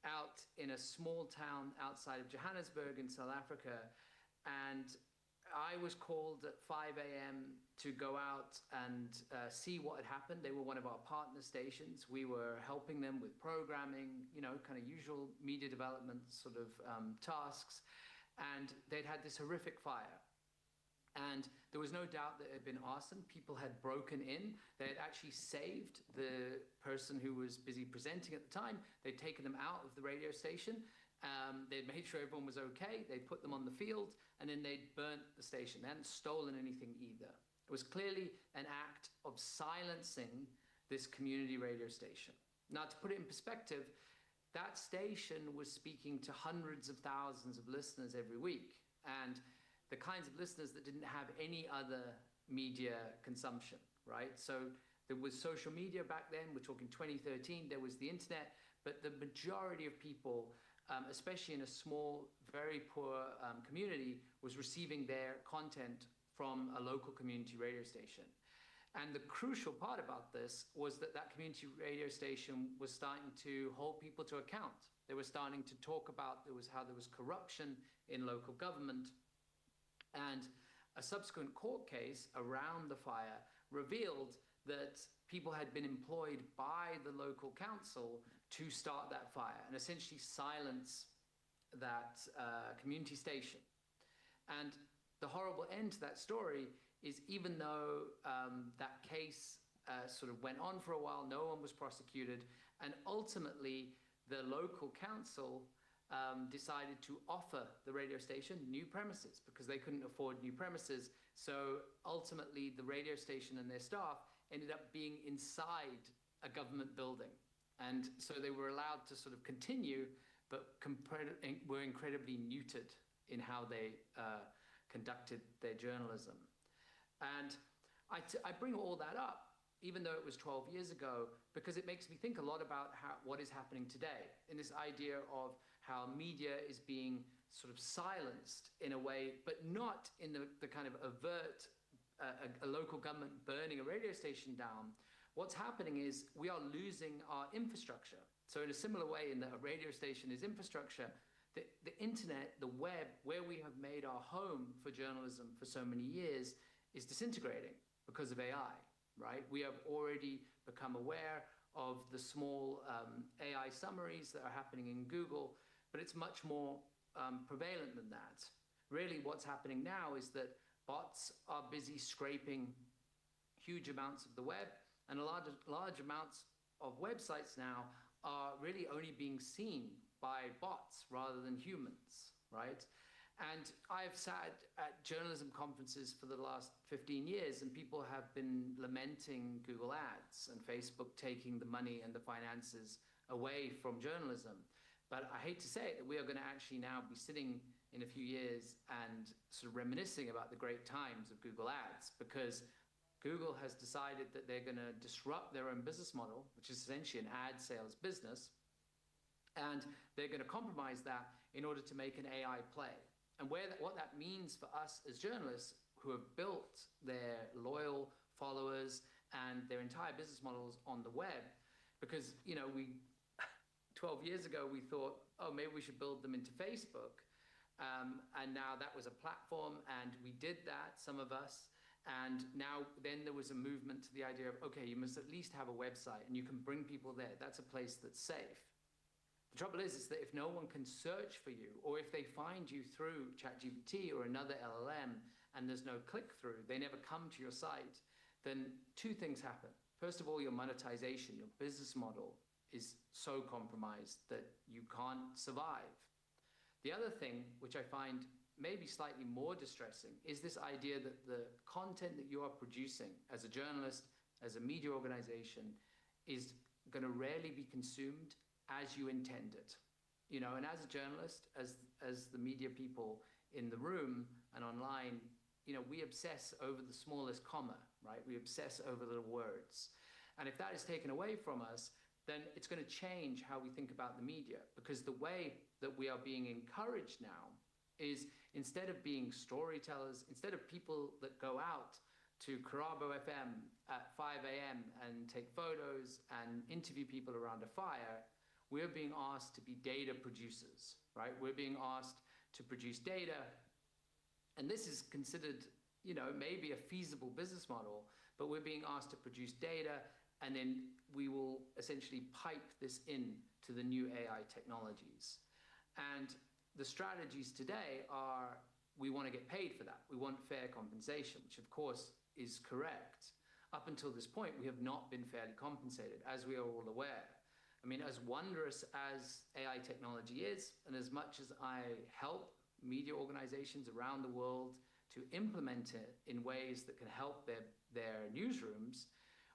out in a small town outside of Johannesburg in South Africa. And I was called at 5 a.m. to go out and see what had happened. They were one of our partner stations. We were helping them with programming, kind of usual media development sort of tasks. And they'd had this horrific fire. And there was no doubt that it had been arson. People had broken in. They had actually saved the person who was busy presenting at the time. They'd taken them out of the radio station. They'd made sure everyone was okay. They'd put them on the field, and then they'd burnt the station. They hadn't stolen anything either. It was clearly an act of silencing this community radio station. Now, to put it in perspective, that station was speaking to hundreds of thousands of listeners every week, and the kinds of listeners that didn't have any other media consumption, right? So there was social media back then. We're talking 2013. There was the internet, but the majority of people, especially in a small, very poor community, was receiving their content from a local community radio station. And the crucial part about this was that that community radio station was starting to hold people to account. They were starting to talk about how there was corruption in local government. And a subsequent court case around the fire revealed that people had been employed by the local council to start that fire and essentially silence that community station. And the horrible end to that story is, even though that case sort of went on for a while, no one was prosecuted, and ultimately the local council decided to offer the radio station new premises because they couldn't afford new premises. So ultimately the radio station and their staff ended up being inside a government building. And so they were allowed to sort of continue, but were incredibly neutered in how they conducted their journalism. And I bring all that up, even though it was 12 years ago, because it makes me think a lot about what is happening today in this idea of how media is being sort of silenced in a way, but not in the kind of overt a local government burning a radio station down. What's happening is we are losing our infrastructure. So in a similar way in that a radio station is infrastructure, the internet, the web, where we have made our home for journalism for so many years, is disintegrating because of AI, right? We have already become aware of the small AI summaries that are happening in Google, but it's much more prevalent than that. Really, what's happening now is that bots are busy scraping huge amounts of the web, and large amounts of websites now are really only being seen by bots rather than humans, right? And I've sat at journalism conferences for the last 15 years, and people have been lamenting Google Ads and Facebook taking the money and the finances away from journalism. But I hate to say it, that we are going to actually now be sitting in a few years and sort of reminiscing about the great times of Google Ads, because Google has decided that they're going to disrupt their own business model, which is essentially an ad sales business, and they're going to compromise that in order to make an AI play. And what that means for us as journalists who have built their loyal followers and their entire business models on the web, because 12 years ago we thought, oh, maybe we should build them into Facebook, and now that was a platform, and we did that, some of us. And now then there was a movement to the idea of, okay, you must at least have a website and you can bring people there. That's a place that's safe. The trouble is that if no one can search for you, or if they find you through ChatGPT or another LLM and there's no click-through, they never come to your site, then two things happen. First of all, your monetization, your business model is so compromised that you can't survive. The other thing, which I find maybe slightly more distressing, is this idea that the content that you are producing as a journalist, as a media organization, is going to rarely be consumed as you intend it. And as a journalist, as the media people in the room and online, we obsess over the smallest comma, right? We obsess over the words. And if that is taken away from us, then it's going to change how we think about the media, because the way that we are being encouraged now is, instead of being storytellers, instead of people that go out to Karabo FM at 5 a.m. and take photos and interview people around a fire, we're being asked to be data producers, right? We're being asked to produce data. And this is considered, maybe a feasible business model, but we're being asked to produce data, and then we will essentially pipe this in to the new AI technologies. And the strategies today are, we want to get paid for that. We want fair compensation, which of course is correct. Up until this point, we have not been fairly compensated, as we are all aware. I mean, as wondrous as AI technology is, and as much as I help media organizations around the world to implement it in ways that can help their newsrooms,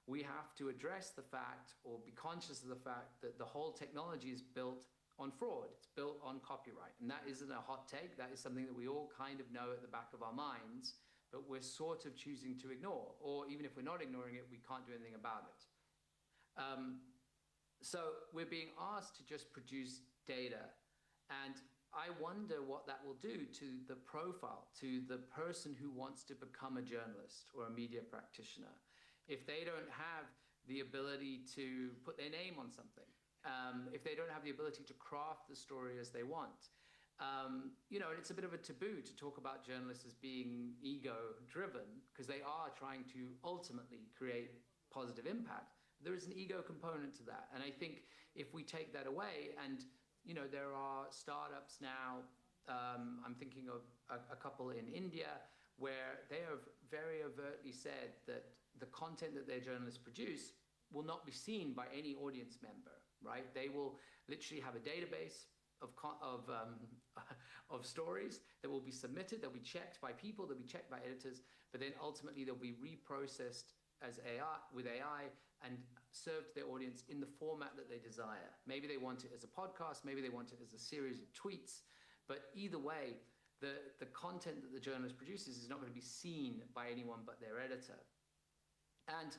we have to address the fact, or be conscious of the fact, that the whole technology is built on fraud. It's built on copyright. And that isn't a hot take. That is something that we all kind of know at the back of our minds, but we're sort of choosing to ignore. Or even if we're not ignoring it, we can't do anything about it. So we're being asked to just produce data. And I wonder what that will do to the profile, to the person who wants to become a journalist or a media practitioner, if they don't have the ability to put their name on something, if they don't have the ability to craft the story as they want. And it's a bit of a taboo to talk about journalists as being ego-driven, because they are trying to ultimately create positive impact. There is an ego component to that. And I think if we take that away, and there are startups now, I'm thinking of a couple in India, where they have very overtly said that the content that their journalists produce will not be seen by any audience member, right? They will literally have a database of stories that will be submitted. They'll be checked by people, they'll be checked by editors, but then ultimately they'll be reprocessed as AI, with AI, and served to their audience in the format that they desire. Maybe they want it as a podcast, maybe they want it as a series of tweets, but either way, the content that the journalist produces is not going to be seen by anyone but their editor. And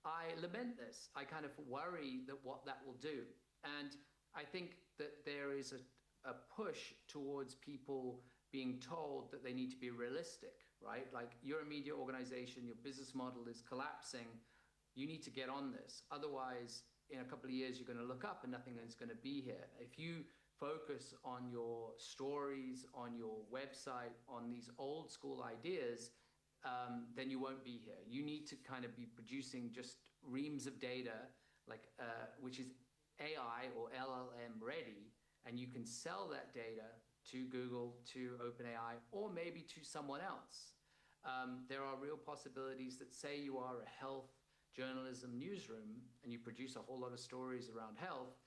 I lament this. I kind of worry that what that will do. And I think that there is a push towards people being told that they need to be realistic, right? Like, you're a media organization, your business model is collapsing, you need to get on this. Otherwise, in a couple of years, you're going to look up and nothing is going to be here. If you focus on your stories, on your website, on these old school ideas, then you won't be here. You need to kind of be producing just reams of data, like which is AI or LLM ready, and you can sell that data to Google, to OpenAI, or maybe to someone else. There are real possibilities that, say you are a health journalism newsroom and you produce a whole lot of stories around health,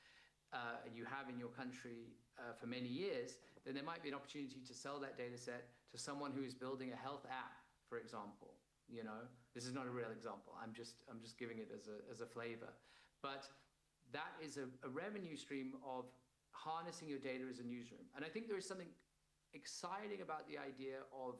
and you have in your country for many years, then there might be an opportunity to sell that data set to someone who is building a health app, for example. This is not a real example. I'm just giving it as a flavor. But that is a revenue stream of harnessing your data as a newsroom. And I think there is something exciting about the idea of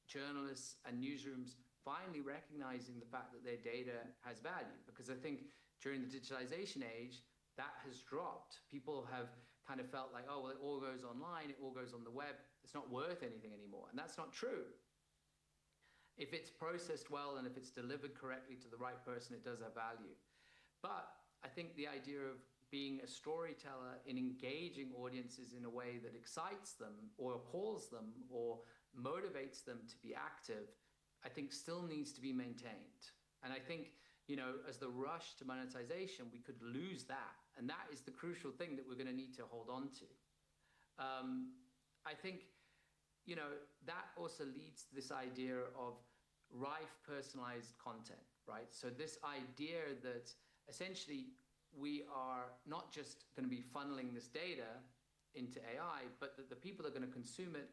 journalists and newsrooms finally recognizing the fact that their data has value, because I think during the digitalization age, that has dropped. People have kind of felt like, oh, well, it all goes online, it all goes on the web, it's not worth anything anymore. And that's not true. If it's processed well and if it's delivered correctly to the right person, it does have value. But I think the idea of being a storyteller in engaging audiences in a way that excites them or appalls them or motivates them to be active, I think still needs to be maintained. And I think, you know, as the rush to monetization, we could lose that. And that is the crucial thing that we're going to need to hold on to. I think, you know, that also leads to this idea of rife personalized content, right? So this idea that essentially we are not just going to be funneling this data into AI, but that the people are going to consume it,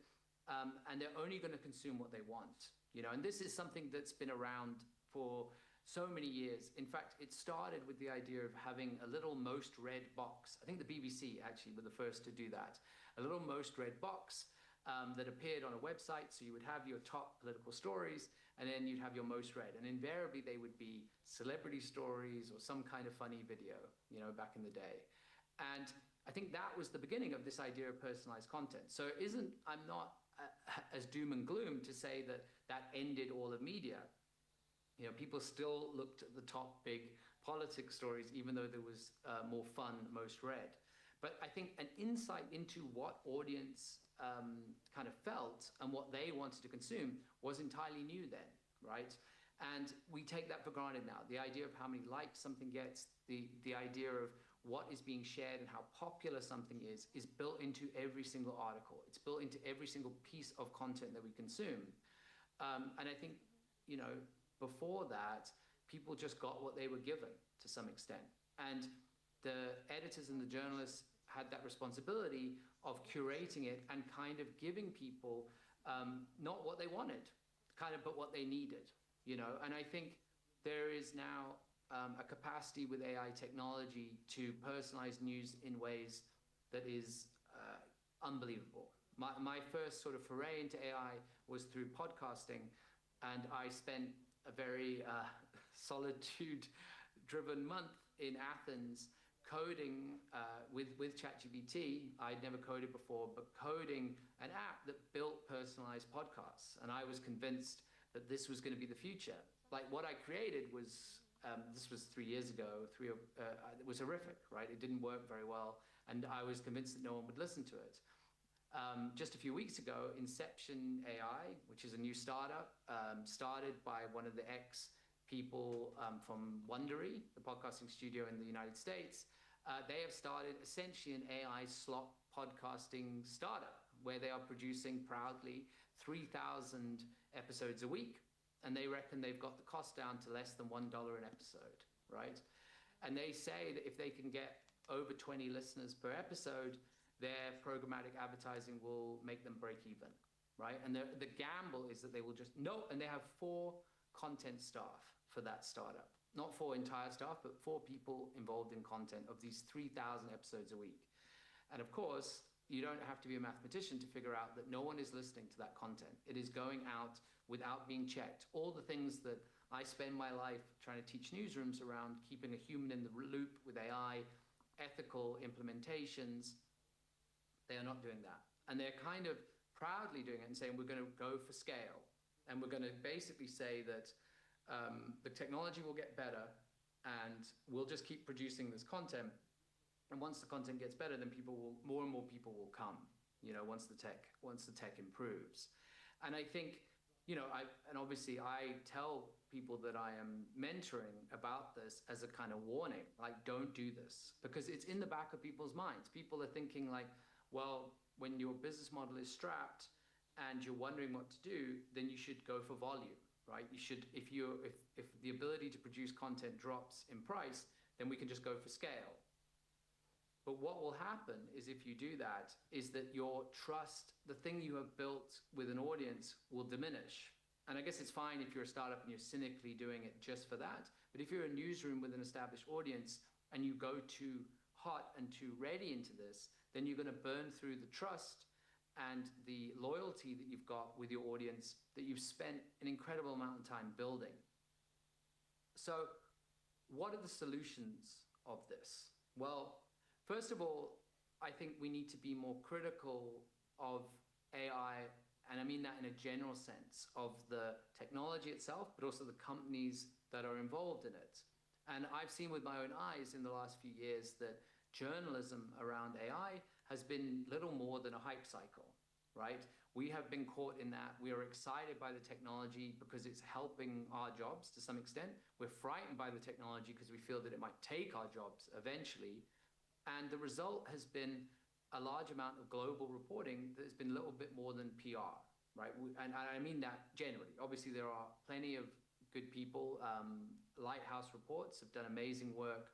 and they're only going to consume what they want, you know. And this is something that's been around for so many years. In fact, it started with the idea of having a little most read box. I think the BBC actually were the first to do that. A little most read box that appeared on a website. So you would have your top political stories, and then you'd have your most read. And invariably, they would be celebrity stories or some kind of funny video, you know, back in the day. And I think that was the beginning of this idea of personalized content. So it isn't, I'm not as doom and gloom to say that that ended all of media. You know, people still looked at the top big politics stories, even though there was more fun, most read. But I think an insight into what audience kind of felt and what they wanted to consume was entirely new then, right? And we take that for granted now. The idea of how many likes something gets, the idea of what is being shared and how popular something is built into every single article. It's built into every single piece of content that we consume. And I think, you know, before that, people just got what they were given to some extent. And the editors and the journalists had that responsibility of curating it and kind of giving people not what they wanted, kind of, but what they needed, you know. And I think there is now a capacity with AI technology to personalize news in ways that is unbelievable. My first sort of foray into AI was through podcasting, and I spent a very solitude-driven month in Athens coding with ChatGPT. I'd never coded before, but coding an app that built personalized podcasts. And I was convinced that this was going to be the future. Like, what I created was, this was 3 years ago, it was horrific, right? It didn't work very well. And I was convinced that no one would listen to it. Just a few weeks ago, Inception AI, which is a new startup, started by one of the ex-people from Wondery, the podcasting studio in the United States. They have started essentially an AI slot podcasting startup where they are producing proudly 3,000 episodes a week. And they reckon they've got the cost down to less than $1 an episode, right? And they say that if they can get over 20 listeners per episode, their programmatic advertising will make them break even, right? And the gamble is that they will just, and they have 4 content staff for that startup. Not 4 entire staff, but 4 people involved in content of these 3,000 episodes a week. And of course, you don't have to be a mathematician to figure out that no one is listening to that content. It is going out without being checked. All the things that I spend my life trying to teach newsrooms around keeping a human in the loop with AI, ethical implementations, they are not doing that. And they're kind of proudly doing it and saying, we're going to go for scale. And we're going to basically say that the technology will get better and we'll just keep producing this content. And once the content gets better, then more and more people will come, you know, once the tech improves. And I think, you know, and obviously I tell people that I am mentoring about this as a kind of warning, like, don't do this, because it's in the back of people's minds. People are thinking like, well, when your business model is strapped and you're wondering what to do, then you should go for volume, right? You should, if the ability to produce content drops in price, then we can just go for scale. But what will happen is, if you do that, is that your trust, the thing you have built with an audience, will diminish. And I guess it's fine if you're a startup and you're cynically doing it just for that. But if you're a newsroom with an established audience and you go too hot and too ready into this, then you're going to burn through the trust and the loyalty that you've got with your audience that you've spent an incredible amount of time building. So what are the solutions of this? Well, first of all, I think we need to be more critical of AI, and I mean that in a general sense, of the technology itself, but also the companies that are involved in it. And I've seen with my own eyes in the last few years that journalism around AI has been little more than a hype cycle, right? We have been caught in that. We are excited by the technology because it's helping our jobs to some extent. We're frightened by the technology because we feel that it might take our jobs eventually. And the result has been a large amount of global reporting that has been a little bit more than PR, right? And I mean that generally. Obviously, there are plenty of good people. Lighthouse Reports have done amazing work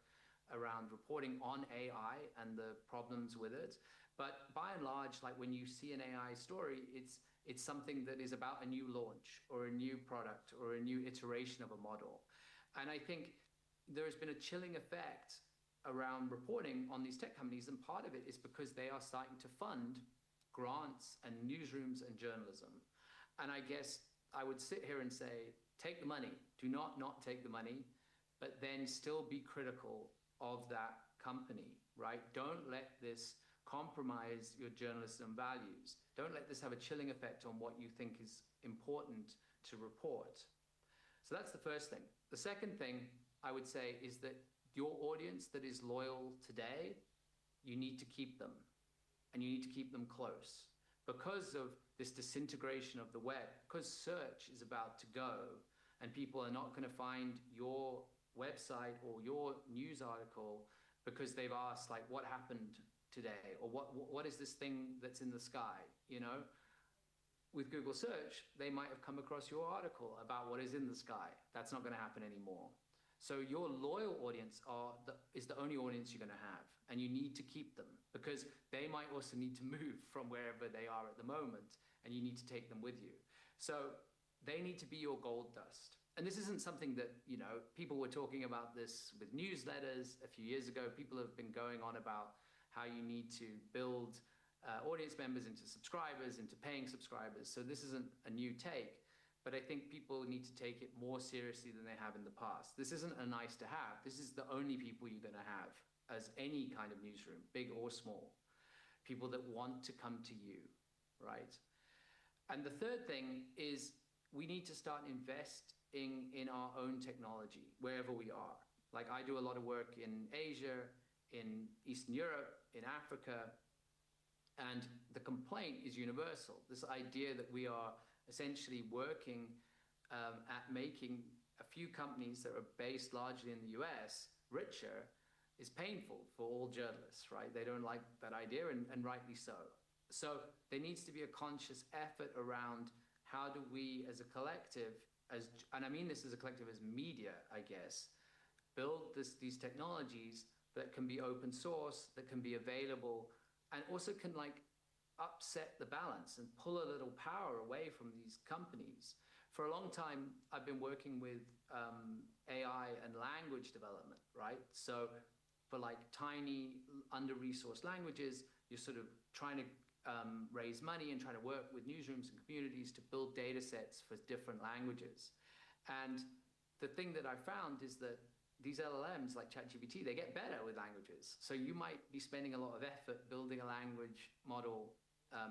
around reporting on AI and the problems with it. But by and large, like when you see an AI story, it's something that is about a new launch or a new product or a new iteration of a model. And I think there has been a chilling effect around reporting on these tech companies, and part of it is because they are starting to fund grants and newsrooms and journalism. And I guess I would sit here and say, take the money, do not take the money, but then still be critical of that company, right? Don't let this compromise your journalism values. Don't let this have a chilling effect on what you think is important to report. So that's the first thing. The second thing I would say is that your audience that is loyal today, you need to keep them, and you need to keep them close. Because of this disintegration of the web, because search is about to go, and people are not going to find your website or your news article because they've asked, like, what happened today, or what is this thing that's in the sky, you know? With Google search, they might have come across your article about what is in the sky. That's not going to happen anymore. So your loyal audience is the only audience you're going to have, and you need to keep them because they might also need to move from wherever they are at the moment, and you need to take them with you. So they need to be your gold dust. And this isn't something that, you know, people were talking about this with newsletters a few years ago. People have been going on about how you need to build audience members into subscribers, into paying subscribers. So this isn't a new take. But I think people need to take it more seriously than they have in the past. This isn't a nice to have. This is the only people you're going to have as any kind of newsroom, big or small. People that want to come to you, right? And the third thing is we need to start investing in our own technology, wherever we are. Like I do a lot of work in Asia, in Eastern Europe, in Africa, and the complaint is universal. This idea that we are essentially working at making a few companies that are based largely in the US richer is painful for all journalists, right? They don't like that idea, and rightly so. So there needs to be a conscious effort around how do we as a collective, and I mean this as a collective as media, I guess, build these technologies that can be open source, that can be available, and also can like upset the balance and pull a little power away from these companies. For a long time, I've been working with AI and language development, right? So for like tiny, under-resourced languages, you're sort of trying to raise money and trying to work with newsrooms and communities to build data sets for different languages. And the thing that I found is that these LLMs like ChatGPT, they get better with languages. So you might be spending a lot of effort building a language model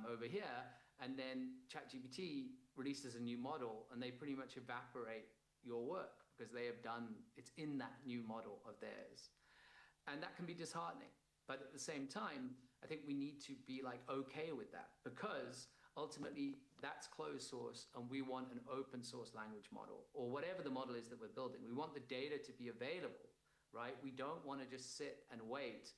over here, and then ChatGPT releases a new model, and they pretty much evaporate your work because they have done, it's in that new model of theirs. And that can be disheartening. But at the same time, I think we need to be like okay with that because ultimately that's closed source and we want an open source language model or whatever the model is that we're building. We want the data to be available, right? We don't want to just sit and wait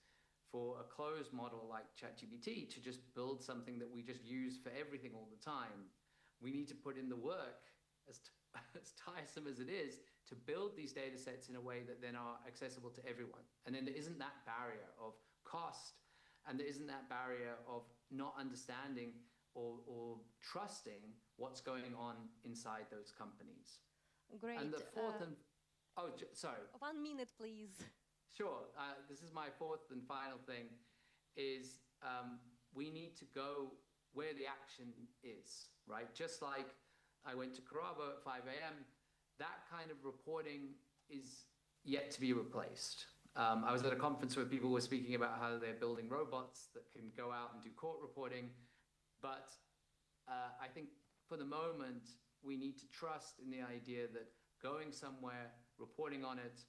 for a closed model like ChatGPT to just build something that we just use for everything all the time. We need to put in the work, as tiresome as it is, to build these data sets in a way that then are accessible to everyone. And then there isn't that barrier of cost, and there isn't that barrier of not understanding or trusting what's going on inside those companies. Great. And the fourth sorry. 1 minute, please. Sure. This is my fourth and final thing, is we need to go where the action is, right? Just like I went to Karabo at 5 a.m., that kind of reporting is yet to be replaced. I was at a conference where people were speaking about how they're building robots that can go out and do court reporting, but I think for the moment, we need to trust in the idea that going somewhere, reporting on it,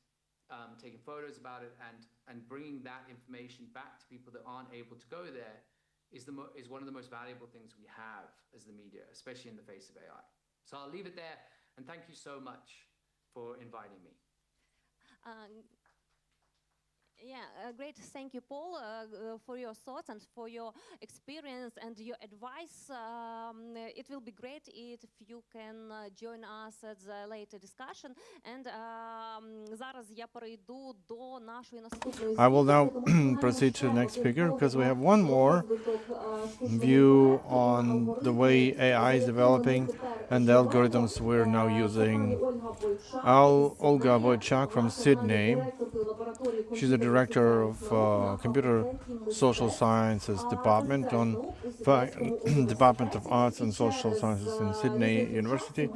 taking photos about it, and bringing that information back to people that aren't able to go there is one of the most valuable things we have as the media, especially in the face of AI. So I'll leave it there, and thank you so much for inviting me. Great. Thank you, Paul, for your thoughts and for your experience and your advice. It will be great if you can join us at the later discussion. And зараз я перейду до нашої наступної. I will now proceed to the next speaker because we have one more view on the way AI is developing and the algorithms we're now using. Olga Wojciak from Sydney. She's the director of Computer Social Sciences Department on Department of Arts and Social Sciences in Sydney University.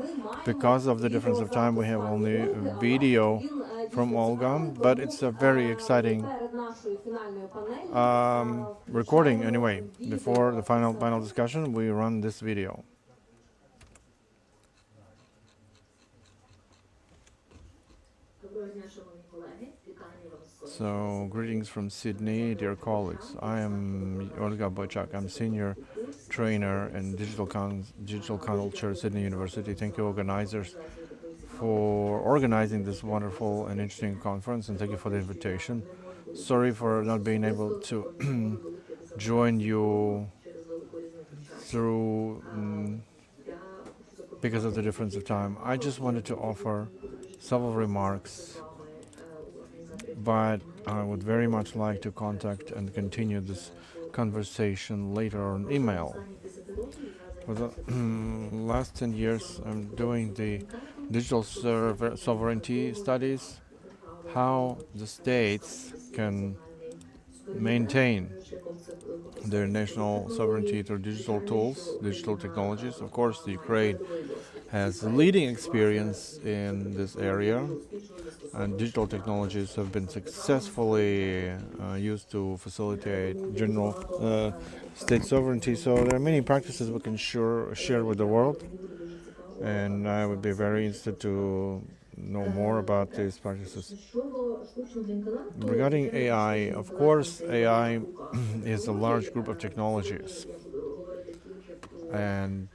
Because of the difference of time, we have only video from Olga, but it's a very exciting recording. Anyway, before the final discussion, we run this video. So, greetings from Sydney, dear colleagues. I am Olga Wojciak. I'm senior trainer in digital culture, Sydney University. Thank you, organizers, for organizing this wonderful and interesting conference, and thank you for the invitation. Sorry for not being able to join you through because of the difference of time. I just wanted to offer several remarks, but I would very much like to contact and continue this conversation later on email. For the last 10 years, I'm doing the digital sovereignty studies, how the states can maintain their national sovereignty through digital tools, digital technologies. Of course, the Ukraine has leading experience in this area, and digital technologies have been successfully used to facilitate general state sovereignty. So there are many practices we can share with the world, and I would be very interested to know more about these practices. Regarding AI, of course, AI is a large group of technologies, and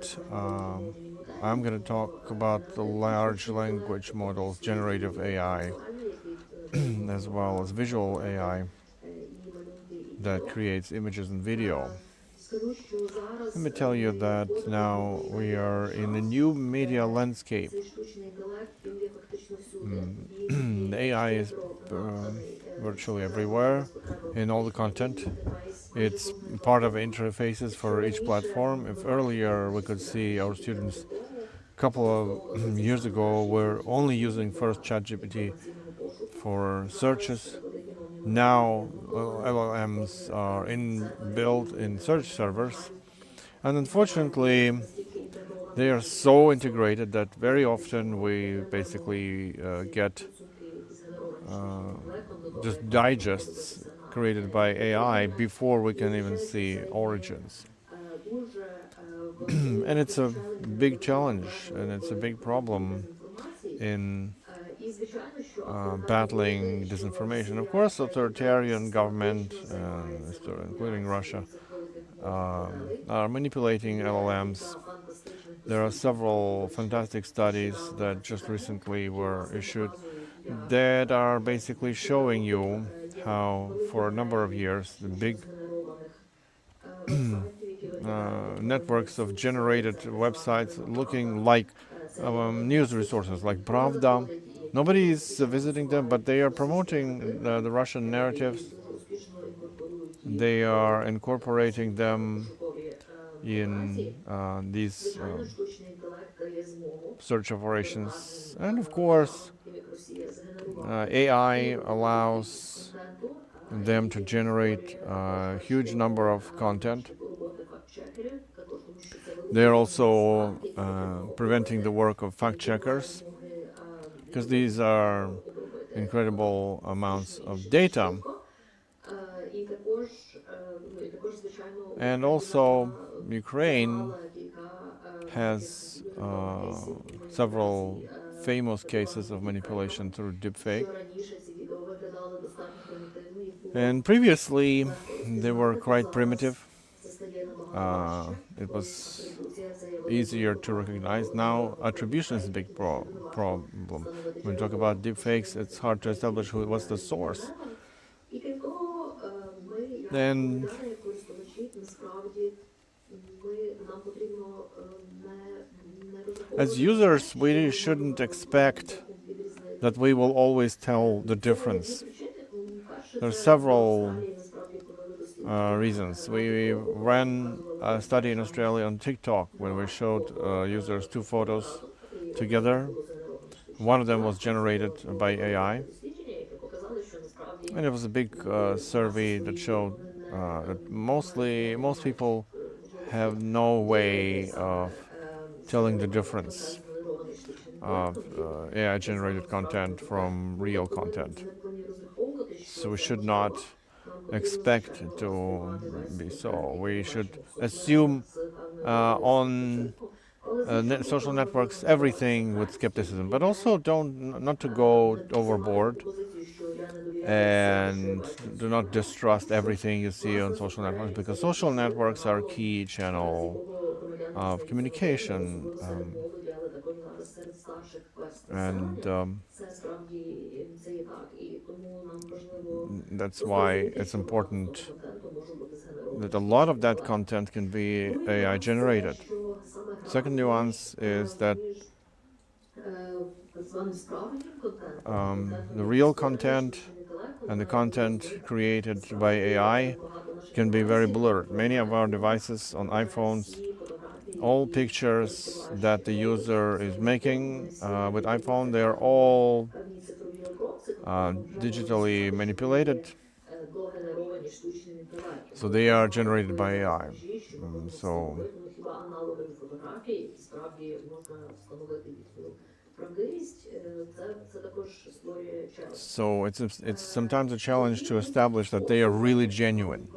I'm going to talk about the large language models, generative AI, as well as visual AI that creates images and video. Let me tell you that now we are in a new media landscape. The AI is virtually everywhere in all the content. It's part of interfaces for each platform. If earlier we could see our students a couple of years ago were only using first ChatGPT for searches, now LLMs are built in search servers, and unfortunately they are so integrated that very often we basically get just digests created by AI before we can even see origins. And it's a big challenge, and it's a big problem in battling disinformation. Of course, authoritarian government, including Russia, are manipulating LLMs. There are several fantastic studies that just recently were issued that are basically showing you how, for a number of years, the big networks of generated websites looking like news resources like Pravda. Nobody is visiting them, but they are promoting the Russian narratives. They are incorporating them in these search operations. And of course, AI allows them to generate a huge number of content. They're also preventing the work of fact checkers, because these are incredible amounts of data. And also, Ukraine has several famous cases of manipulation through deepfake. And previously, they were quite primitive. It was easier to recognize. Now, attribution is a big problem. When we talk about deepfakes, it's hard to establish what's the source. Then, as users, we shouldn't expect that we will always tell the difference. There are several reasons. We ran a study in Australia on TikTok when we showed users two photos together. One of them was generated by AI. And it was a big survey that showed that most people have no way of telling the difference of AI-generated content from real content. So we should not expect it to be so. We should assume on social networks everything with skepticism, but also not to go overboard and do not distrust everything you see on social networks, because social networks are a key channel of communication, and that's why it's important that a lot of that content can be AI generated. Second nuance is that the real content and the content created by AI can be very blurred. Many of our devices on iPhones, all pictures that the user is making with iPhone, they are all digitally manipulated. So they are generated by AI. So it's sometimes a challenge to establish that they are really genuine.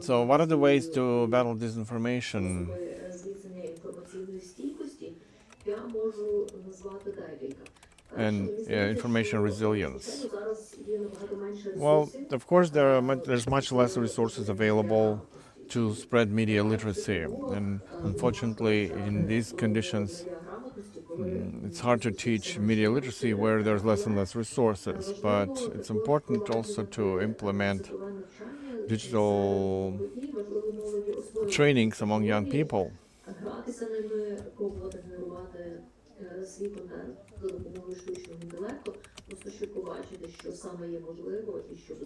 So what are the ways to battle disinformation? And information resilience. Well, of course, there's much less resources available to spread media literacy, and unfortunately, in these conditions, it's hard to teach media literacy where there's less and less resources. But it's important also to implement digital trainings among young people.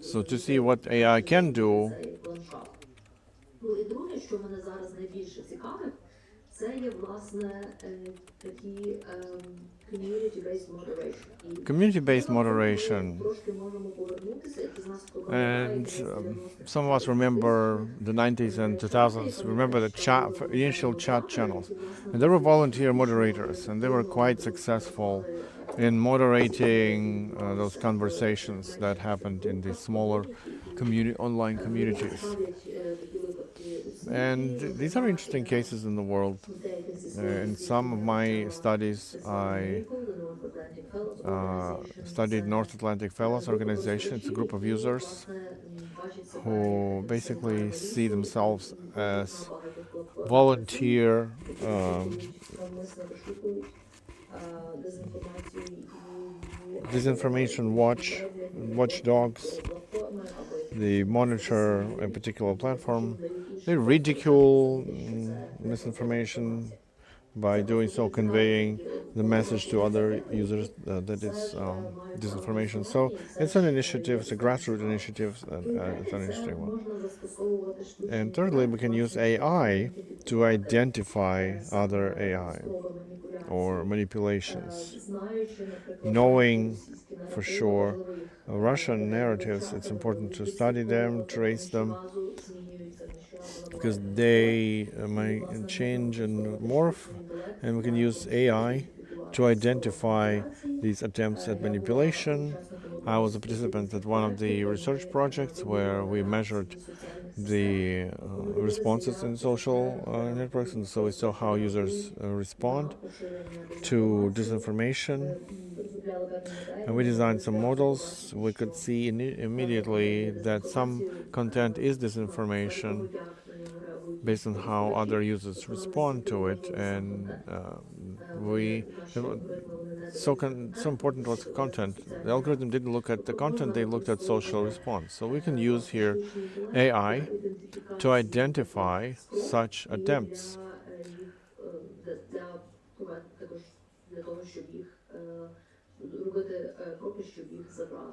So to see what AI can do, community-based moderation. And some of us remember the 90s and 2000s, remember the initial chat channels. And there were volunteer moderators, and they were quite successful in moderating those conversations that happened in these smaller online communities. And these are interesting cases in the world. In some of my studies, I studied North Atlantic Fellows Organization. It's a group of users who basically see themselves as volunteer disinformation watchdogs. They monitor a particular platform. They ridicule misinformation by doing so, conveying the message to other users that it's disinformation. So it's an initiative, it's a grassroots initiative, and it's an interesting one. And thirdly, we can use AI to identify other AI or manipulations. Knowing for sure Russian narratives, it's important to study them, trace them, because they might change and morph, and we can use AI to identify these attempts at manipulation. I was a participant at one of the research projects where we measured the responses in social networks, and so we saw how users respond to disinformation. And we designed some models. We could see immediately that some content is disinformation based on how other users respond to it, and so important was content. The algorithm didn't look at the content, they looked at social response. So we can use here AI to identify such attempts.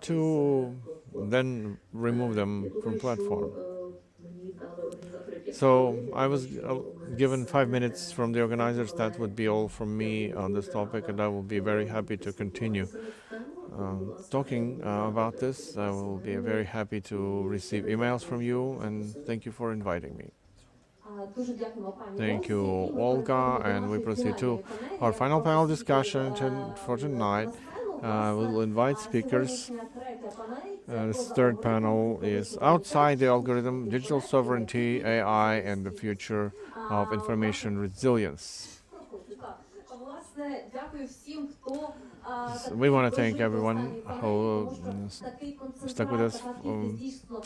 To then remove them from platform. So I was given 5 minutes from the organizers. That would be all from me on this topic, and I will be very happy to continue talking about this. I will be very happy to receive emails from you, and thank you for inviting me. Thank you, Olga, and we proceed to our final panel discussion for tonight. We'll invite speakers. This third panel is Outside the Algorithm, Digital Sovereignty, AI, and the Future of Information Resilience. So we want to thank everyone who stuck with us,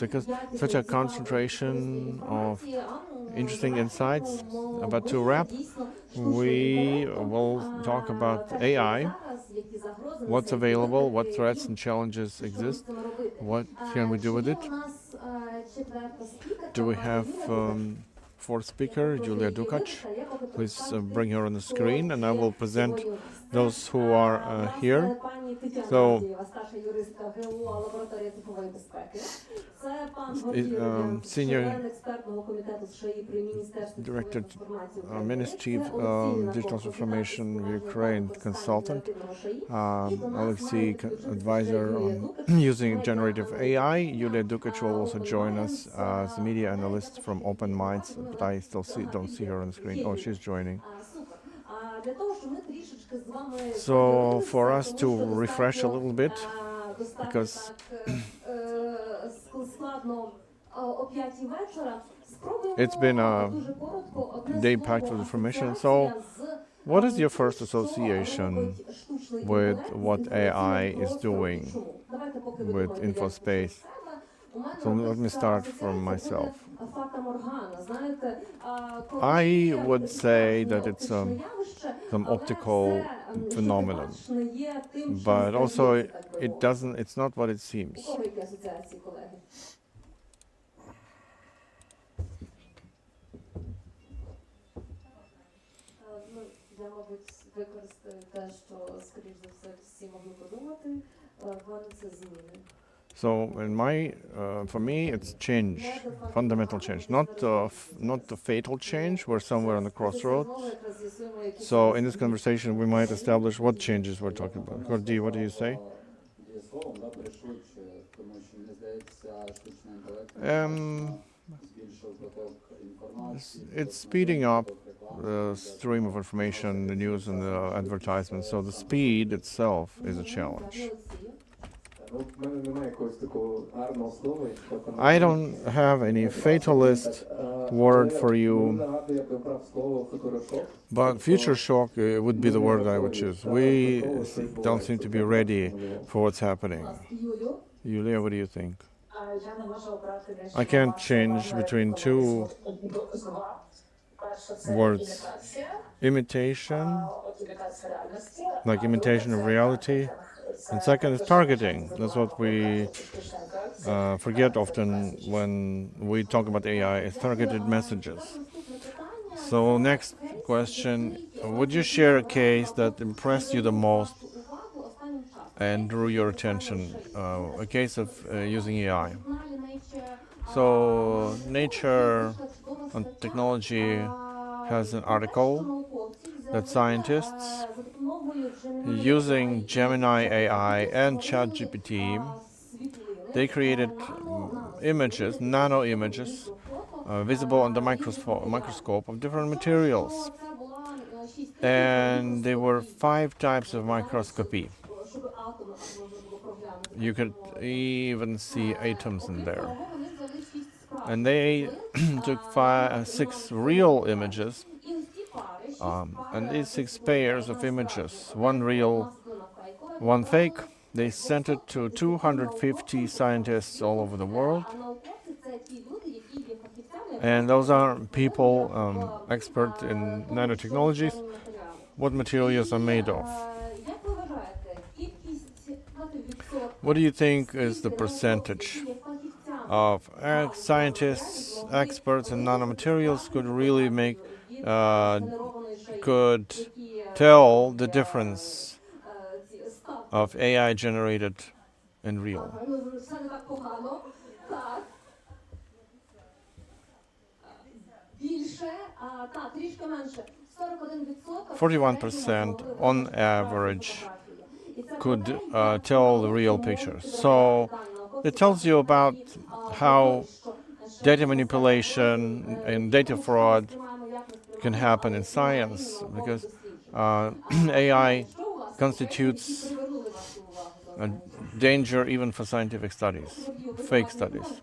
because such a concentration of interesting insights. But to wrap, we will talk about AI, what's available, what threats and challenges exist, what can we do with it. Do we have fourth speaker, Julia Dukac? Please bring her on the screen, and I will present those who are here. So, Senior Director, Ministry of Digital Transformation of Ukraine consultant, Alexei, advisor on using generative AI. Yulia Dukac will also join us as a media analyst from Open Minds, but I still don't see her on the screen. Oh, she's joining. So for us to refresh a little bit, because it's been a day packed with information. So what is your first association with what AI is doing with InfoSpace? So let me start from myself. I would say that it's some optical phenomenon, but also it's not what it seems. So, for me, it's change, fundamental change, not the fatal change. We're somewhere on the crossroads. So, in this conversation, we might establish what changes we're talking about. Gordy, what do you say? It's speeding up the stream of information, the news and the advertisements. So the speed itself is a challenge. I don't have any fatalist word for you, but future shock would be the word I would choose. We don't seem to be ready for what's happening. Yulia, what do you think? I can't change between two words. Imitation, like imitation of reality, and second is targeting. That's what we forget often when we talk about AI, is targeted messages. So next question, would you share a case that impressed you the most and drew your attention, a case of using AI? So Nature on Technology has an article that scientists using Gemini AI and ChatGPT, they created images, nano images visible under microscope of different materials. And there were 5 types of microscopy. You could even see atoms in there. And they took 6 real images, and these 6 pairs of images, 1 real, 1 fake, they sent it to 250 scientists all over the world. And those are people expert in nanotechnologies, what materials are made of. What do you think is the percentage of scientists, experts in nanomaterials could really could tell the difference of AI generated and real? 41% on average could tell the real picture. So it tells you about how data manipulation and data fraud can happen in science, because AI constitutes a danger even for scientific studies, fake studies.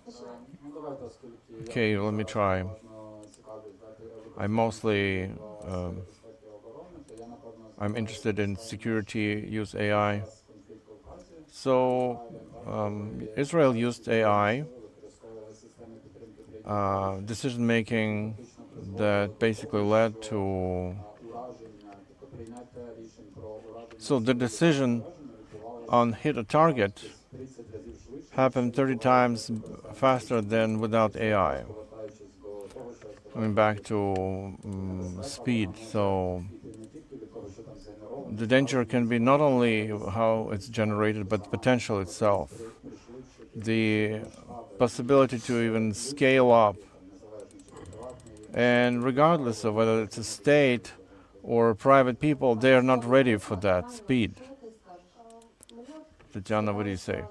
Okay, let me try. I'm interested in security, use AI. So Israel used AI, decision-making that basically led to... So the decision on hit a target happened 30 times faster than without AI. Coming back to speed, so the danger can be not only how it's generated, but the potential itself. The possibility to even scale up. And regardless of whether it's a state or private people, they are not ready for that speed. Tatiana, what do you say?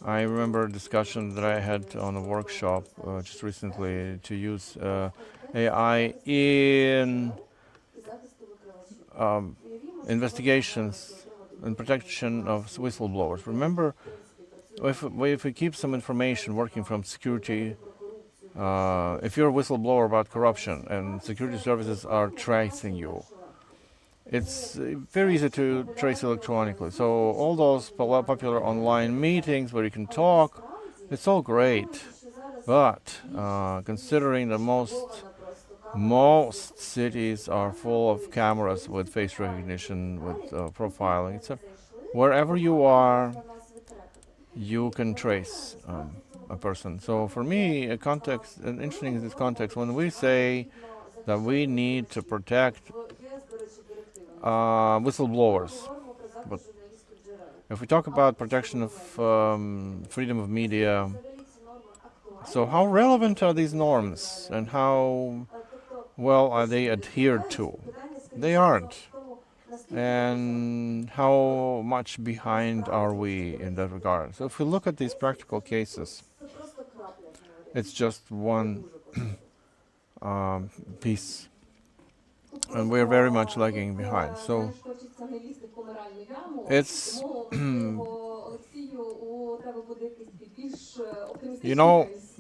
I remember a discussion that I had on a workshop just recently to use AI in investigations and protection of whistleblowers. Remember, if we keep some information working from security, if you're a whistleblower about corruption and security services are tracing you, it's very easy to trace electronically. So all those popular online meetings where you can talk, it's all great. But considering that most cities are full of cameras with face recognition, with profiling, etc., wherever you are, you can trace a person. So for me, an interesting in this context, when we say that we need to protect whistleblowers, but if we talk about protection of freedom of media, so how relevant are these norms and how well are they adhered to? They aren't. And how much behind are we in that regard? So if we look at these practical cases, it's just one piece, and we're very much lagging behind. So it's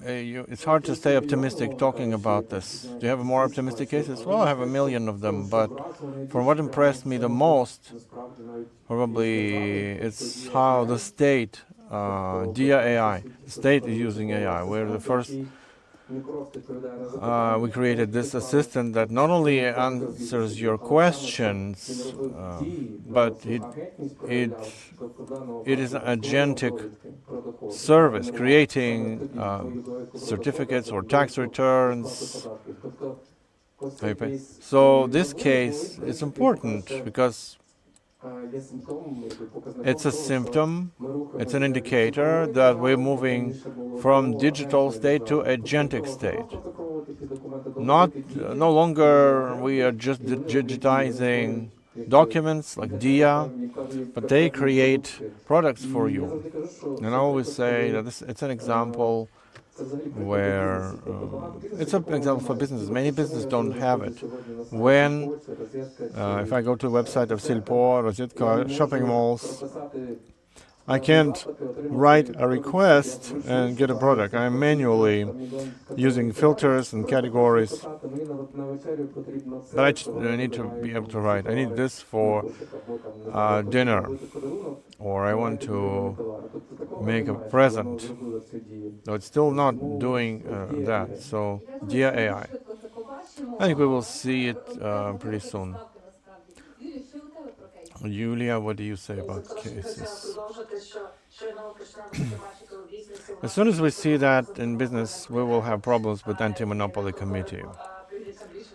it's hard to stay optimistic talking about this. Do you have more optimistic cases? Well, I have a million of them, but for what impressed me the most, probably it's how the state, DIA AI, the state is using AI. We're the first. We created this assistant that not only answers your questions, but it is an agentic service, creating certificates or tax returns. So this case is important because it's a symptom, it's an indicator that we're moving from digital state to agentic state. No longer we are just digitizing documents like DIA, but they create products for you. And I always say that it's an example where it's an example for businesses. Many businesses don't have it. When, if I go to the website of Silpo, Rozetka, shopping malls, I can't write a request and get a product. I'm manually using filters and categories. But I need to be able to write. I need this for dinner, or I want to make a present. So it's still not doing that. So, dear AI, I think we will see it pretty soon. Yulia, what do you say about cases? As soon as we see that in business, we will have problems with anti-monopoly committee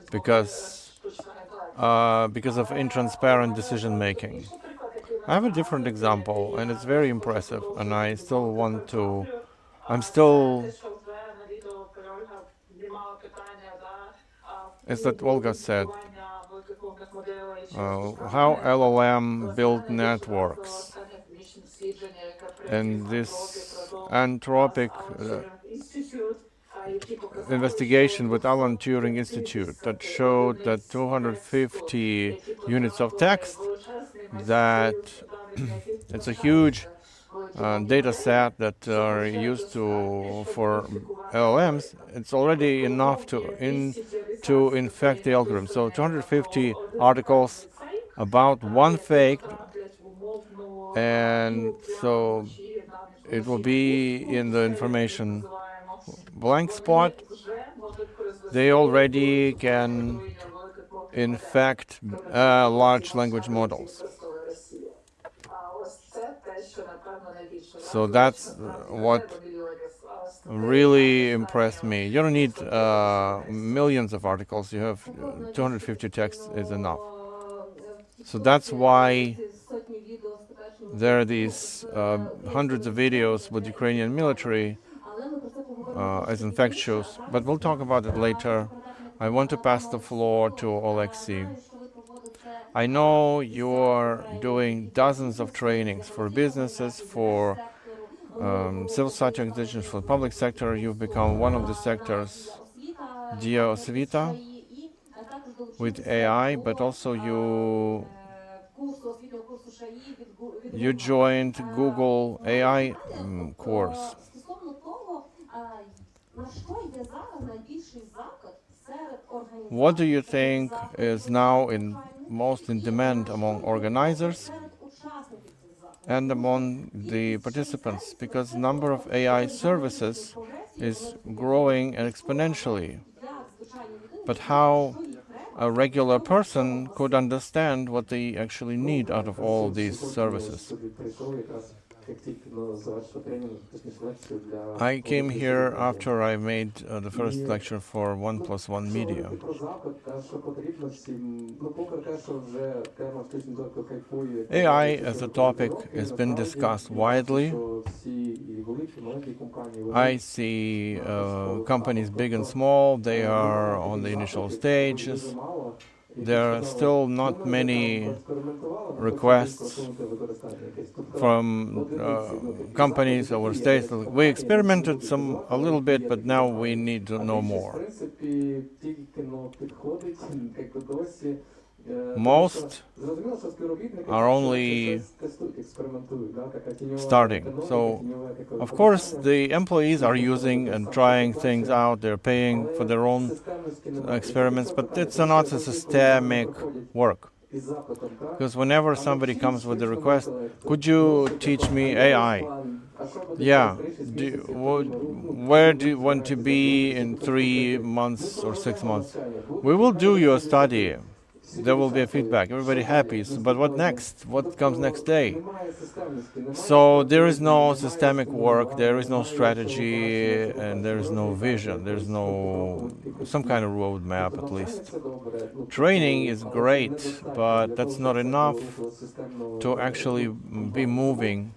because of intransparent decision making. I have a different example, and it's very impressive, and I still want to. I'm still. As that Olga said, how LLM build networks, and this Anthropic investigation with Alan Turing Institute that showed that 250 units of text, that it's a huge data set that are used for LLMs. It's already enough to infect the algorithm. So 250 articles about one fake, and so it will be in the information blank spot. They already can infect large language models. So that's what really impressed me. You don't need millions of articles. You have 250 texts is enough. So that's why there are these hundreds of videos with Ukrainian military as infectious, but we'll talk about it later. I want to pass the floor to Alexei. I know you're doing dozens of trainings for businesses, for civil society organizations, for the public sector. You've become one of the sectors, Dia Osvita, with AI, but also you joined Google AI course. What do you think is now most in demand among organizers and among the participants? Because the number of AI services is growing exponentially. But how a regular person could understand what they actually need out of all these services? I came here after I made the first lecture for 1+1 Media. AI as a topic has been discussed widely. I see companies big and small, they are on the initial stages. There are still not many requests from companies or states. We experimented a little bit, but now we need to know more. Most are only starting. So, of course, the employees are using and trying things out. They're paying for their own experiments, but it's not a systemic work. Because whenever somebody comes with a request, could you teach me AI? Yeah. Where do you want to be in 3 months or 6 months? We will do your study. There will be a feedback. Everybody happy. But what next? What comes next day? So there is no systemic work. There is no strategy, and there is no vision. There is no some kind of roadmap, at least. Training is great, but that's not enough to actually be moving.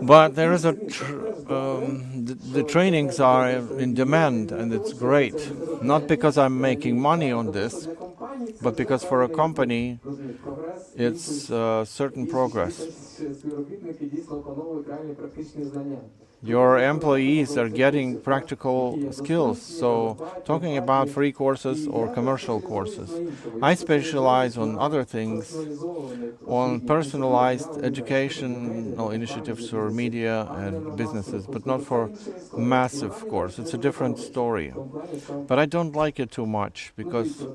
But there is the trainings are in demand, and it's great. Not because I'm making money on this, but because for a company, it's certain progress. your employees are getting practical skills. So talking about free courses or commercial courses. I specialize on other things, on personalized educational initiatives for media and businesses, but not for massive course. It's a different story. But I don't like it too much because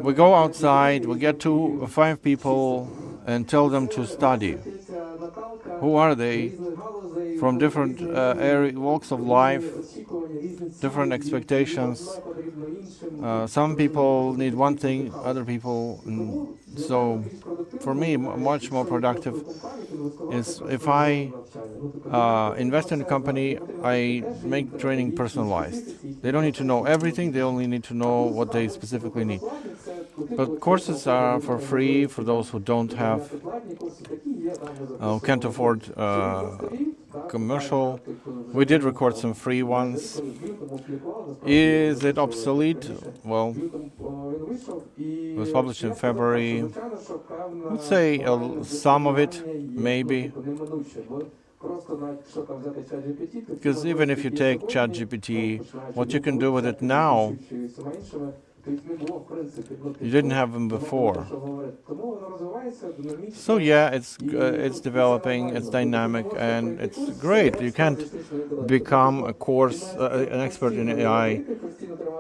we go outside, we get 2 or 5 people and tell them to study. Who are they? From different walks of life, different expectations. Some people need one thing, other people. So for me, much more productive is if I invest in a company, I make training personalized. They don't need to know everything, they only need to know what they specifically need. But courses are for free for those who don't have, can't afford commercial. We did record some free ones. Is it obsolete? Well, it was published in February. Let's say some of it, maybe. Because even if you take ChatGPT, what you can do with it now, you didn't have them before. So yeah, it's developing, it's dynamic, and it's great. You can't become an expert in AI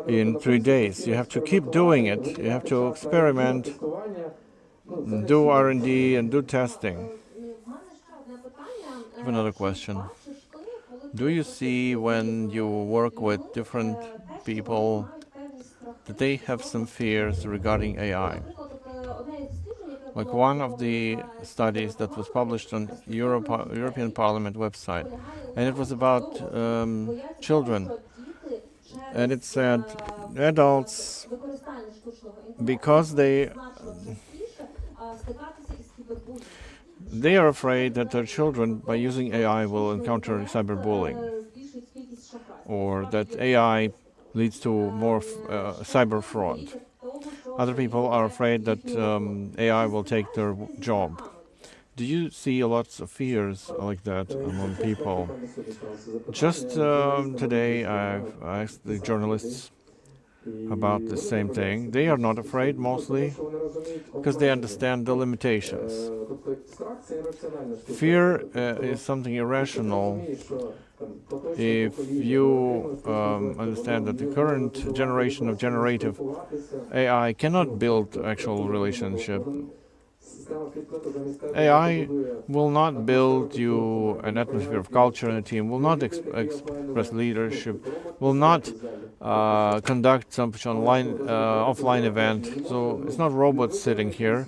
in 3 days. You have to keep doing it. You have to experiment, do R&D, and do testing. I have another question. Do you see when you work with different people that they have some fears regarding AI? Like one of the studies that was published on European Parliament website, and it was about children. And it said adults, because they are afraid that their children, by using AI, will encounter cyberbullying, or that AI leads to more cyber fraud. Other people are afraid that AI will take their job. Do you see lots of fears like that among people? Just today I've asked the journalists about the same thing. They are not afraid mostly because they understand the limitations. Fear is something irrational. If you understand that the current generation of generative AI cannot build actual relationship, AI will not build you an atmosphere of culture in a team, will not express leadership, will not conduct some offline event. So it's not robots sitting here.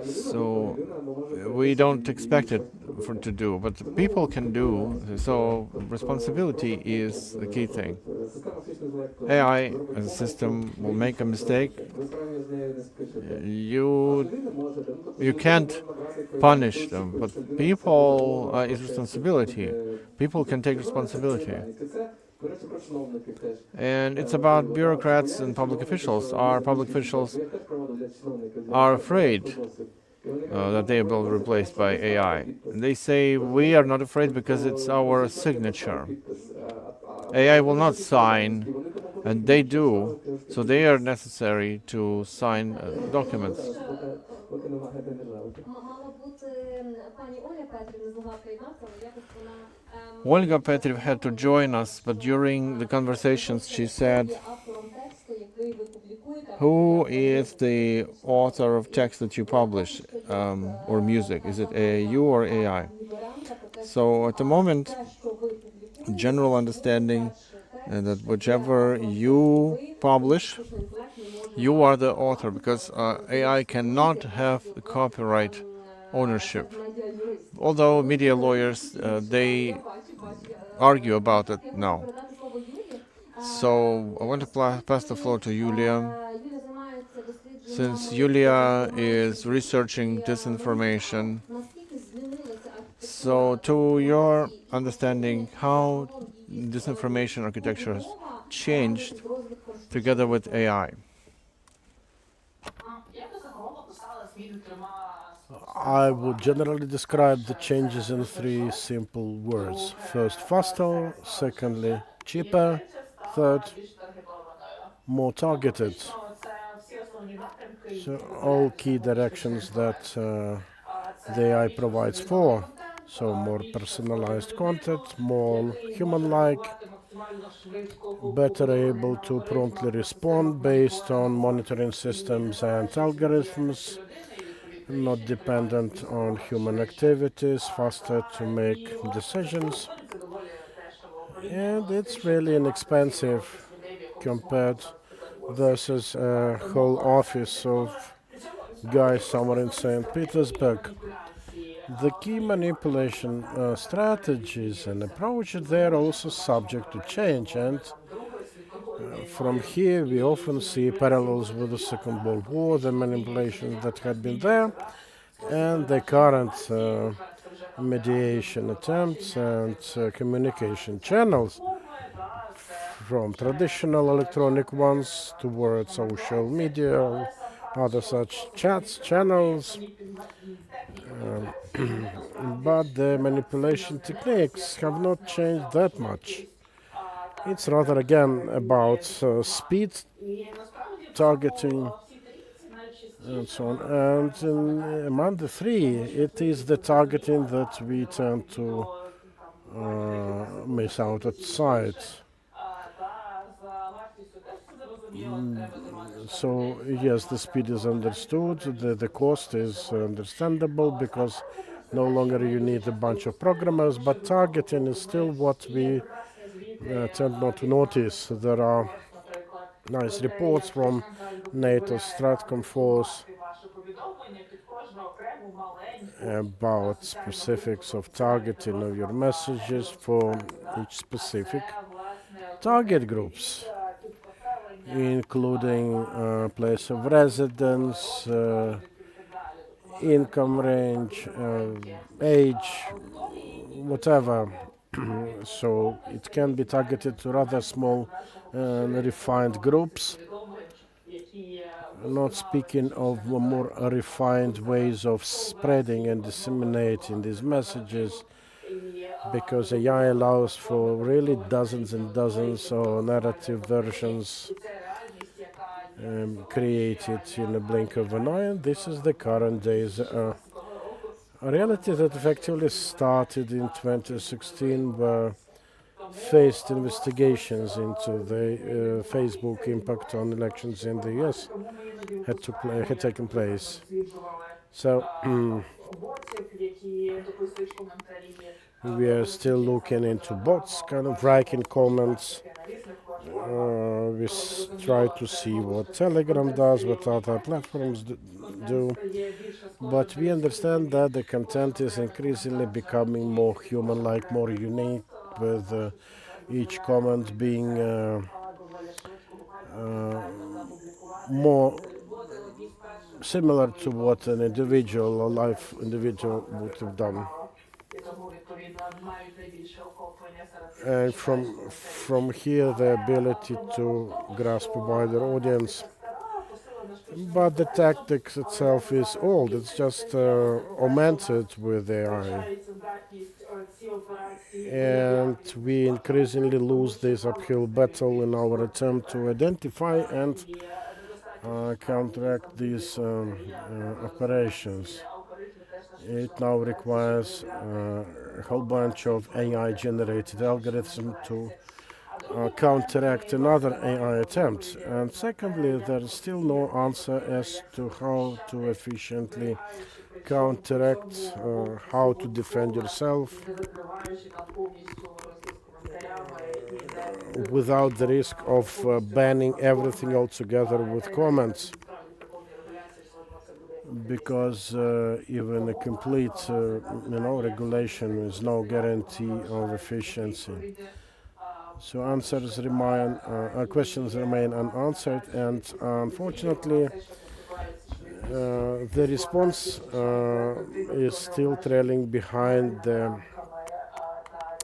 So we don't expect it to do, but people can do. So responsibility is the key thing. AI as a system will make a mistake. You can't punish them, but people is responsibility. People can take responsibility. And it's about bureaucrats and public officials. Our public officials are afraid that they will be replaced by AI. And they say, we are not afraid because it's our signature. AI will not sign, and they do, so they are necessary to sign documents. Olga Petriv had to join us, but during the conversations she said, who is the author of text that you publish, or music? Is it you or AI? So at the moment, general understanding that whichever you publish, you are the author, because AI cannot have the copyright ownership. Although media lawyers, they argue about it now. So I want to pass the floor to Yulia. Since Yulia is researching disinformation, so to your understanding, how disinformation architecture has changed together with AI? I would generally describe the changes in three simple words. First, faster. Secondly, cheaper. Third, more targeted. So all key directions that the AI provides for. So more personalized content, more human-like, better able to promptly respond based on monitoring systems and algorithms, not dependent on human activities, faster to make decisions, and it's really inexpensive compared versus a whole office of guys somewhere in St. Petersburg. The key manipulation strategies and approaches they are also subject to change, and from here we often see parallels with the Second World War, the manipulations that had been there, and the current mediation attempts and communication channels, from traditional electronic ones towards social media, other such chats, channels. But the manipulation techniques have not changed that much. It's rather again about speed, targeting, and so on. And among the three, it is the targeting that we tend to miss out at sight. So yes, the speed is understood, the cost is understandable because no longer you need a bunch of programmers, but targeting is still what we tend not to notice. There are nice reports from NATO Stratcom Force about specifics of targeting of your messages for each specific target groups, including place of residence, income range, age, whatever. So it can be targeted to rather small refined groups, not speaking of more refined ways of spreading and disseminating these messages, because AI allows for really dozens and dozens of narrative versions created in a blink of an eye, and this is the current days. A reality that effectively started in 2016 were faced investigations into the Facebook impact on elections in the US had taken place. So we are still looking into bots, kind of writing comments. We try to see what Telegram does, what other platforms do. But we understand that the content is increasingly becoming more human-like, more unique, with each comment being more similar to what an individual, a live individual, would have done. And from here, the ability to grasp a wider audience. But the tactics itself is old. It's just augmented with AI. And we increasingly lose this uphill battle in our attempt to identify and counteract these operations. It now requires a whole bunch of AI-generated algorithms to counteract another AI attempt. And secondly, there is still no answer as to how to efficiently counteract, how to defend yourself without the risk of banning everything altogether with comments, because even a complete regulation is no guarantee of efficiency. So questions remain unanswered, and unfortunately the response is still trailing behind the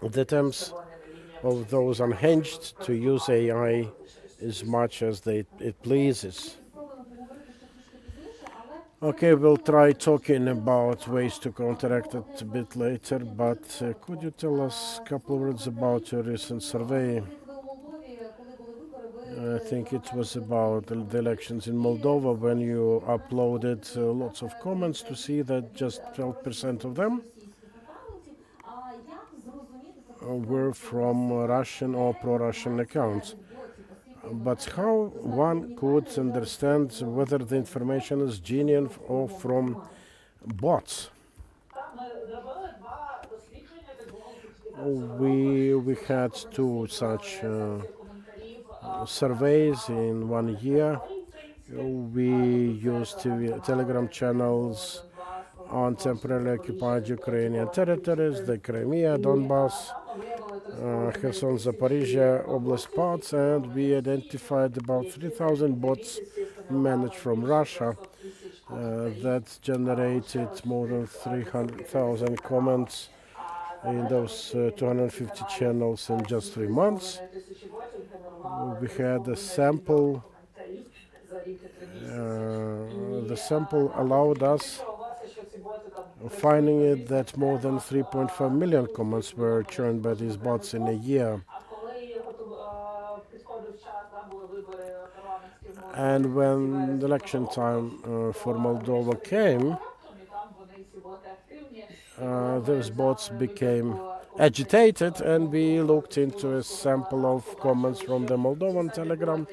attempts of those unhinged to use AI as much as it pleases. Okay, we'll try talking about ways to counteract it a bit later, but could you tell us a couple of words about your recent survey? I think it was about the elections in Moldova when you uploaded lots of comments to see that just 12% of them were from Russian or pro-Russian accounts. But how one could understand whether the information is genuine or from bots? We had two such surveys in 1 year. We used Telegram channels on temporarily occupied Ukrainian territories, the Crimea, Donbass, Kherson, Zaporizhia Oblast parts, and we identified about 3,000 bots managed from Russia that generated more than 300,000 comments in those 250 channels in just 3 months. We had a sample. The sample allowed us finding it that more than 3.5 million comments were churned by these bots in a year. And when the election time for Moldova came, those bots became agitated, and we looked into a sample of comments from the Moldovan Telegram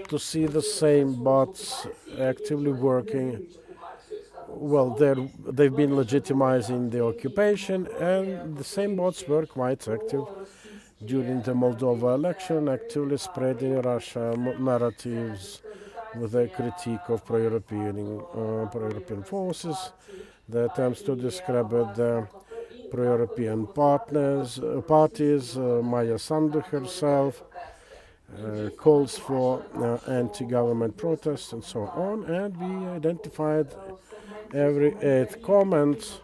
to see the same bots actively working. Well, they've been legitimizing the occupation, and the same bots were quite active during the Moldova election, actively spreading Russia narratives with a critique of pro-European forces, the attempts to discredit the pro-European parties, Maya Sandu herself, calls for anti-government protests and so on, and we identified every 8 comment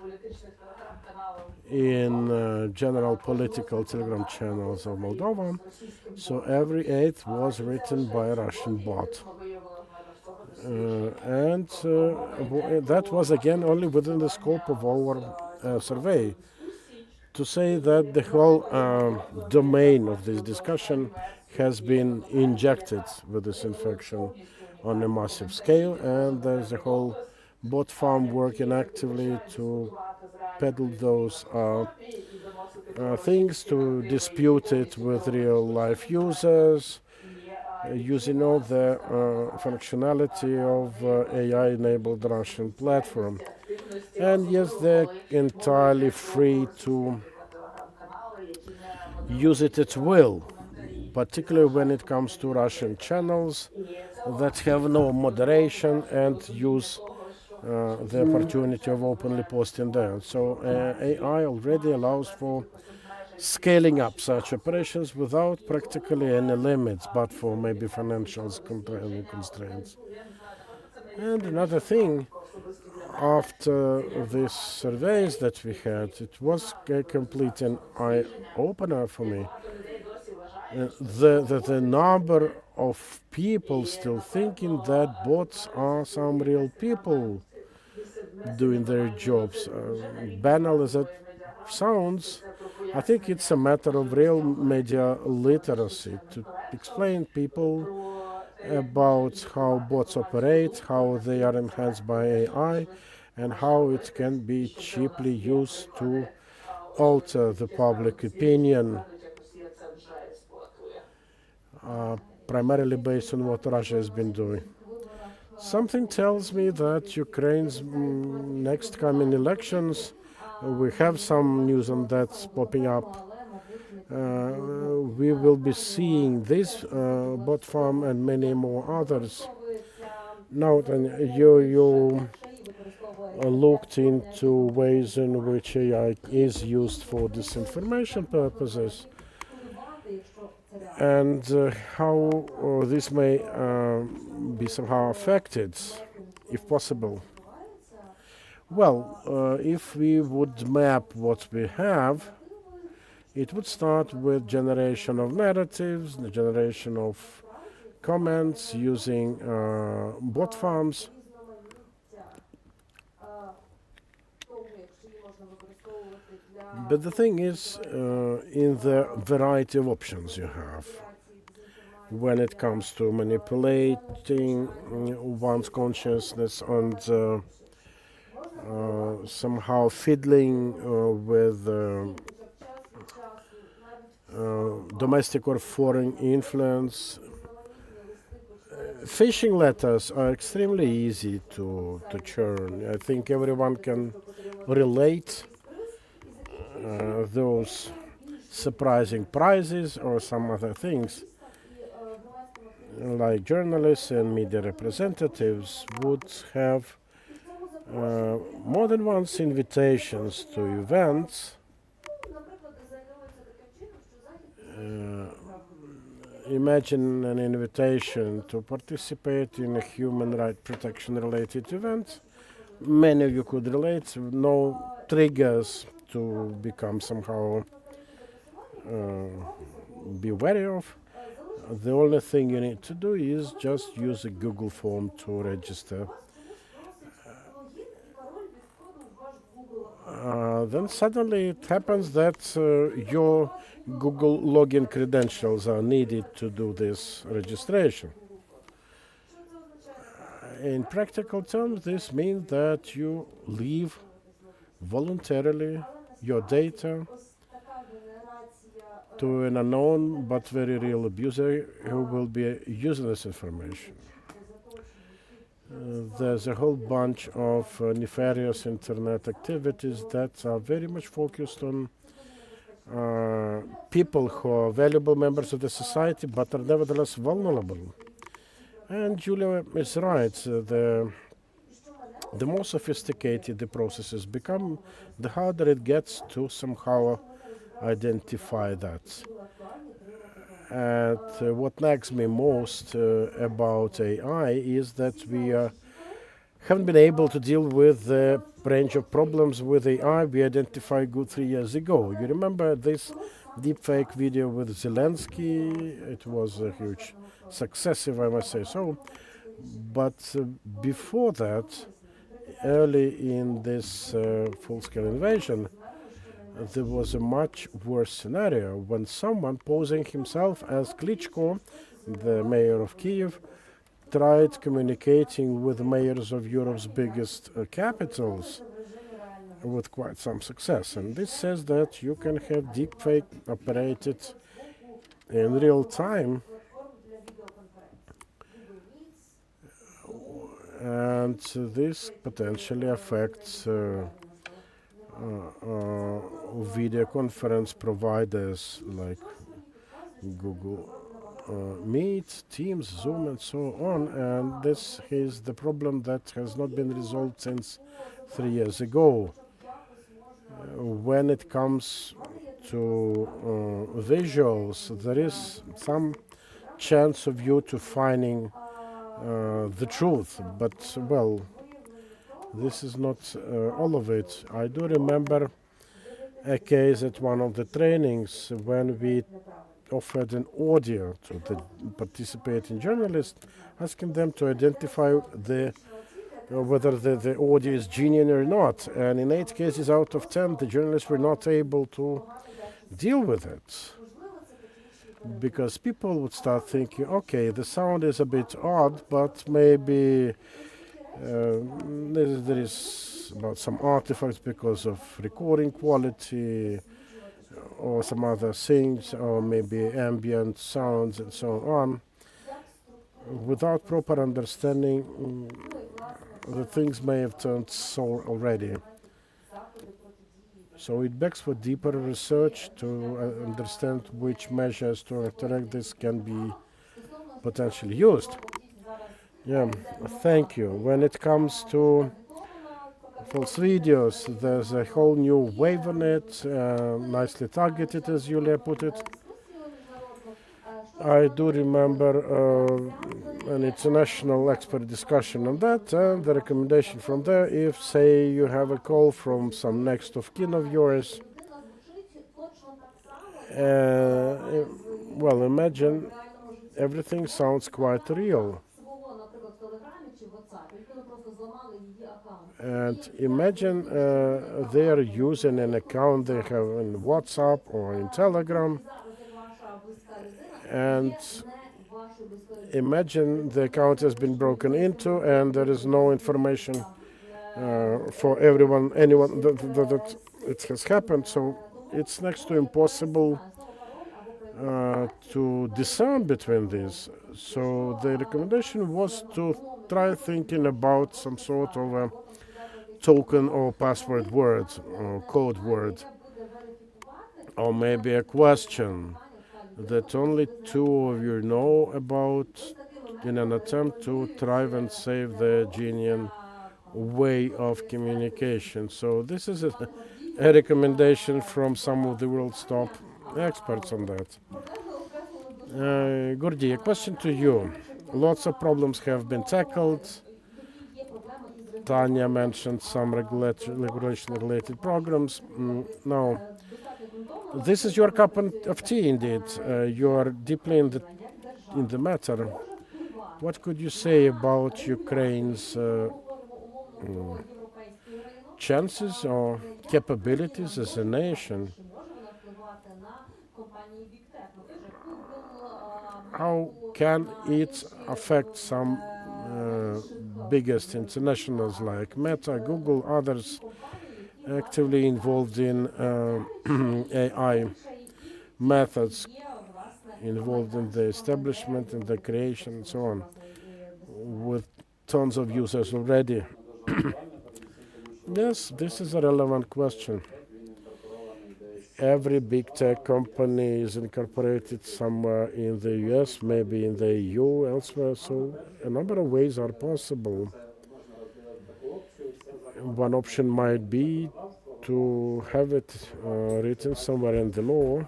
in general political Telegram channels of Moldova. So every 8 was written by a Russian bot. And that was again only within the scope of our survey. To say that the whole domain of this discussion has been injected with this infection on a massive scale, and there's a whole bot farm working actively to peddle those things, to dispute it with real life users, using all the functionality of AI-enabled Russian platform. And yes, they're entirely free to use it at will, particularly when it comes to Russian channels that have no moderation and use the opportunity of openly posting there. So AI already allows for scaling up such operations without practically any limits, but for maybe financial constraints. And another thing, after these surveys that we had, it was a complete an eye-opener for me. The number of people still thinking that bots are some real people doing their jobs. Banal as it sounds, I think it's a matter of real media literacy to explain people about how bots operate, how they are enhanced by AI, and how it can be cheaply used to alter the public opinion, primarily based on what Russia has been doing. Something tells me that Ukraine's next coming elections, we have some news on that popping up. We will be seeing this bot farm and many more others. Now, you looked into ways in which AI is used for disinformation purposes, and how this may be somehow affected, if possible. Well, if we would map what we have, it would start with generation of narratives, the generation of comments using bot farms. But the thing is, in the variety of options you have, when it comes to manipulating one's consciousness and somehow fiddling with domestic or foreign influence. Phishing letters are extremely easy to churn. I think everyone can relate those surprising prizes or some other things. Like journalists and media representatives would have more than once invitations to events. Imagine an invitation to participate in a human rights protection related event. Many of you could relate, no triggers to become somehow be wary of. The only thing you need to do is just use a Google form to register. Then suddenly it happens that your Google login credentials are needed to do this registration. In practical terms, this means that you leave voluntarily your data to an unknown but very real abuser who will be using this information. There's a whole bunch of nefarious internet activities that are very much focused on people who are valuable members of the society but are nevertheless vulnerable. And Julia is right. The more sophisticated the processes become, the harder it gets to somehow identify that. And what nags me most about AI is that we haven't been able to deal with the range of problems with AI we identified good 3 years ago. You remember this deepfake video with Zelensky? It was a huge success, if I must say so. But before that, early in this full-scale invasion, there was a much worse scenario when someone posing himself as Klitschko, the mayor of Kiev, tried communicating with mayors of Europe's biggest capitals with quite some success. And this says that you can have deepfake operated in real time, and this potentially affects video conference providers like Google Meet, Teams, Zoom, and so on. And this is the problem that has not been resolved since 3 years ago. When it comes to visuals, there is some chance of you to finding the truth, but well, this is not all of it. I do remember a case at one of the trainings when we offered an audio to the participating journalists, asking them to identify whether the audio is genuine or not. And in 8 cases out of 10, the journalists were not able to deal with it. Because people would start thinking, okay, the sound is a bit odd, but maybe there is about some artifacts because of recording quality or some other things, or maybe ambient sounds and so on. Without proper understanding, the things may have turned sour already. So it begs for deeper research to understand which measures to interact this can be potentially used. Yeah, thank you. When it comes to false videos, there's a whole new wave on it, nicely targeted, as Julia put it. I do remember an international expert discussion on that, and the recommendation from there, if, say, you have a call from some next of kin of yours, well, imagine everything sounds quite real. And imagine they are using an account they have in WhatsApp or in Telegram, and imagine the account has been broken into and there is no information for anyone that it has happened. So it's next to impossible to discern between these. So the recommendation was to try thinking about some sort of a token or password word or code word, or maybe a question that only two of you know about, in an attempt to try and save the genuine way of communication. So this is a recommendation from some of the world's top experts on that. Gordy, a question to you. Lots of problems have been tackled. Tanya mentioned some regulation-related programs. Now, this is your cup of tea, indeed. You are deeply in the matter. What could you say about Ukraine's chances or capabilities as a nation? How can it affect some biggest internationals like Meta, Google, others actively involved in AI methods, involved in the establishment and the creation and so on, with tons of users already? Yes, this is a relevant question. Every big tech company is incorporated somewhere in the US, maybe in the EU, elsewhere, so a number of ways are possible. One option might be to have it written somewhere in the law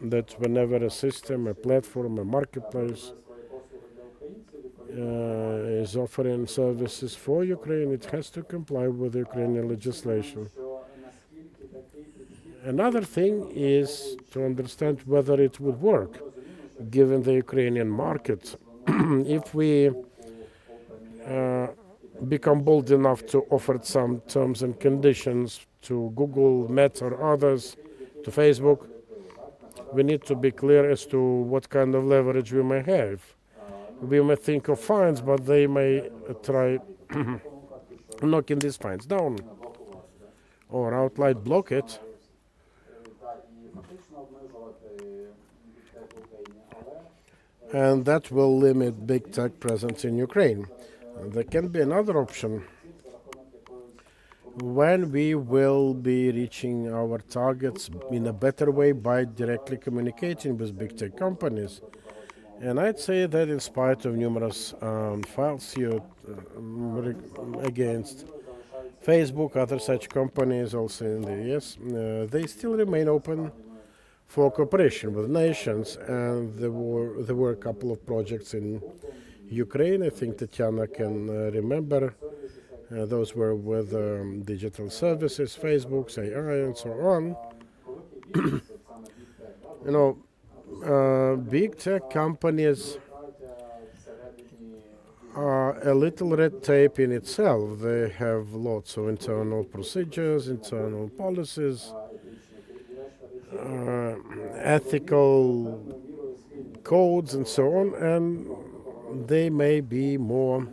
that whenever a system, a platform, a marketplace is offering services for Ukraine, it has to comply with Ukrainian legislation. Another thing is to understand whether it would work, given the Ukrainian market. If we become bold enough to offer some terms and conditions to Google, Meta, or others, to Facebook, we need to be clear as to what kind of leverage we may have. We may think of fines, but they may try knocking these fines down or outright block it. And that will limit big tech presence in Ukraine. There can be another option when we will be reaching our targets in a better way by directly communicating with big tech companies. And I'd say that in spite of numerous falsehoods against Facebook, other such companies also in the US, they still remain open for cooperation with nations, and there were a couple of projects in Ukraine. I think Tatiana can remember. Those were with digital services, Facebook's AI, and so on. Big tech companies are a little red tape in itself. They have lots of internal procedures, internal policies, ethical codes, and so on, and they may be more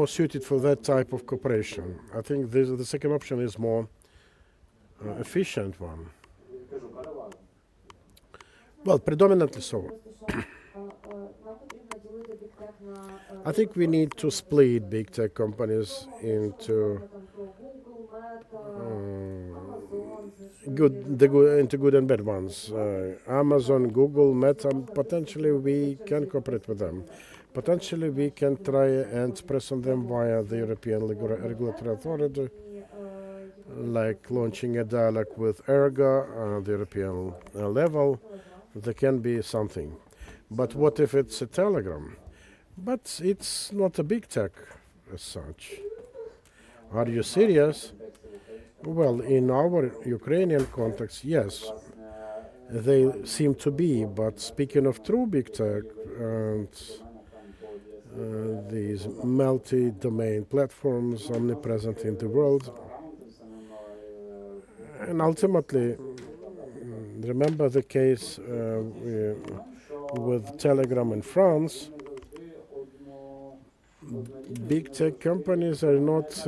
suited for that type of cooperation. I think the second option is more efficient one. Well, predominantly so. I think we need to split big tech companies into good and bad ones. Amazon, Google, Meta, potentially we can cooperate with them. Potentially we can try and press on them via the European regulatory authority, like launching a dialogue with ERGA on the European level. There can be something. But what if it's a Telegram? But it's not a big tech as such. Are you serious? Well, in our Ukrainian context, yes, they seem to be. But speaking of true big tech, and these multi-domain platforms omnipresent in the world. And ultimately, remember the case with Telegram in France. Big tech companies are not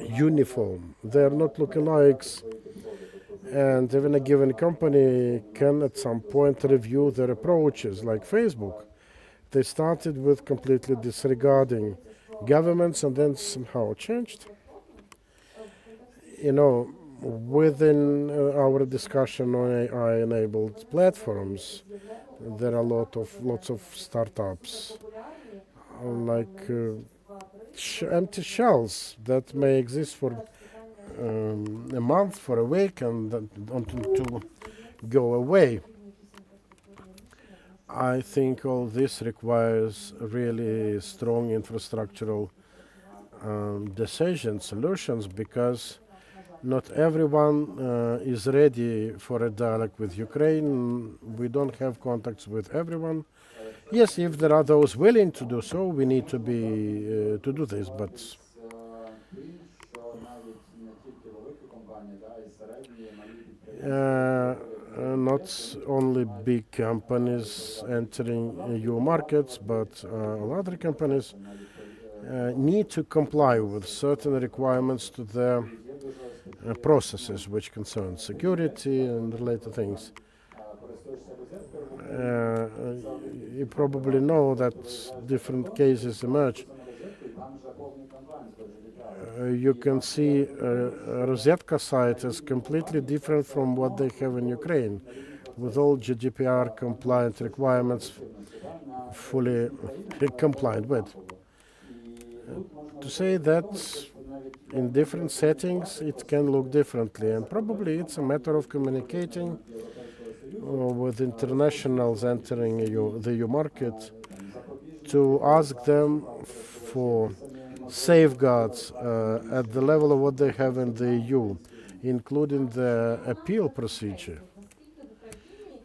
uniform. They are not lookalikes. And even a given company can at some point review their approaches, like Facebook. They started with completely disregarding governments and then somehow changed. You know, within our discussion on AI-enabled platforms, there are lots of startups, like empty shells that may exist for a month, for a week, and then to go away. I think all this requires really strong infrastructural decision solutions, because not everyone is ready for a dialogue with Ukraine. We don't have contacts with everyone. Yes, if there are those willing to do so, we need to be to do this, but not only big companies entering EU markets, but other companies need to comply with certain requirements to their processes which concern security and related things. You probably know that different cases emerge. You can see a Rosetka site is completely different from what they have in Ukraine, with all GDPR compliant requirements fully compliant with. To say that in different settings it can look differently, and probably it's a matter of communicating with internationals entering the EU market to ask them for safeguards at the level of what they have in the EU, including the appeal procedure.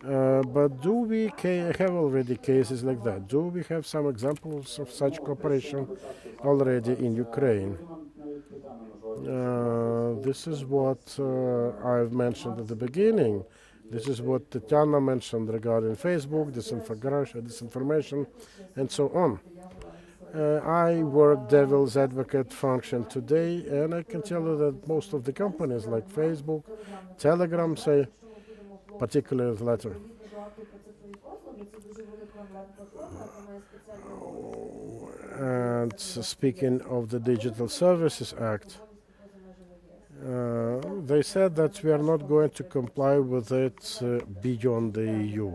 But do we have already cases like that? Do we have some examples of such cooperation already in Ukraine? This is what I've mentioned at the beginning. This is what Tatiana mentioned regarding Facebook, disinformation, and so on. I work devil's advocate function today, and I can tell you that most of the companies like Facebook, Telegram, say, particularly the latter, and speaking of the Digital Services Act, they said that we are not going to comply with it beyond the EU.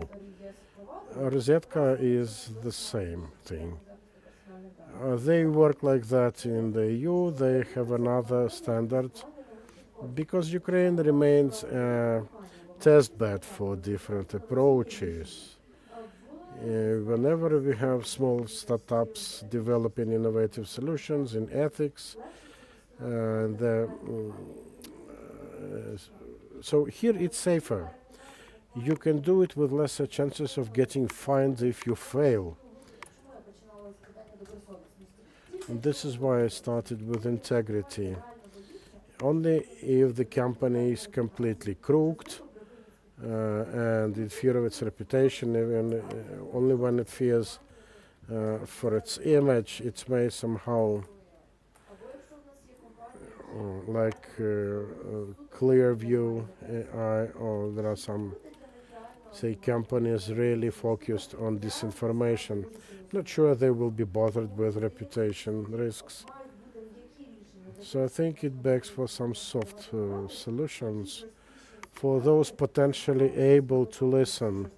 Rosetka is the same thing. They work like that in the EU. They have another standard, because Ukraine remains a test bed for different approaches. Whenever we have small startups developing innovative solutions in ethics, so here it's safer. You can do it with lesser chances of getting fined if you fail. And this is why I started with integrity. Only if the company is completely crooked and in fear of its reputation, only when it fears for its image, it may somehow, like Clearview AI, or there are some, say, companies really focused on disinformation. Not sure they will be bothered with reputation risks. So I think it begs for some soft solutions for those potentially able to listen.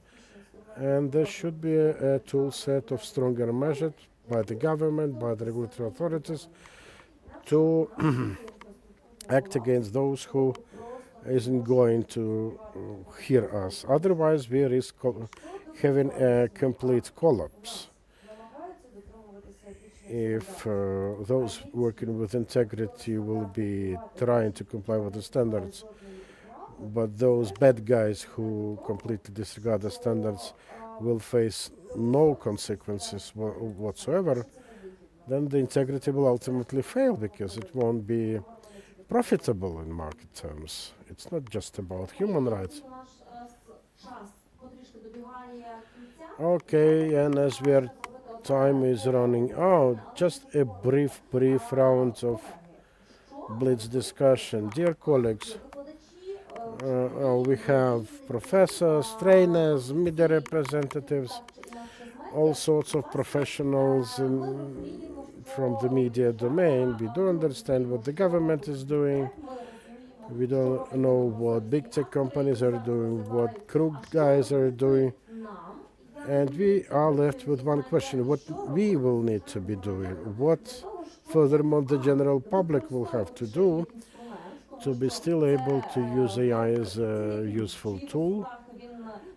And there should be a tool set of stronger measures by the government, by the regulatory authorities, to act against those who isn't going to hear us. Otherwise, we risk having a complete collapse. If those working with integrity will be trying to comply with the standards, but those bad guys who completely disregard the standards will face no consequences whatsoever, then the integrity will ultimately fail because it won't be profitable in market terms. It's not just about human rights. Okay, and as time is running out, just a brief round of blitz discussion. Dear colleagues, we have professors, trainers, media representatives, all sorts of professionals from the media domain. We do understand what the government is doing. We don't know what big tech companies are doing, what crooked guys are doing. And we are left with one question: what we will need to be doing, what furthermore the general public will have to do to be still able to use AI as a useful tool.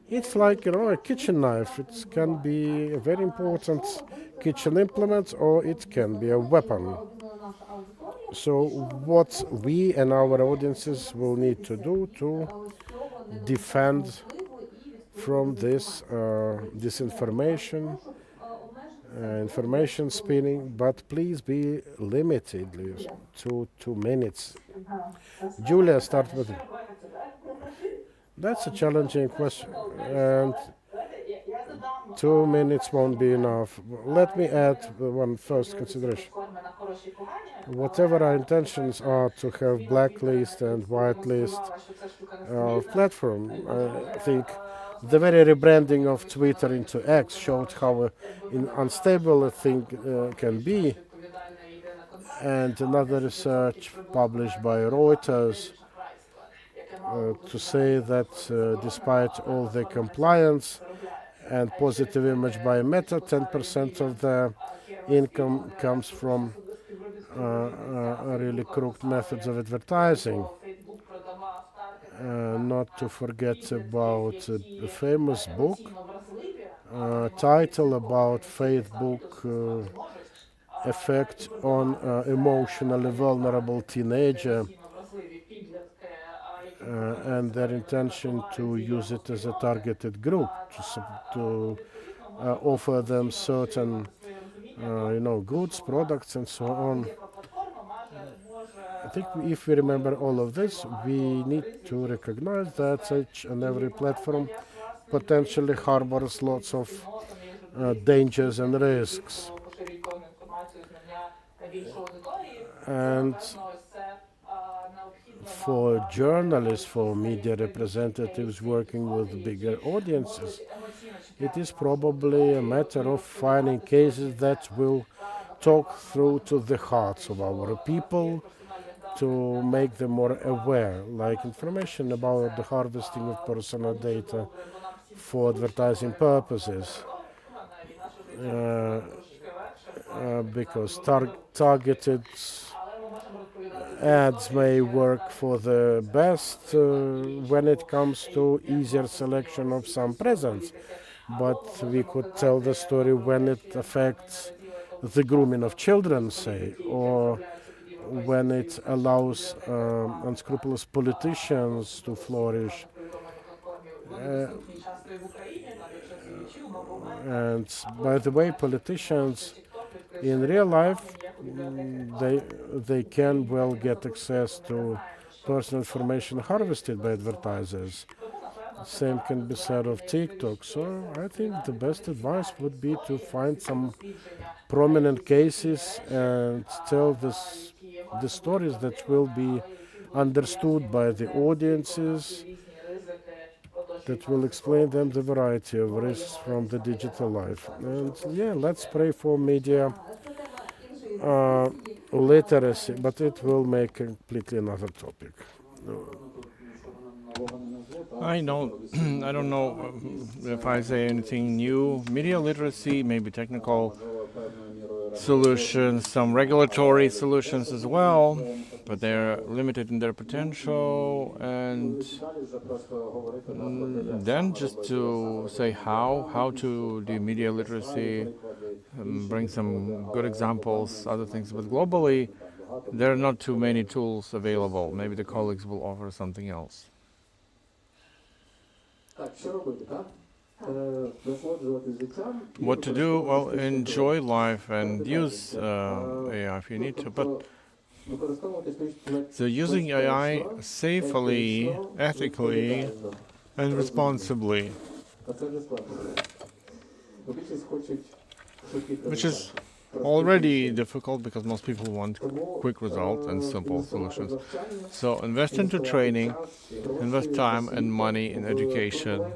It's like, a kitchen knife. It can be a very important kitchen implement, or it can be a weapon. So what we and our audiences will need to do to defend from this disinformation, information spinning, but please be limited to 2 minutes. Julia, start with it. That's a challenging question, and 2 minutes won't be enough. Let me add one first consideration. Whatever our intentions are to have blacklist and whitelist of platform, I think the very rebranding of Twitter into X showed how unstable a thing can be. And another research published by Reuters to say that despite all the compliance and positive image by Meta, 10% of the income comes from really crooked methods of advertising. Not to forget about a famous book, title about Facebook effect on emotionally vulnerable teenager and their intention to use it as a targeted group to offer them certain goods, products, and so on. I think if we remember all of this, we need to recognize that each and every platform potentially harbors lots of dangers and risks. And for journalists, for media representatives working with bigger audiences, it is probably a matter of finding cases that will talk through to the hearts of our people to make them more aware, like information about the harvesting of personal data for advertising purposes. Because targeted ads may work for the best when it comes to easier selection of some presents, but we could tell the story when it affects the grooming of children, say, or when it allows unscrupulous politicians to flourish. And by the way, politicians in real life, they can well get access to personal information harvested by advertisers. Same can be said of TikTok. So I think the best advice would be to find some prominent cases and tell the stories that will be understood by the audiences, that will explain them the variety of risks from the digital life. And yeah, let's pray for media literacy, but it will make completely another topic. I don't know if I say anything new. Media literacy, maybe technical solutions, some regulatory solutions as well, but they're limited in their potential. And then just to say how to do media literacy, bring some good examples, other things. But globally, there are not too many tools available. Maybe the colleagues will offer something else. What to do? Well, enjoy life and use AI if you need to. But so using AI safely, ethically, and responsibly, which is already difficult because most people want quick results and simple solutions. So invest into training, invest time and money in education.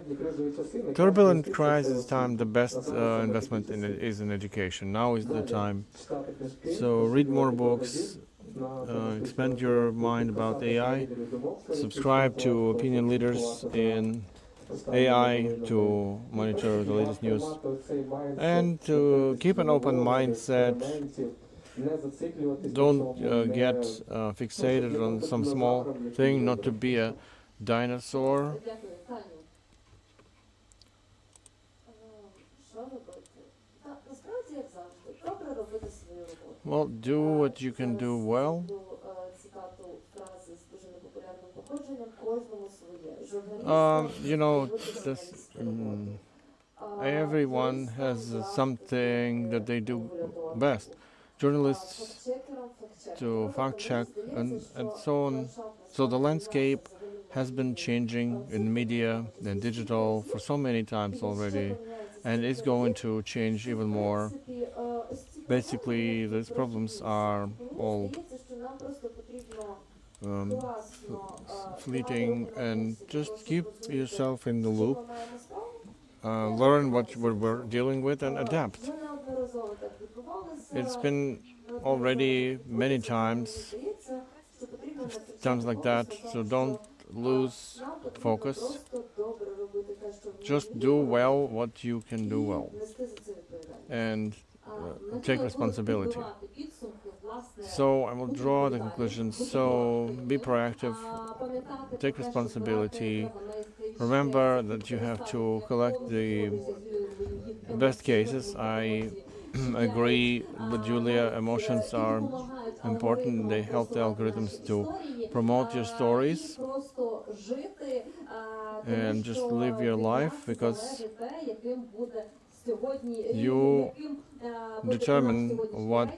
Turbulent crisis time, the best investment in it is in education. Now is the time. So read more books, expand your mind about AI, subscribe to opinion leaders in AI to monitor the latest news, and to keep an open mindset. Don't get fixated on some small thing, not to be a dinosaur. Well, do what you can do well. You know, this, everyone has something that they do best. Journalists to fact check and so on. So the landscape has been changing in media and digital for so many times already, and it's going to change even more. Basically, these problems are all fleeting, and just keep yourself in the loop, learn what we're dealing with, and adapt. It's been already many times like that, so don't lose focus. Just do well what you can do well, and take responsibility. So I will draw the conclusions. So be proactive, take responsibility. Remember that you have to collect the best cases. I agree with Julia, emotions are important. They help the algorithms to promote your stories and just live your life, because you determine what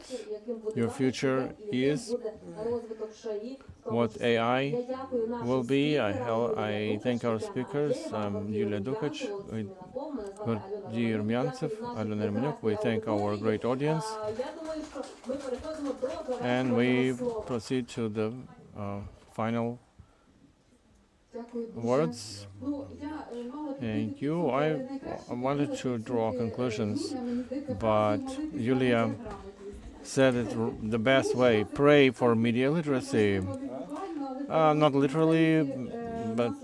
your future is, what AI will be. I thank our speakers, Yulia Dukac, Vladimir Myancev, Alena Ermenyuk. We thank our great audience, and we proceed to the final words. Thank you. I wanted to draw conclusions, but Yulia said it the best way. Pray for media literacy. Not literally, but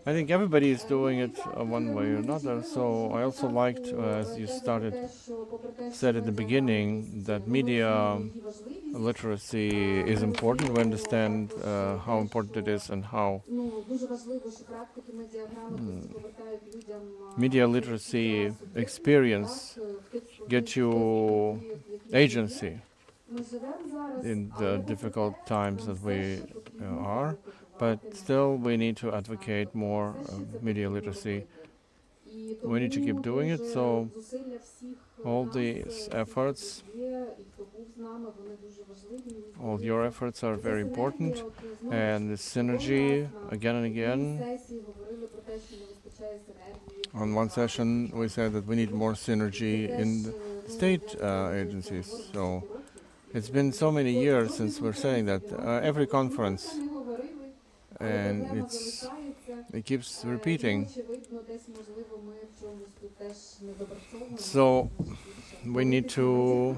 I think everybody is doing it one way or another. So I also liked, as you said at the beginning, that media literacy is important. We understand how important it is and how media literacy experience get you agency in the difficult times that we are, but still we need to advocate more media literacy. We need to keep doing it, so all these efforts, all your efforts are very important, and the synergy again and again. On one session we said that we need more synergy in the state agencies, so it's been so many years since we're saying that every conference, and it keeps repeating. So we need to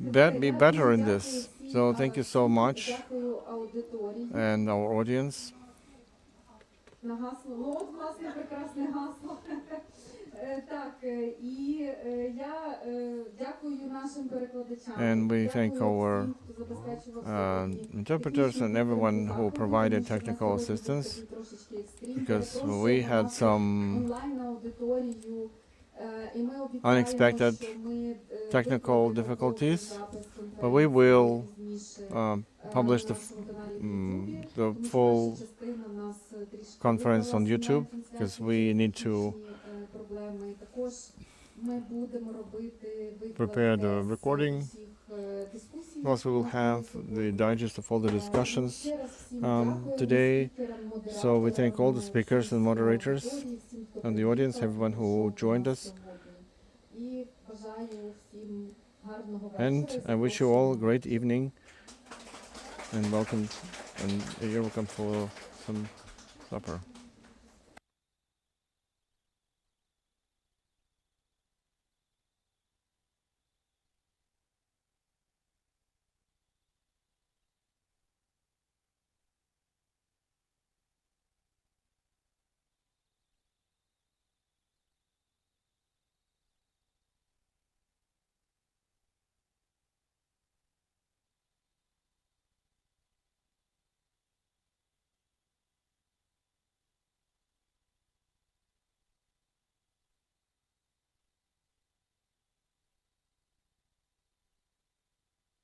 be better in this. So thank you so much, and our audience. And we thank our interpreters and everyone who provided technical assistance, because we had some unexpected technical difficulties, but we will publish the full conference on YouTube because we need to prepare the recording. Also, we will have the digest of all the discussions today. So we thank all the speakers and moderators and the audience, everyone who joined us. And I wish you all a great evening and welcome, and you're welcome for some supper.